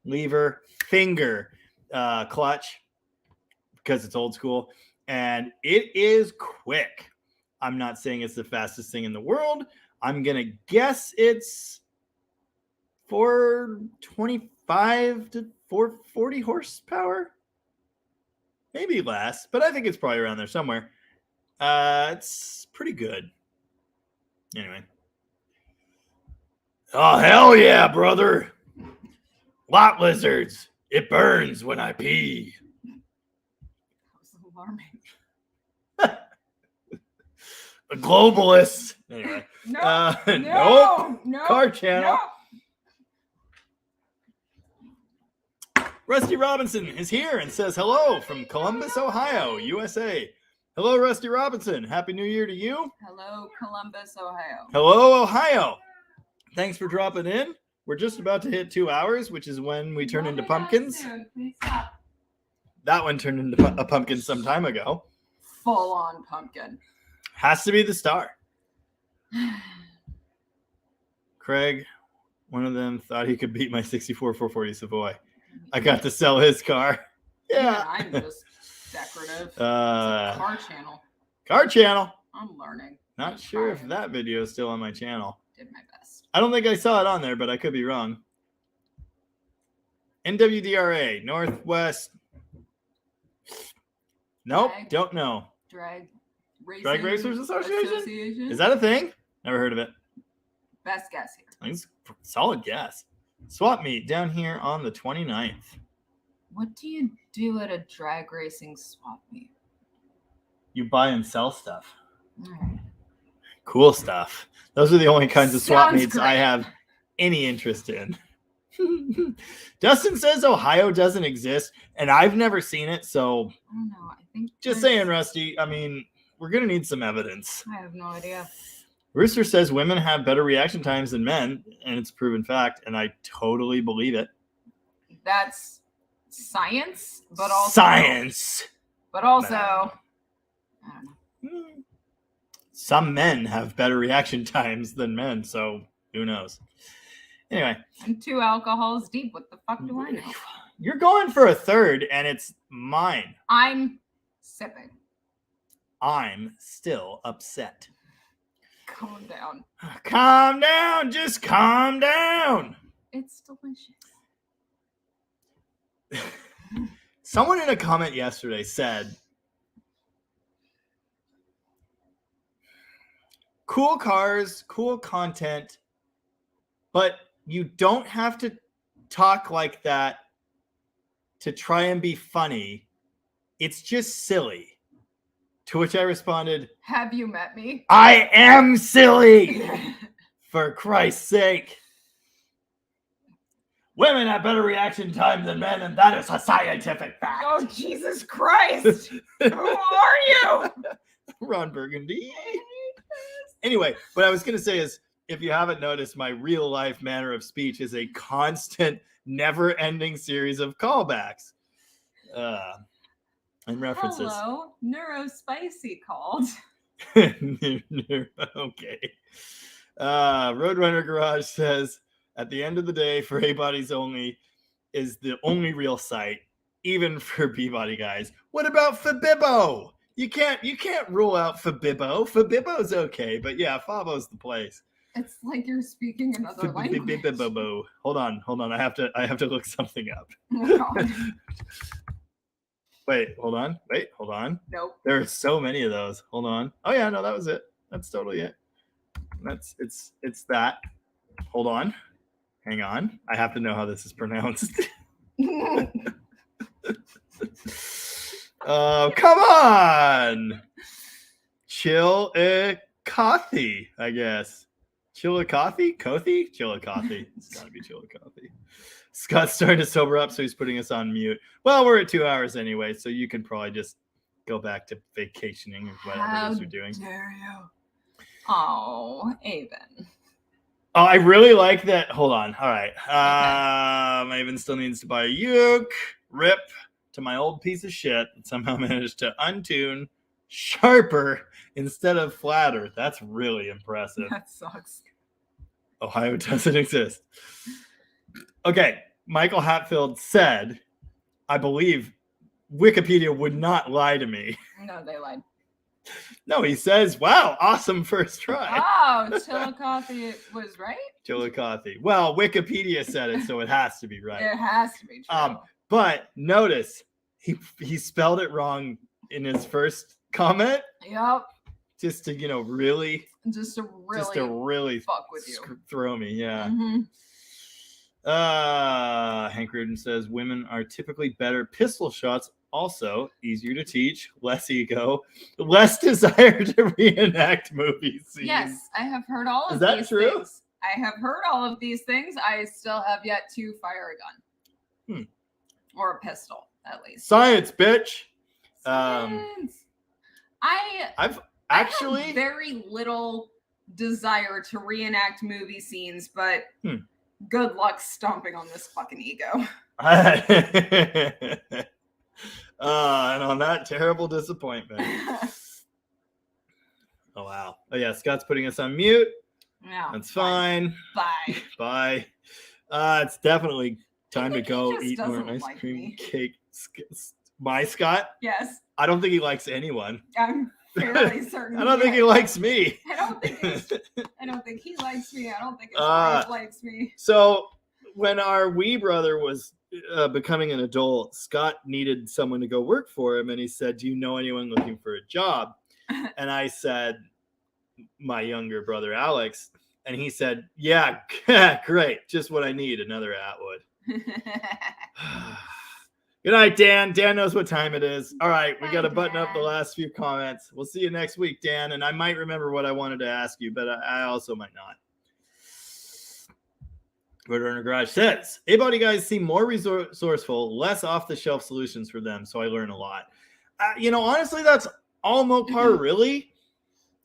lever, finger clutch, because it's old school. And it is quick. I'm not saying it's the fastest thing in the world. I'm going to guess it's 425 to 440 horsepower. Maybe less, but I think it's probably around there somewhere. It's pretty good. Anyway. Oh, hell yeah, brother. Lot lizards. It burns when I pee. That was alarming. The globalists. Anyway. No. Nope. No. Car channel. No. Rusty Robinson is here and says hello from Columbus, Ohio, USA. Hello, Rusty Robinson. Happy New Year to you. Hello, Columbus, Ohio. Hello, Ohio. Thanks for dropping in. We're just about to hit 2 hours, which is when we turn into pumpkins. Please stop. That one turned into a pumpkin some time ago. Full on pumpkin. Has to be the star. Craig, one of them thought he could beat my 64 440 Savoy. I got to sell his car. Yeah. I'm just decorative. It's a car channel. Car channel. I'm learning. Not sure if that video is still on my channel. Did my best. I don't think I saw it on there, but I could be wrong. NWDRA, Northwest. Nope, Drag. don't know. Drag Racers Association? Is that a thing? Never heard of it. Best guess here. I think it's a solid guess. Swap meet down here on the 29th. What do you do at a drag racing swap meet? You buy and sell stuff. All right. Cool stuff. Those are the only kinds of swap Sounds meets great. I have any interest in. Dustin says Ohio doesn't exist, and I've never seen it, so I don't know. I think just there's- saying, Rusty. I mean, we're going to need some evidence. I have no idea. Rooster says women have better reaction times than men, and it's a proven fact, and I totally believe it. That's science, but also Science. But also, No. I don't know. Some men have better reaction times than men, so who knows? Anyway, I'm 2 alcohols deep. What the fuck do I know? you're going for a third, and it's mine. I'm sipping. I'm still upset. Calm down. Calm down. Just calm down. It's delicious. Someone in a comment yesterday said, cool cars, cool content, but you don't have to talk like that to try and be funny. It's just silly. To which I responded, Have you met me? I am silly, for Christ's sake. Women have better reaction time than men, and that is a scientific fact. Oh, Jesus Christ. Who are you? Ron Burgundy. Anyway, what I was going to say is, if you haven't noticed, my real life manner of speech is a constant, never ending series of callbacks and references. Hello, Neurospicy called. Okay. Roadrunner Garage says, at the end of the day, for A-Bodies Only is the only real site, even for B-Body guys. What about Fabibbo? You can't rule out Fabibbo. Fabibbo's okay, but yeah, Fabo's the place. It's like you're speaking another language. Fabibbo. Hold on. I have to look something up. Oh, God. Wait, hold on. Nope. There are so many of those. Hold on. Oh yeah, no, that was it. That's totally it. It's that. Hold on. Hang on. I have to know how this is pronounced. Come on. Chillicothe, I guess. Chillicothe? Kothe? Chillicothe. It's gotta be Chillicothe. Scott's starting to sober up, so he's putting us on mute. Well, we're at 2 hours anyway, so you can probably just go back to vacationing or whatever it is you're doing. How dare you? Oh, Avon. Oh, I really like that. Hold on. All right. Avon still needs to buy a uke. Rip to my old piece of shit that somehow managed to untune sharper instead of flatter. That's really impressive. That sucks. Ohio doesn't exist. Okay. Michael Hatfield said, I believe Wikipedia would not lie to me. No, they lied. No, he says, wow, awesome first try. Oh, Chillicothe was right? Chillicothe. Well, Wikipedia said it, so it has to be right. It has to be true. But notice he spelled it wrong in his first comment. Yep. Just to, really Just to really fuck with you. Throw me, yeah. Mm-hmm. Hank Rudin says women are typically better pistol shots, also easier to teach, less ego, less desire to reenact movie scenes. Yes, I have heard all of these things. I have heard all of these things. I still have yet to fire a gun. Or a pistol, at least. Science, bitch. Science. I've I have very little desire to reenact movie scenes, but good luck stomping on this fucking ego. And on that terrible disappointment. Oh, wow. Oh, yeah. Scott's putting us on mute. Yeah. That's fine. Bye. Bye. It's definitely time to go eat more ice like cream me. cake. My Scott? Yes. I don't think he likes anyone. I'm fairly certain. I don't think he likes me. I don't think he likes me. I don't think his wife likes me. So when our wee brother was becoming an adult, Scott needed someone to go work for him, and he said, do you know anyone looking for a job? And I said, my younger brother Alex, and he said, yeah, great, just what I need, another Atwood. Good night, Dan. Dan knows what time it is. All right, we got to button up the last few comments. We'll see you next week, Dan, and I might remember what I wanted to ask you, but I also might not. Roadrunner Garage says, A-Body guys seem more resourceful, less off-the-shelf solutions for them, so I learn a lot. Honestly, that's all Mopar, really.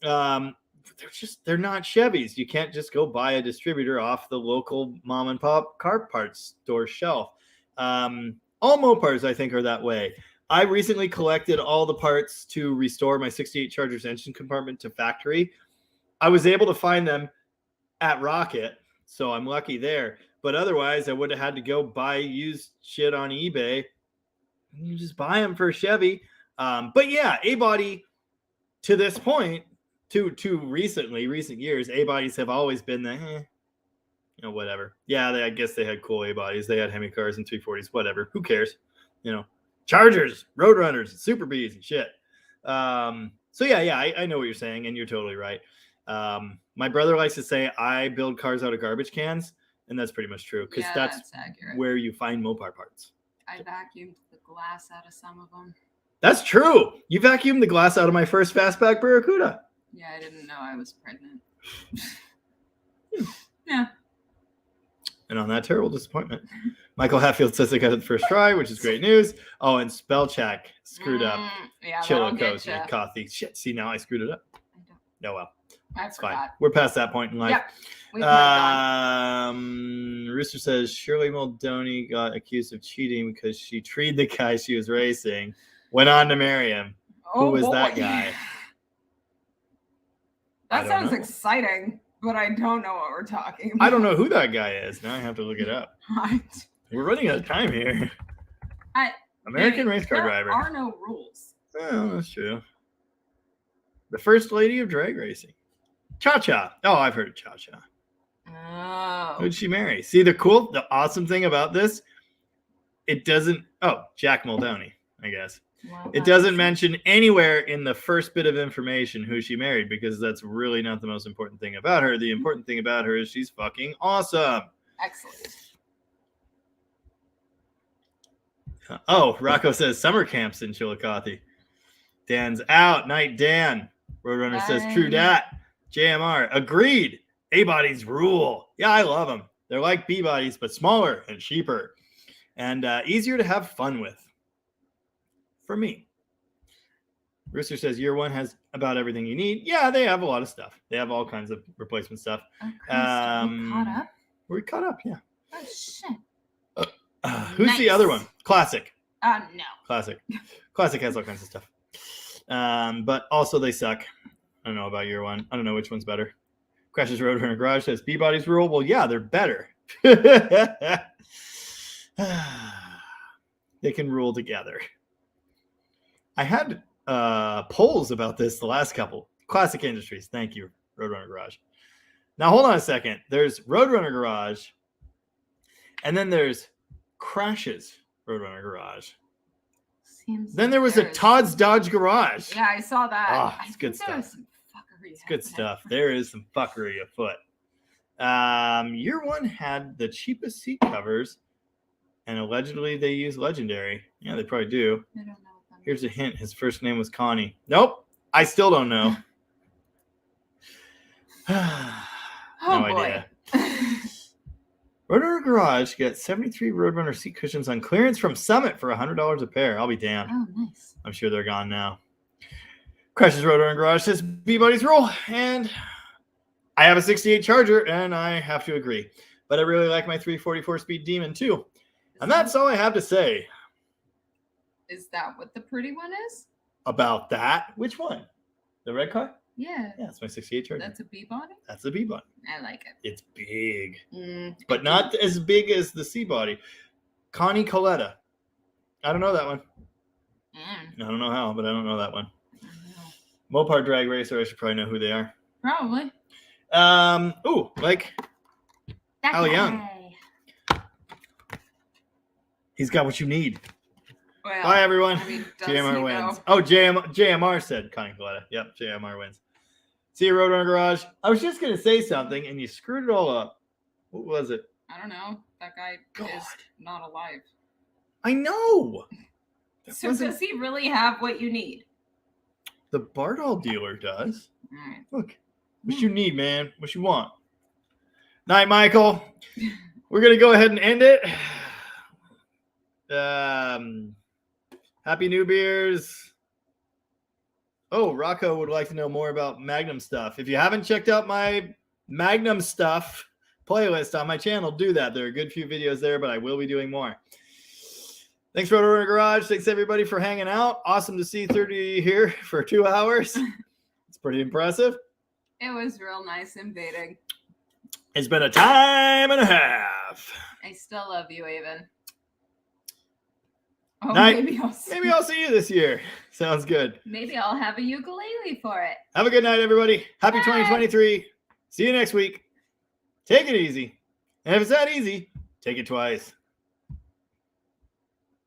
They're not Chevys. You can't just go buy a distributor off the local mom-and-pop car parts store shelf. All Mopars, I think, are that way. I recently collected all the parts to restore my 68 Charger's engine compartment to factory. I was able to find them at Rocket, so I'm lucky there. But otherwise, I would have had to go buy used shit on eBay. You just buy them for a Chevy. But yeah, A-Body, to this point, to recent years, A-Bodies have always been the, whatever. Yeah, I guess they had cool A-Bodies. They had Hemi cars and 340s, whatever. Who cares? Chargers, Roadrunners, Super Bs and shit. So yeah, I know what you're saying, and you're totally right. My brother likes to say I build cars out of garbage cans, and that's pretty much true, because that's accurate. Where you find Mopar parts. I vacuumed the glass out of some of them. That's true. You vacuumed the glass out of my first fastback Barracuda. Yeah, I didn't know I was pregnant. Yeah. And on that terrible disappointment, Michael Hatfield says they got it the first try, which is great news. Oh, and spell check screwed up. Yeah, that'll get Chillicothe, ya. coffee. Shit, see, now I screwed it up. No, well, I it's fine. forgot. We're past that point in life. Yep. We've moved on. Rooster says Shirley Muldowney got accused of cheating because she treated the guy she was racing, went on to marry him. Who was that guy? I That don't sounds know. exciting, but I don't know what we're talking about. I don't know who that guy is. Now I have to look it up. Right. We're running out of time here. American race car driver. There are no rules. Oh, that's true. The first lady of drag racing. Cha-Cha. Oh, I've heard of Cha-Cha. Oh. Who'd she marry? See, the awesome thing about this, it doesn't, Jack Muldowney, I guess. Well, It doesn't mention anywhere in the first bit of information who she married because that's really not the most important thing about her. The important thing about her is she's fucking awesome. Excellent. Oh, Rocco says summer camps in Chillicothe. Dan's out. Night, Dan. Roadrunner says true dat. JMR. Agreed. A-bodies rule. Yeah, I love them. They're like B-bodies, but smaller and cheaper. And easier to have fun with. For me. Rooster says year one has about everything you need. Yeah, they have a lot of stuff. They have all kinds of replacement stuff. Oh, Christ, we caught up? We're caught up, yeah. Oh, shit. Who's the other one? Classic. No. Classic. Classic has all kinds of stuff. But also they suck. I don't know about year one. I don't know which one's better. Crashes Roadrunner Garage says B-bodies rule. Well, yeah, they're better. They can rule together. I had polls about this the last couple. Classic Industries. Thank you, Roadrunner Garage. Now, hold on a second. There's Roadrunner Garage, and then there's Crashes Roadrunner Garage. Seems Then like there was a there's- Todd's Dodge Garage. Yeah, I saw that. Ah, I it's think good there stuff. was some fuckery It's good happening. stuff. There is some fuckery afoot. Year one had the cheapest seat covers, and allegedly they use Legendary. Yeah, they probably do. I don't know what that Here's a hint. His first name was Connie. Nope. I still don't know. Oh, No boy. idea. Roadrunner Garage gets 73 Roadrunner seat cushions on clearance from Summit for $100 a pair. I'll be damned. Oh, nice. I'm sure they're gone now. Crashes Roadrunner Garage says B-Buddies rule, and I have a 68 Charger, and I have to agree. But I really like my 344 speed Demon too. And that's all I have to say Is that what the pretty one is? about that. Which one? The red car? Yeah. Yeah, it's my 68 Charger. That's a B body? That's the B body. I like it. It's big, Mm, but not as big as the C body. Connie Coletta. I don't know that one. mm, I don't know how, but I don't know that one. I don't know. Mopar Drag Racer. I should probably know who they are. Probably. Like That Al guy. Young. He's got what you need. Well, Bye, everyone. I mean, does JMR he, wins. though? Oh, JMR said Connie Coletta. Yep, JMR wins. See you, Roadrunner Garage. I was just going to say something, and you screwed it all up. What was it? I don't know. That guy God. is not alive. I know. That So wasn't- does he really have what you need? The Bardall dealer does. All right. Look, what you need, man. What you want. Night, Michael. We're going to go ahead and end it. Happy New Beers. Oh, Rocco would like to know more about Magnum stuff. If you haven't checked out my Magnum stuff playlist on my channel, do that. There are a good few videos there, but I will be doing more. Thanks, Roadrunner Garage. Thanks, everybody, for hanging out. Awesome to see 30 here for 2 hours. It's pretty impressive. It was real nice invading. It's been a time and a half. I still love you, Avon. Oh, Night. maybe Maybe I'll see you this year. Sounds good. maybe I'll have a ukulele for it. Have a good night, everybody. Happy Bye. 2023. See you next week. Take it easy. And if it's that easy, take it twice.